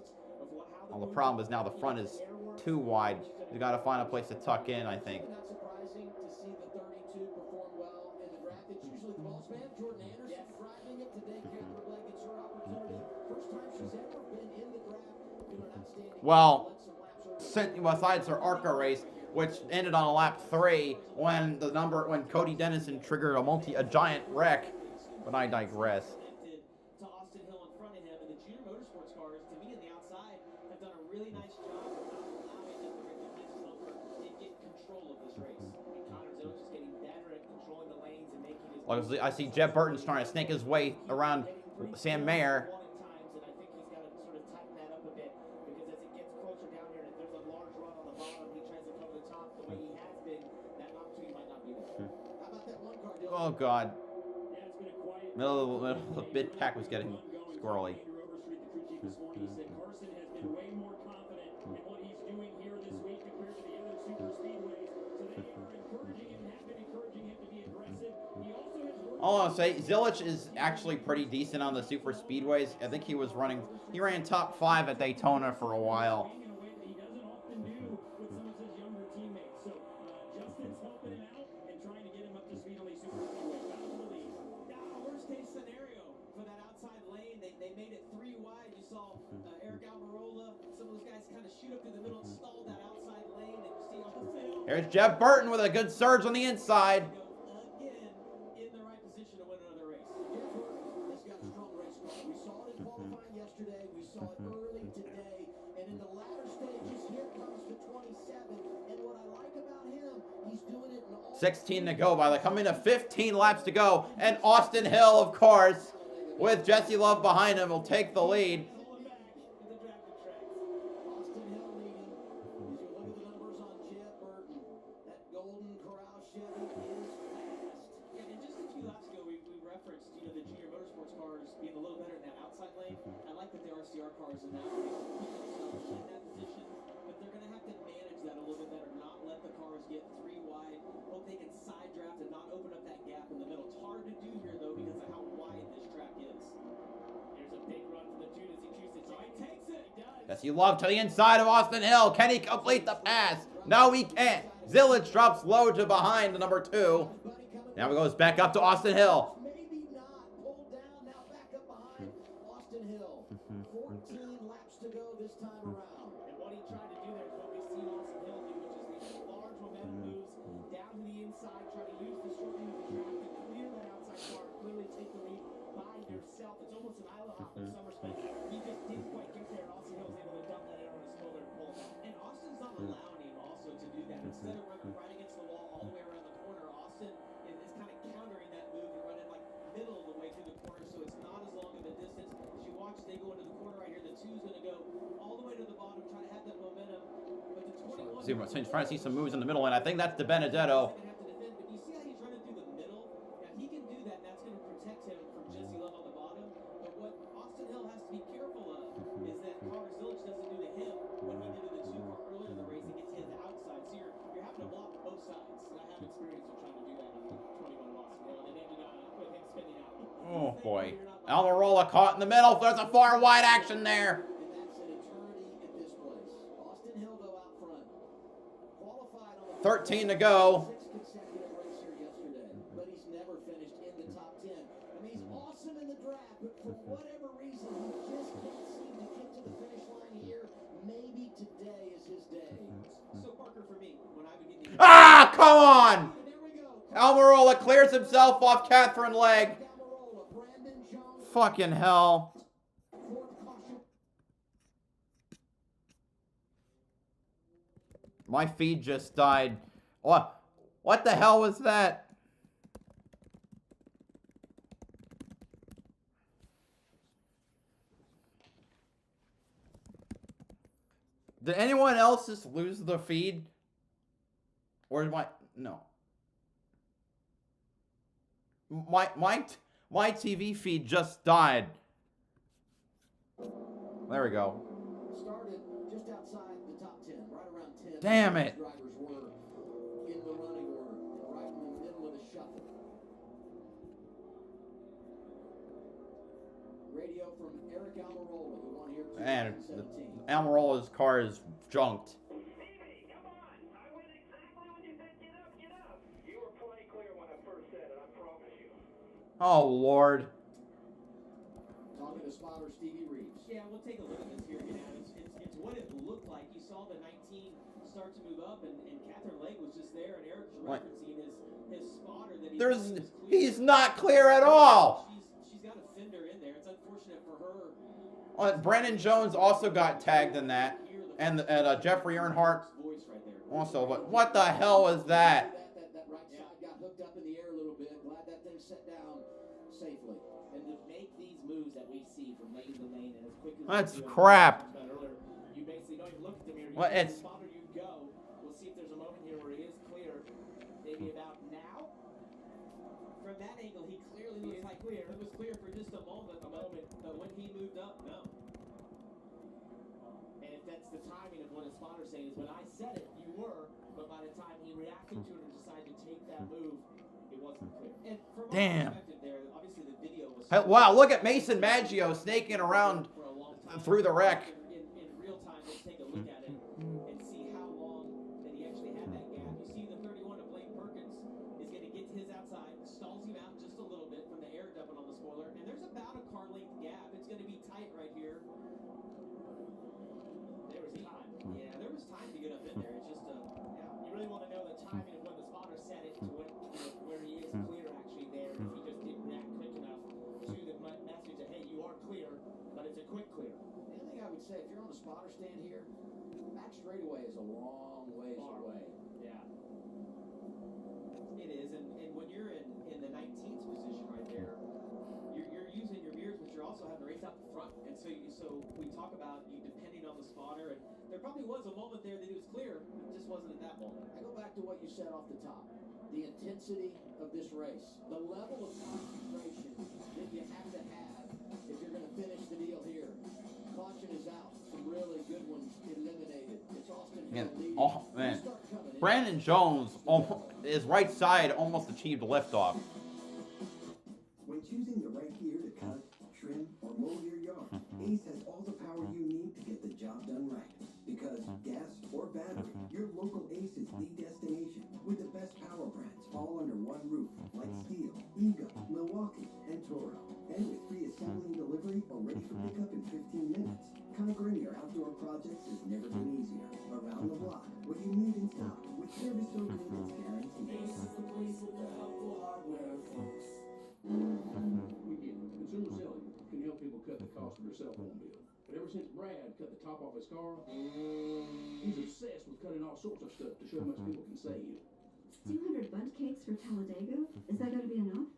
Well, the problem is now the front is too wide. You got to find a place to tuck in, I think. Not surprising to see the 32 perform well in the draft. It's usually the boss man, Jordan Anderson, driving it today. Catherine Blake, it's her opportunity. First time she's ever been in the draft. Doing an outstanding. Well, besides her ARCA race, which ended on a lap 3 when Cody Dennison triggered a giant wreck. But I digress. To Austin Hill in front of him, and the Junior Motorsports cars, to me, on the outside, have done a really nice job of not allowing the Ricky Hansen to get control of this race. And Connor Zilich is getting better at controlling the lanes and making his. I see Jeb Burton's trying to snake his way around Sam Mayer. And I think he's got to sort of tighten that up a bit because as it gets closer down here, and if there's a large run on the bottom, he tries to cover Oh, God. Yeah, it's been a quiet. The bid pack was getting squirrely. Andrew Overstreet, the crew chief this morning, he said Carson has been way more confident in what he's doing here this week compared to the other super speedways. So they are encouraging him and have been encouraging him to be aggressive. He also has worked. All I'll say, Zilich is actually pretty decent on the super speedways. I think he ran top 5 at Daytona for a while. In a way that he doesn't often do with some of his younger teammates. So Justin's helping him out and trying to get him up to speed on these super speedways. Back to the lead. Worst case scenario for that outside lane, they made it 3 wide. You saw Eric Almirola, some of those guys kind of shoot up to the middle and stall that outside lane, and you see Austin Hill. Here's Jeff Burton with a good surge on the inside. Again, in the right position to win another race. Jeff Burton has got a strong race car. We saw it in qualifying yesterday. We saw it early today. And in the latter stages, here comes the 27. And what I like about him, he's doing it in all 16 to go by the coming to 15 laps to go. And Austin Hill, of course, with Jesse Love behind him, will take the lead. Austin Hill leading. As you look at the numbers on Jeff Burton, that Golden Corral Chevy is fast. And just a few laps ago, we referenced, the junior motorsports cars being a little better in that outside lane. I like that the RCR cars in that race put themselves in that position, but they're going to have to manage that a little bit better, not let the cars get 3 wide. Hope they can side draft and not open up that gap in the middle. It's hard to do here, though, because of how wide this track is. Here's a big run for the dude as he chooses. So he takes it. He does. Jesse Love to the inside of Austin Hill. Can he complete the pass? No, he can't. Zilich drops low to behind the number 2. Now he goes back up to Austin Hill. Maybe not. Pulled down, now back up behind Austin Hill. 14 laps to go this time around. And what he tried to do there is what we've seen Austin Hill do, which is these large momentum moves down to the inside, try to use the shortening of the track to clear that outside car, clearly take the lead by yourself. It's almost an island hop in some respects. He just didn't quite get there, and Austin Hill was able to dump that in on his shoulder and pull. And Austin's not allowing him also to do that. Instead of running right against the wall all the way around the corner, Austin is kind of countering that move and running like middle of the way through the corner, so it's not as long of a distance. As you watch, they go into the corner right here. The 2's going to go all the way to the bottom, try to have that momentum. But the 21... Trying to see some moves in the middle, and I think that's De Benedetto. But you see how he's running through the middle? Now, he can do that, and that's going to protect him from Jesse Love on the bottom. But what Austin Hill has to be careful of is that Connor Zilich doesn't do to him what he did to the 2 car earlier in the race. He gets his outside. So you're having to block both sides. And I have experience with trying to do that on 21 Austin Hill, and it ended up with him spinning out. Oh, boy. Almirola caught in the middle. There's a far wide action there. And that's an eternity at this place. Austin Hill, though, out front. Qualified on 13 to go. 6 consecutive race here yesterday, but he's never finished in the top 10. I mean, he's awesome in the draft, but for whatever reason, he just can't seem to get to the finish line here. Maybe today is his day. So, Parker, for me, when I would get the... Ah, come on! There we go. Almirola clears himself off Catherine leg. Almirola, Brandon Jones, Fucking hell. fourth caution. My feed just died. What the hell was that? Did anyone else just lose the feed? Or did no. My TV feed just died. There we go. Started just outside the top 10, right around 10. Damn it. Drivers were in the running order, and right in the middle of the shuffle. Radio from Eric Almirola, who won here in Man, 2017. Almirola's car is junked. Stevie, come on. I went exactly when you said get up, get up. You were plenty clear when I first said it, I promise you. Oh, Lord. Talking to spotter Stevie Reeves. Yeah, we'll take a look at this here. It's what it looked like. You saw the 19 start to move up, and Catherine Legg was just there, and Eric's referencing his spotter that He's not clear at all. She's got a fender in there. It's unfortunate for her. Brandon Jones also got tagged in that, and Jeffrey Earnhardt also. But what the hell was that? That right side got hooked up in the air a little bit. Glad that thing set down safely. And to make these moves that we see from lane to lane and as quick as That's crap. You basically don't even look at the mirror. Well, it's spotter you go. We'll see if there's a moment here where he is clear. Maybe about now. From from that angle, he clearly looks like clear. It was clear for just a moment, but when he moved up, no. And if that's the timing of what a spotter's saying is when I said it, you were, but by the time he reacted to it or decided to take that move, it wasn't clear. And from Damn. our perspective there, obviously the video was Wow, look at Mason Maggio snaking around for a long time. through the wreck. In real time, let's take a look at it and see how long that he actually had that gap. You see the 31 of Blake Perkins is going to get to his outside, stalls him out just a little bit from the air dumping on the spoiler, and there's about a car length gap. It's going to be tight right here. There was time. Yeah, there was time to get up in there. It's just You really want to know the timing of when the spotter said it to when, where he is clear actually there. If he just didn't react quick enough to the message that, hey, you are clear, but it's a quick clear. The only thing I would say, if you're on the spotter stand here, back straightaway is a long ways away. Yeah. It is, and when you're in the 19th position right there, you're using your mirrors, but you're also having to race out the front. And so we talk about you depending on the spotter, and there probably was a moment there that he was clear, but it just wasn't at that moment. I go back to what you said off the top. The intensity of this race, the level of concentration that you have to have if you're going to finish the deal here. Caution is out. Some really good ones eliminated. It's Austin Hill leading. Oh, man. Start coming in. Brandon Jones, his right side almost achieved liftoff. When choosing the right gear to cut, trim, or mow your yard, Ace has all the power you need to get the job done right. Because gas or battery, your local Ace is the destination with the best power brands all under one roof, like Steel, Ego, Milwaukee, and Toro. And with free assembly and delivery or ready for pickup in 15 minutes. Conquering your outdoor projects has never been easier. Around the block, what you need in stock, with service so good it's guaranteed. Ace is the place with the helpful hardware, folks. We get it. Consumer selling can help people cut the cost of their cell phone bill. But ever since Brad cut the top off his car, he's obsessed with cutting all sorts of stuff to show how much people can save. 200 bundt cakes for Talladega? Is that going to be enough?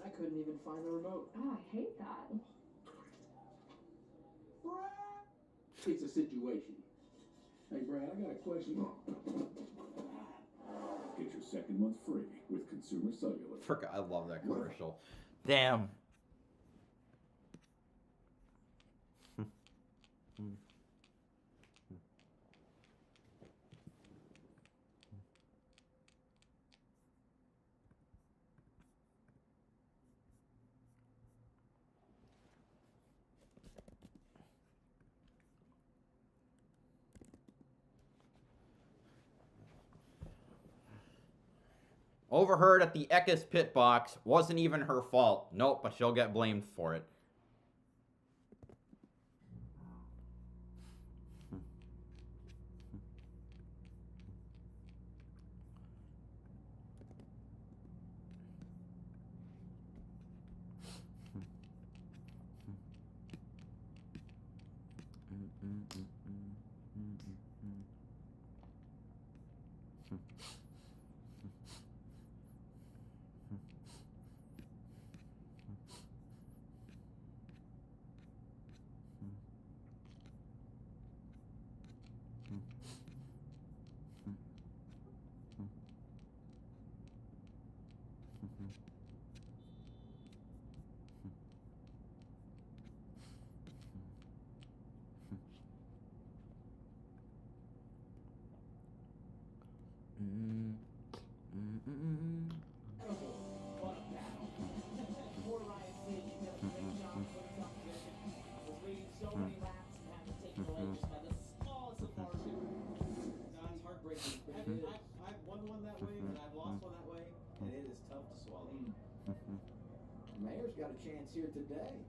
I couldn't even find the remote. Oh, I hate that. It's a situation. Hey, Brad, I got a question. Get your second month free with Consumer Cellular. I love that commercial. Damn. Overheard at the Eckes pit box. Wasn't even her fault. Nope, but she'll get blamed for it. What a battle. Poor Ryan Sage, he did a great job with tough position. Was leading so many laps and had to take away just by the smallest of margin. No, it's heartbreaking. I've won one that way, and I've lost one that way, and it is tough to swallow. Mayor's got a chance here today.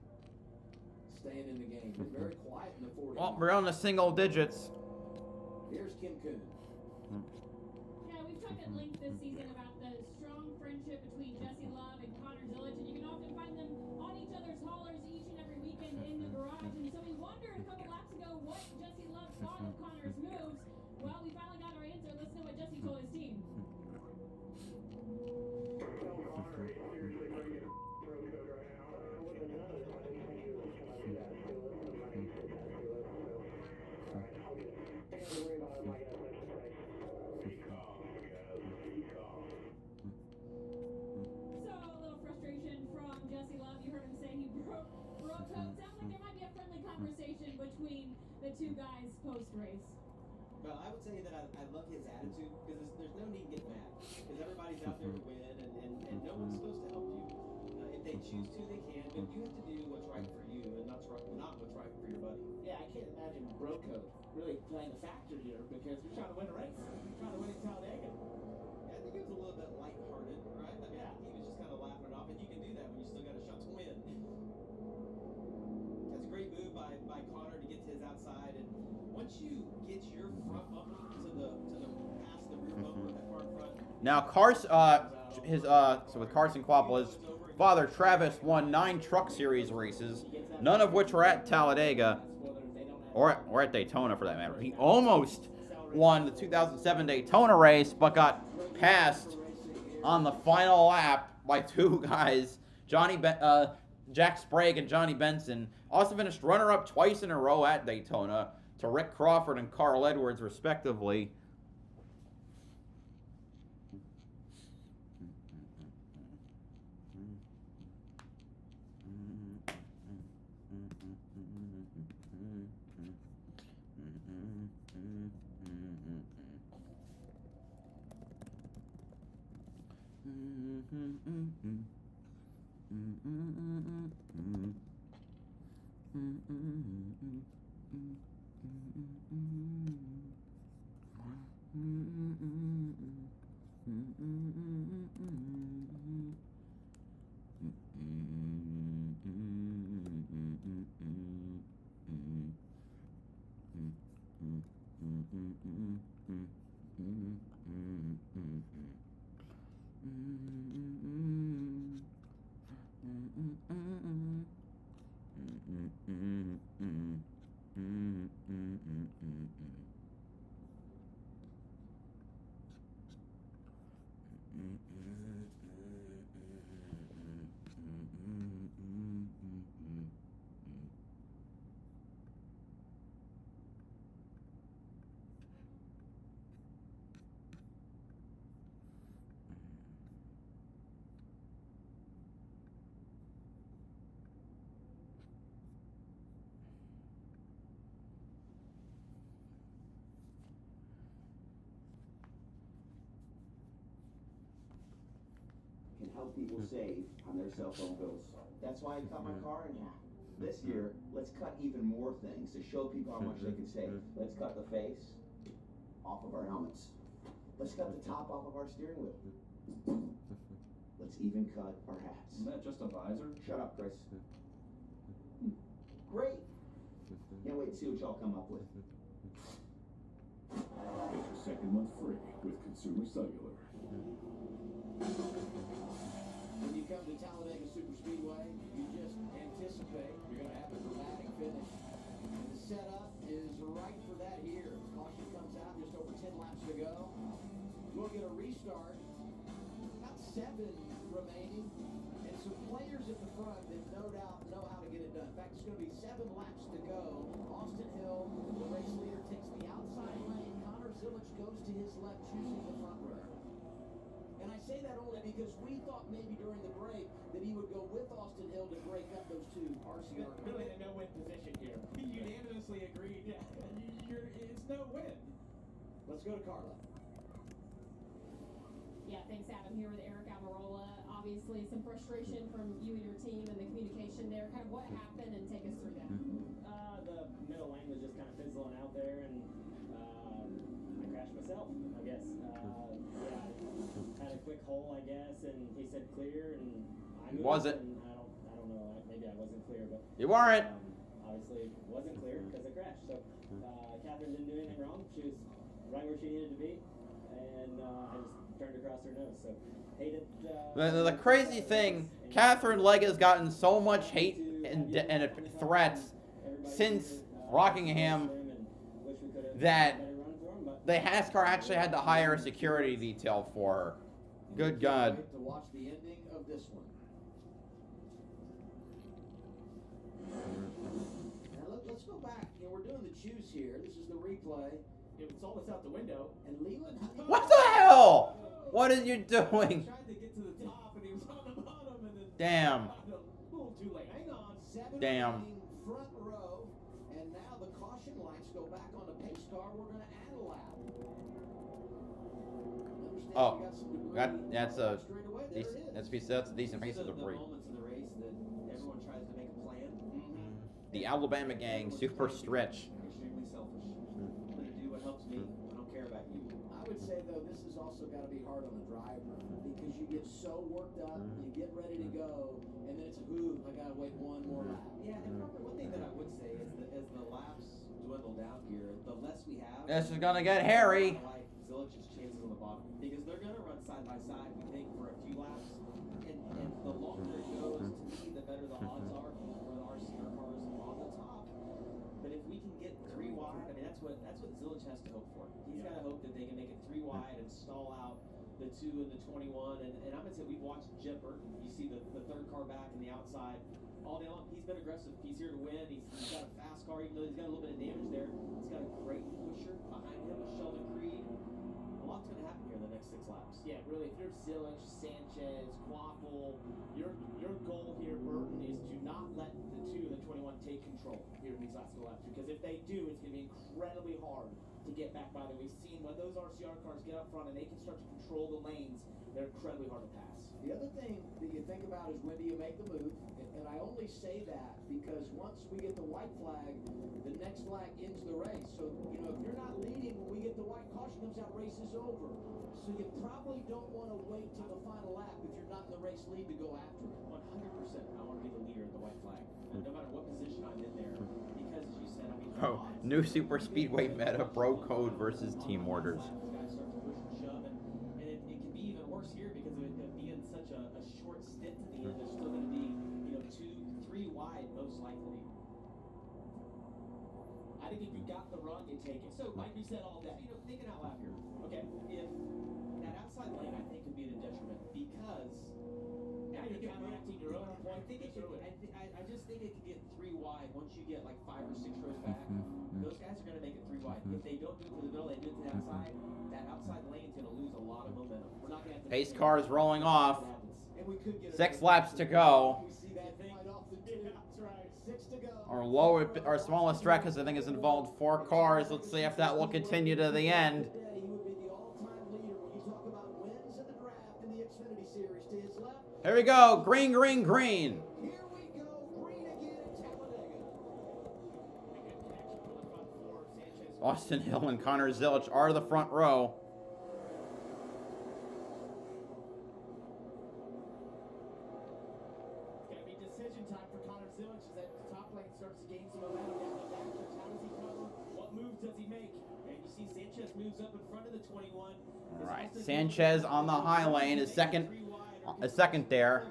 Staying in the game. Been very quiet in the 40. Well, we're on the single digits. Here's Kim Kuhn. Yeah, we've talked at length this season about the strong friendship between Jesse Love and Connor Zillage, and you can often find them on each other's haulers each and every weekend in the garage. And so we wondered a couple laps ago what Jesse Love thought of Connor's moves. Well, we finally got our answer. Listen to what Jesse told his team. Alright, I'll get it. guys post-race? Well, I would say that I love his attitude because there's no need to get mad because everybody's out there to win and no one's supposed to help you. If they choose to, they can, but you have to do what's right for you and not what's right for your buddy. Yeah, I can't imagine bro code really playing a factor here because you're trying to win a race. You're trying to win in Talladega. Yeah, I think he was a little bit lighthearted, right? I mean, Yeah. he was just kind of laughing it off, and you can do that when you still got a shot to win. That's a great move by Connor to get to his outside, and once you get your front bumper to the past the rear bumper of that car in front. Now, so with Carson Quapple, his father Travis won 9 Truck Series races, none of which were at Talladega or at Daytona for that matter. He almost won the 2007 Daytona race, but got passed on the final lap by 2 guys, Jack Sprague and Johnny Benson. Also finished runner-up twice in a row at Daytona to Rick Crawford and Carl Edwards, respectively. Can help people save on their cell phone bills. That's why I cut my car in half. This year, let's cut even more things to show people how much they can save. Let's cut the face off of our helmets. Let's cut the top off of our steering wheel. Let's even cut our hats. Isn't that just a visor? Shut up, Chris. Great. Can't wait to see what y'all come up with. Get your second month free with Consumer Cellular. When you come to Talladega Superspeedway, you just anticipate you're going to have a dramatic finish. And the setup is right for that here. Caution comes out, just over 10 laps to go. We'll get a restart. About 7 remaining. And some players at the front that no doubt know how to get it done. In fact, it's going to be 7 laps to go. Austin Hill, the race leader, takes the outside lane. Connor Zilic goes to his left, choosing the front row. And I say that only because we thought maybe during the break that he would go with Austin Hill to break up those 2 RCR. Really in a no-win position here. We unanimously agreed. Yeah, it's no win. Let's go to Carla. Yeah, thanks, Adam. Here with Eric Amarola. Obviously, some frustration from you and your team and the communication there. Kind of what happened, and take us through that. The middle lane was just kind of fizzling out there, and I crashed myself, I guess. Had a quick hole, I guess, and he said clear, and I moved. Was it? And I don't know. Maybe I wasn't clear, but You weren't. Obviously, wasn't clear because I crashed. So Catherine didn't do anything wrong. She was right where she needed to be, and I just turned across her nose. So hate it. The crazy thing, Catherine Legg has gotten so much hate and threats since Rockingham that the NASCAR actually had to hire a security detail for her. Good God. To watch the ending of this one. Now let's go back. We're doing the choose here. This is the replay. It's almost out the window. And Leland. What the hell? What are you doing? Tried to get to the top, and he was on the bottom, and then Damn. a little too late. Hang on. 7 Damn. remaining front row, and now the caution lights go NASCAR, we're going to add a lap. Oh, that's a straight away. There decent, it is. that's a decent race of The debris. moments in the race that everyone tries to make a plan. The Alabama gang, super stretch. Extremely selfish. I'm going to do what helps me. I don't care about you. I would say, though, this has also got to be hard on the driver because you get so worked up, you get ready to go, and then it's, ooh, I got to wait one more lap. Yeah, and probably one thing that I would say is that as the laps dwindle down here, the less we have. This is gonna get hairy. Like Zilich's chances on the bottom because they're going to run side by side. We think for a few laps, and the longer it goes, to me, the better the odds are for the RCR cars on the top. But if we can get 3 wide, I mean that's what Zilich has to hope for. He's got to hope that they can make it 3 wide and stall out the 2 and the 21. And I'm gonna say we've watched Jeb Burton. You see the third car back in the outside all day long. He's been aggressive. He's here to win. He's got a fast car, even though he's got a little bit of damage there. He's got a great pusher behind him with Sheldon Creed. A lot's gonna happen here in the next 6 laps. Yeah, really, if you're Zilich, Sanchez, Quapple, your goal here, Burton, is to not let the 2 and the 21 take control here in these last couple laps. Because if they do, it's going to be incredibly hard to get back by them. We've seen when those RCR cars get up front and they can start to control the lanes, they're incredibly hard to pass. The other thing that you think about is when do you make the move? And I only say that because once we get the white flag, the next flag ends the race. So, you know, if you're not leading when we get the white caution comes out, race is over. So you probably don't want to wait till the final lap if you're not in the race lead to go after it. 100%. I want to be the leader at the white flag, no matter what position I'm in there. Because as you said, I mean. Oh, new super speedway meta, bro code versus team orders. Guys start to push and shove, and it can be even worse here because of it being such a short stint to the end. There's still going to be 2, 3 wide most likely. I think if you got the run, you take it. So, like we said all day. Thinking out loud here. Okay. If that outside lane, I think, could be at a detriment because Now you're counteracting your own point. I just think it could get 3 wide once you get like 5 or 6 rows back. Those guys are going to make it 3 wide. If they don't do it to the middle, they do it to the outside. That outside lane's going to lose a lot of momentum. We're not going to have to. Pace cars rolling off. And we could get 6 laps to go. We see that right off the tee. That's right. 6 to go. Our smallest track, I think, has involved 4 cars. Let's see if that will continue to the end. Today, he would be the all-time leader when you talk about wins in the draft in the Xfinity Series. To his left. Here we go. Green, green, green. Here we go. Green again at Talladega. Austin Hill and Connor Zilich are the front row. It's going to be decision time for Connor Zilich as that top lane starts to gain some momentum down the backstretch. How does he cover? What moves does he make? And you see Sanchez moves up in front of the 21. All right, Sanchez on the high lane is second there.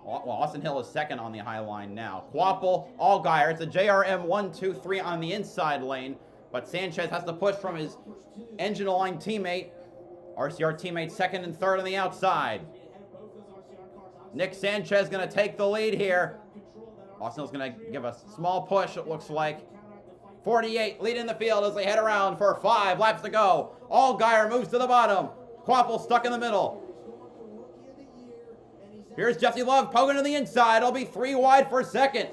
Well, Austin Hill is second on the high line now. Quapple, Allgaier, it's a JRM 1, 2, 3 on the inside lane, but Sanchez has to push from his engine line teammate. RCR teammate second and third on the outside. Nick Sanchez going to take the lead here. Austin Hill's going to give a small push, it looks like. 48 leading the field as they head around for 5 laps to go. Allgaier moves to the bottom. Quapple stuck in the middle. Here's Jesse Love poking to the inside. It'll be 3 wide for second.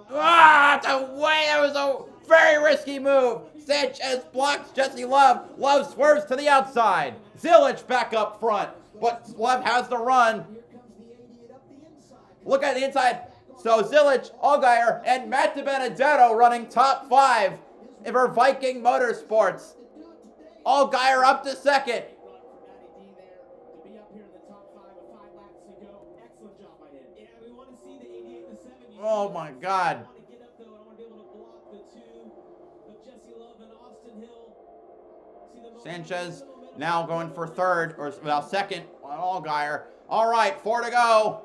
Ah, that was a very risky move. Sanchez blocks Jesse Love. Love swerves to the outside. Zilich back up front, but Love has the run. Look at the inside. So Zilich, Allgaier, and Matt DiBenedetto running top 5 for Viking Motorsports. Allgaier up to second. Oh my God. Sanchez now going for third, or well, second on Allgaier. All right, 4 to go.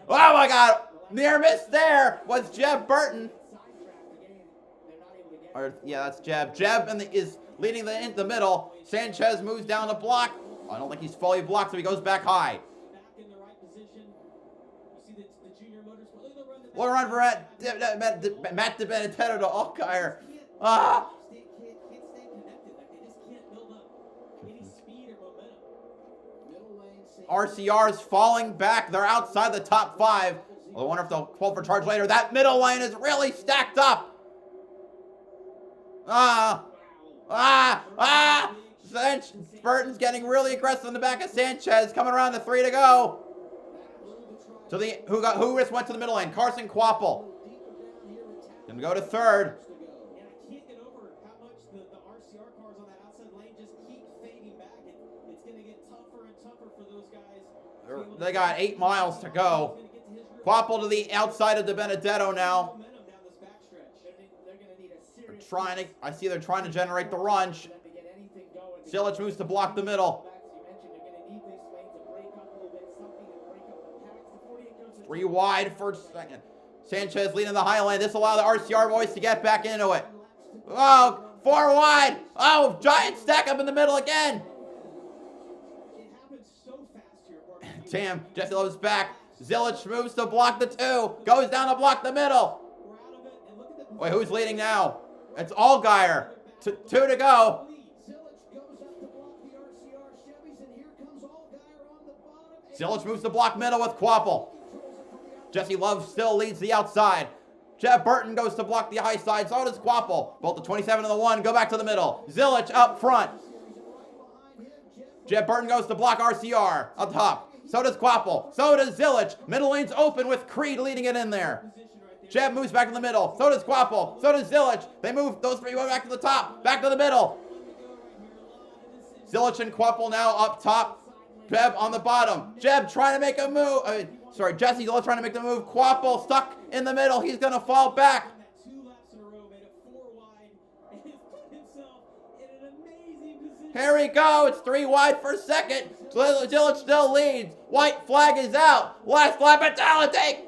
Oh my God, near miss there was Jeb Burton. Or yeah, that's Jeb. Jeb is leading the middle. Sanchez moves down the block. I don't think he's fully blocked, so he goes back high. What a run for Matt DiBenedetto to Allgaier. Ah! RCR's falling back. They're outside the top 5. I wonder if they'll pull for charge later. That middle lane is really stacked up. Burton's getting really aggressive in the back of Sanchez. Coming around to 3 to go. To the who just went to the middle lane? Carson Quapple. Gonna go to 3rd. They got 8 miles to go. Quapple to the outside of De Benedetto now. I see they're trying to generate the runch. Zilich moves to block the middle. 3 wide for second. Sanchez leading the high lane. This will allow the RCR boys to get back into it. Oh, 4 wide. Oh, giant stack up in the middle again. Damn, Jesse Love's back. Zilich moves to block the 2. Goes down to block the middle. Wait, who's leading now? It's Allgaier. 2 to go. Zilich moves to block middle with Quapple. Jesse Love still leads the outside. Jeb Burton goes to block the high side. So does Quapple. Both the 27 and the 1 go back to the middle. Zilich up front. Jeb Burton goes to block RCR up top. So does Quapple. So does Zilich. Middle lane's open with Creed leading it in there. Jeb moves back in the middle. So does Quapple. So does Zilich. They move those 3 back to the top. Back to the middle. Zilich and Quapple now up top. Jeb on the bottom. Jeb trying to make a move. Jesse Zilich trying to make the move. Quapple stuck in the middle. He's going to fall back. Here we go. It's 3 wide for second. Zilich still leads. White flag is out. Last lap at Talladega.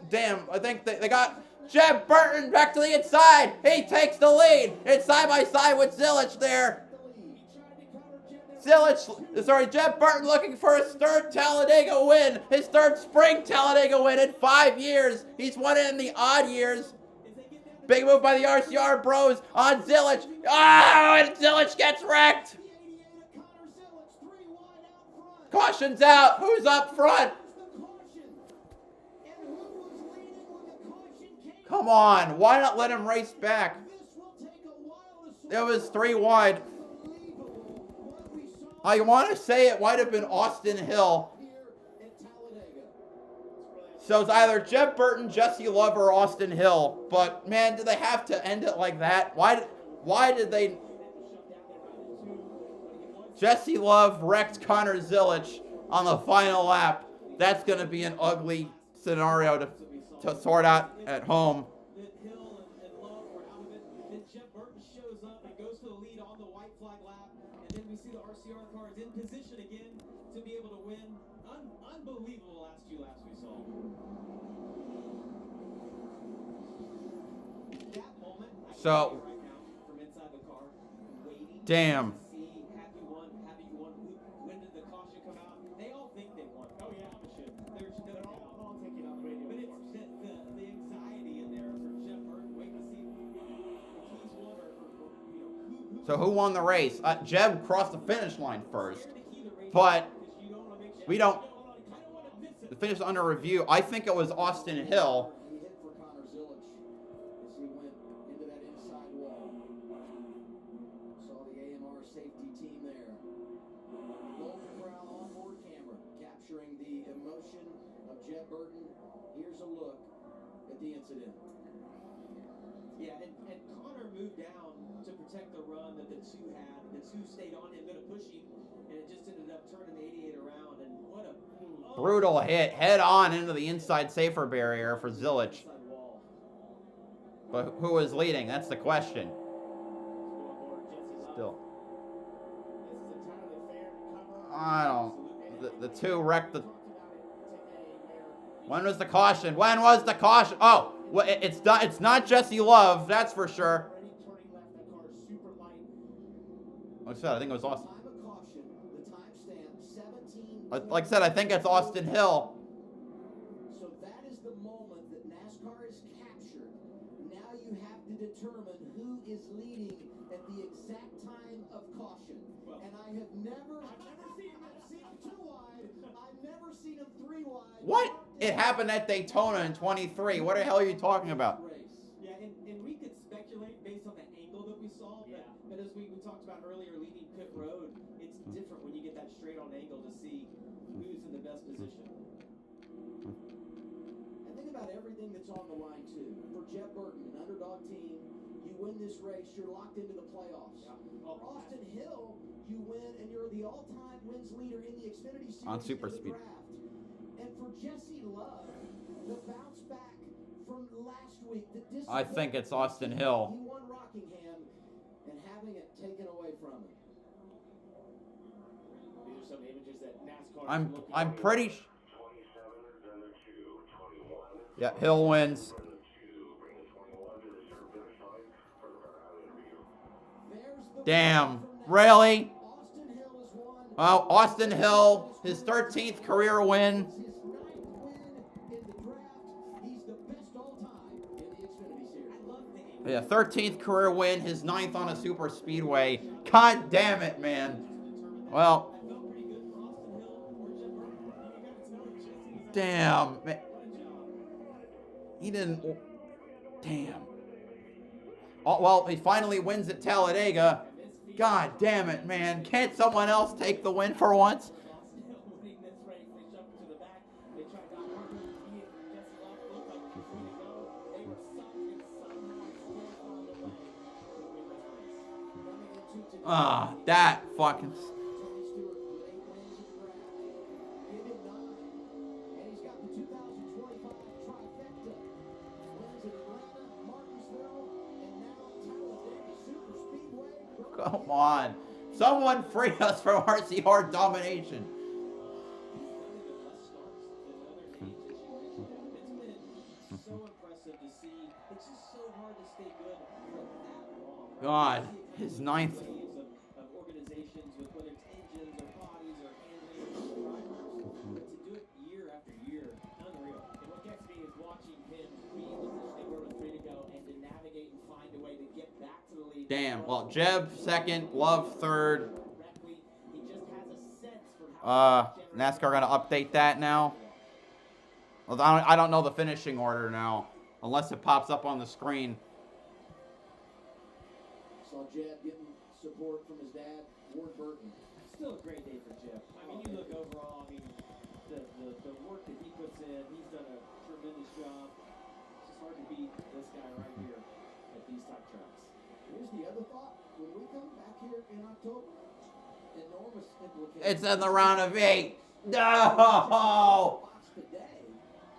Damn, I think they got Jeb Burton back to the inside. He takes the lead. It's side by side with Zilich there. Jeb Burton looking for his 3rd Talladega win. His 3rd spring Talladega win in 5 years. He's won it in the odd years. Big move by the RCR bros on Zilich. Oh, and Zilich gets wrecked. Caution's out. Who's up front? Come on. Why not let him race back? It was 3 wide. I want to say it might have been Austin Hill. So it's either Jeb Burton, Jesse Love, or Austin Hill. But, man, do they have to end it like that? Why did they... Jesse Love wrecked Connor Zilich on the final lap. That's going to be an ugly scenario to sort out at home. Position again to be able to win. Unbelievable last 2 laps we saw. That moment, so, right now from inside the car, waiting damn. to see have you won. When did the caution come out? They all think they won. Oh yeah, they're all taking on the radio. But it's the anxiety in there for Jeb Burton waiting to see if he's won or So who won the race? Jeb crossed the finish line first, but we don't. The finish is under review. I think it was Austin Hill. He hit for Connor Zilich as he went into that inside wall. Saw the AMR safety team there. Golden Corral onboard camera capturing the emotion of Jeb Burton. Here's a look at the incident. Yeah, and Connor moved down to protect the run that the 2 had. The 2 stayed on him, going to push him, and it just ended up turning the 88 around. And what a Brutal hit, head on into the inside safer barrier for Zilich. But who was leading? That's the question. Still. I don't. The 2 wrecked the. When was the caution? When was the caution? Oh, well, it's not Jesse Love, that's for sure. Like I said, I think it was Austin. Like I said, I think it's Austin Hill. So that is the moment that NASCAR is captured. Now you have to determine who is leading at the exact time of caution. And I have never seen 2 wide. I've never seen him 3 wide. What? It happened at Daytona in 23. What the hell are you talking about? Yeah, and we could speculate based on the angle that we saw, but as we talked about earlier, leaving pit road, it's different when you get that straight-on angle to see who's in the best position. And think about everything that's on the line, too. For Jeb Burton, an underdog team, you win this race, you're locked into the playoffs. Yeah. For Austin Hill, you win, and you're the all-time wins leader in the Xfinity Series On super in the speed. draft. And for Jesse Love, the bounce back from last week, the I think it's Austin Hill. He won Rockingham, and having it taken away from him. These are some images that NASCAR is looking I'm at. pretty Yeah, Hill wins. Damn. Really? Well, Austin Hill, his 13th career win. His 9th win in the draft. He's the best all-time in the Xfinity Series. I love the Yeah, 13th career win, his 9th on a super speedway. God damn it, man. Well, damn. Man. He didn't. Damn. Oh, well, he finally wins at Talladega. God damn it, man. Can't someone else take the win for once? Winning this race, they shoved it to the back. They tried to outwork him. He and Jesse Love looked like he was free to go. They were sunk and somehow still found a way to win this race. Coming into today, Ah, that fucking. Tony Stewart with 8 wins in the draft. Give him 9. And he's got the 2025 trifecta. Wins in Atlanta, Martinsville, and now Talladega Super Speedway. Come on. Someone free us from RCR domination. It's so impressive to see. It's just so hard to stay good for that long. God, his 9th. Of organizations with whether it's engines or bodies or handling or drivers, to do it year after year, unreal. And what gets me is watching him be in the position they were with 3 to go and to navigate and find a way to get back to the lead. Damn. Well, Jeb 2nd, Love 3rd. Correctly. He just has a sense for how NASCAR gonna update that now. Well, I don't know the finishing order now, unless it pops up on the screen. Saw Jeb getting support from his dad, Ward Burton. Still a great day for Jeff. I mean, you look overall, I mean, the work that he puts in, he's done a tremendous job. It's just hard to beat this guy right here at these type tracks. Here's the other thought. When we come back here in October, enormous implications. It's in the round of 8. No! Today,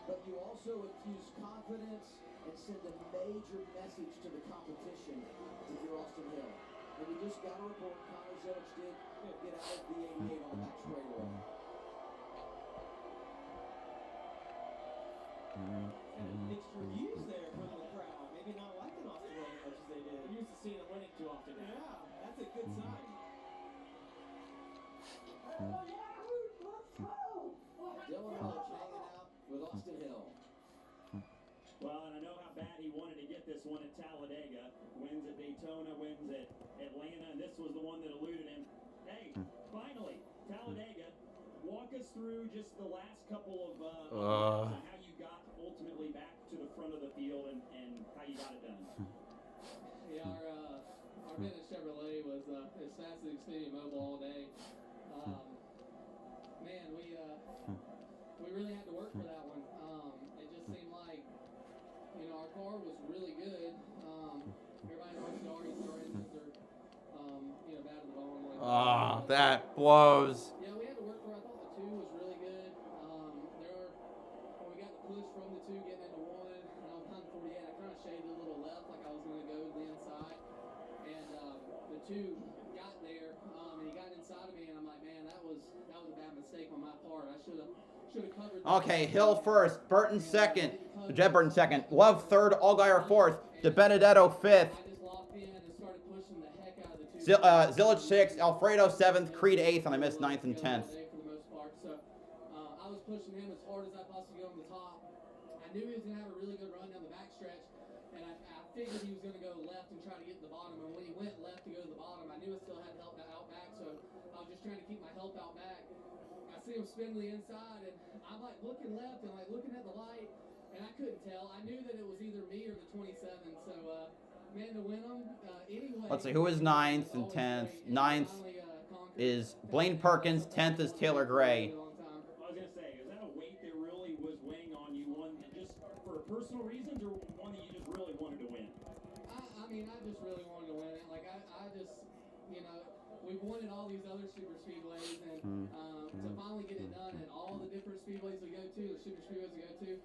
but you also infuse confidence and send a major message to the competition if you're Austin Hill. And we just got a report Connor Zilch did get out of the 88 on the back straightaway. And mixed reviews there from the crowd. Maybe not liking Austin Hill as much as they did. We're used to seeing him winning too often. Yeah, that's a good sign. Dylan Welch hanging out with Austin Hill. Well, and I know how bad he wanted to get this one at Talladega. Wins at Daytona, wins at Atlanta, and this was the one that eluded him. Hey, finally, Talladega, walk us through just the last couple of and how you got ultimately back to the front of the field and how you got it done. Yeah, our vintage Chevrolet was as fast as Xfinity Mobile all day. Man, we really had to work for that one. It just seemed like, our car was really good. Everybody knows our engines are, bad to the bone. Like That blows. Yeah, we had to work for it. I thought the 2 was really good. When we got the push from the 2 getting into 1, and I was behind the 48, I kind of shaded a little left like I was going to go to the inside. And the 2 got there, and he got inside of me, and I'm like, man, that was a bad mistake on my part. I should have covered. Okay, Hill 1st, Burton 2nd, Jeb Burton 2nd, Love 3rd, Allgaier 4th, DeBenedetto 5th, I just locked in and started pushing the heck out of the 2. Zillich 6th, Alfredo 7th, Creed 8th, and I missed 9th and 10th. For the most part, so I was pushing him as hard as I possibly could on the top. I knew he was going to have a really good run down the backstretch, and I figured he was going to go left and try to get to the bottom. And when he went left to go to the bottom, I knew I still had help out back, so I was just trying to keep my help out back. I see him spin to the inside, and I'm like looking left and like looking at the light, and I couldn't tell. I knew that it was either me or the 27. So, man, to win them anyway. Let's see, who is 9th and 10th? 9th is Blaine Perkins. 10th is Taylor Gray. I was going to say, is that a weight that really was weighing on you, one just for personal reasons, or one that you just really wanted to win? I mean, I just really wanted to win it. Like, I just, you know, we've won at all these other super speedways, and to finally get it done at all the different speedways we go to, the super speedways we go to, it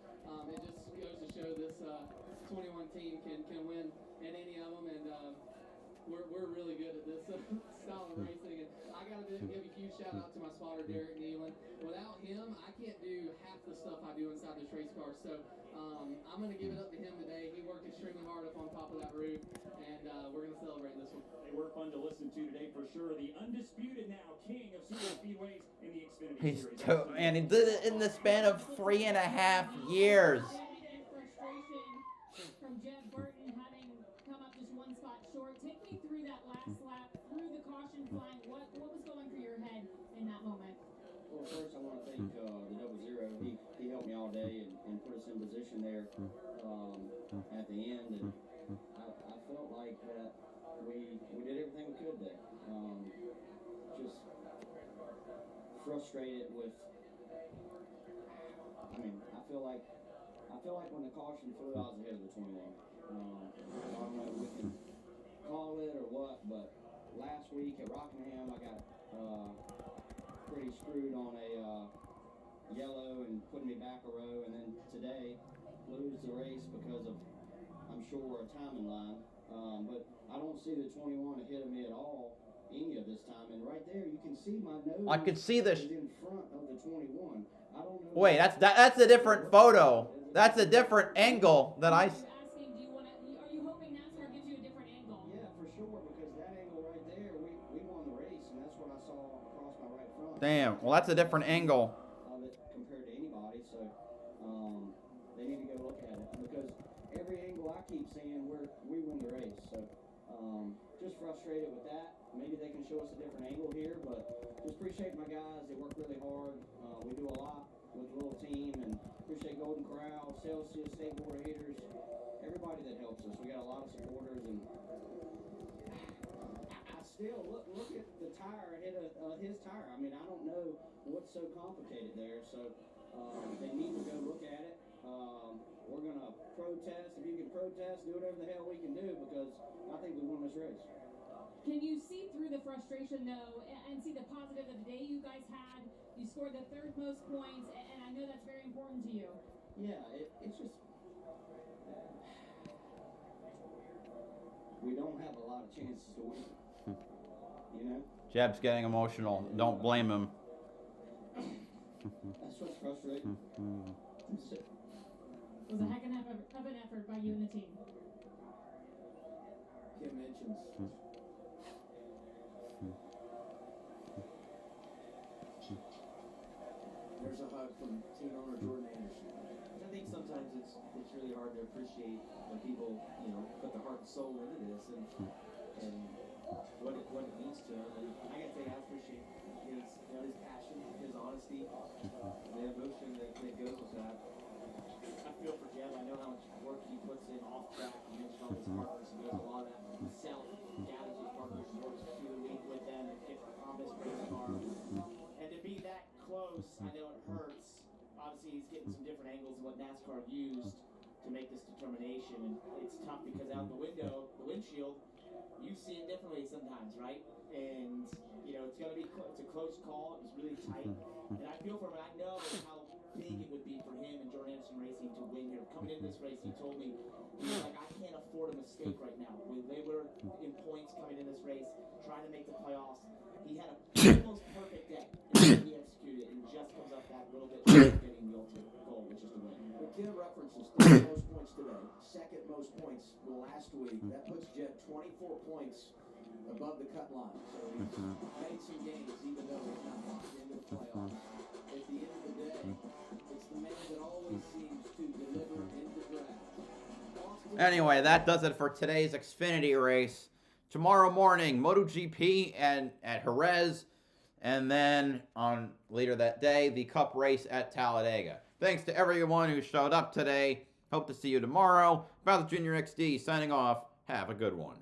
just goes to show this 21 team can win at any of them, and we're really good at this style of racing. And I got to give a huge shout out to my spotter, Derek Nealon. Without him, I can't do half the stuff I do inside this race car. So I'm going to give it up to him today. He worked extremely hard up on top of that roof, and we're going to celebrate this one. They were fun to listen to today for sure. The undisputed now king of super speedways in the Xfinity Series. And he did it in the span of 3.5 years. From Jeff Burton having come up just one spot short. Take me through that last lap, through the caution flying. What was going through your head in that moment? Well, first I want to thank the 00. He helped me all day and put us in position there at the end. And I felt like that we did everything we could there. Just frustrated with. I mean, I feel like when the caution flew, I was ahead of the 21. I don't know if we can call it or what, but last week at Rockingham, I got pretty screwed on a yellow and putting me back a row, and then today lose the race because of, I'm sure, a timing line. But I don't see the 21 ahead of me at all any of this time. And right there, you can see my nose. I could see this. Is in front of the 21. I don't know. Wait, that's a different photo. That's a different angle that I. Are you hoping NASCAR gives you a different angle? Yeah, for sure, because that angle right there, we won the race, and that's what I saw across my right front. Damn. Well, that's a different angle. Of it compared to anybody, so they need to go look at it, because every angle I keep saying we win the race. So just frustrated with that. Maybe they can show us a different angle here, but just appreciate my guys. They work really hard. We do a lot with the little team, and appreciate Golden Corral, Celsius, State Board of Haters, everybody that helps us. We got a lot of supporters, and I still look at the tire ahead of his tire. I mean, I don't know what's so complicated there, so they need to go look at it. We're going to protest. If you can protest, do whatever the hell we can do, because I think we won this race. Can you see through the frustration, though, and see the positive of the day you guys had? You scored the third most points, and I know that's very important to you. Yeah, it's just... we don't have a lot of chances to win. You know? Jeb's getting emotional. Don't blame him. That's what's frustrating. It was a heck of an effort by you and the team. Kim mentions... There's a hug from team owner Jordan Anderson. I think sometimes it's really hard to appreciate when people, put their heart and soul into this and what it means to him. And I gotta say, I appreciate his passion, his honesty, the emotion that goes with that. I feel for Jeb. I know how much work he puts in off track. He mentioned all his partners. He does a lot of that himself. Gathers his partners, works through the week with them, and gets on this race car. And to be that close, I know it hurts. Obviously, he's getting some different angles of what NASCAR used to make this determination, and it's tough because out the window, the windshield, you see it differently sometimes, right? And it's gonna be it's a close call. It was really tight, and I feel for him. I know how big it would be for him and Jordan Anderson Racing to win here. Coming into this race, he told me, he was like, I can't afford a mistake right now. They were in points coming in this race, trying to make the playoffs. He had a almost perfect day, and he executed it, and just comes up that little bit short of getting the ultimate goal, which is to win. But Kim references third most points today, second most points last week. That puts Jet 24 points above the cut line. So he's made some gains, even though he's not locked into the playoffs. At the end of the day, it's the man that always seems to deliver in the draft. Anyway, that does it for today's Xfinity race. Tomorrow morning, MotoGP and at Jerez, And then on later that day, the Cup race at Talladega. Thanks to everyone who showed up today. Hope to see you tomorrow. BowserJrXD signing off. Have a good one.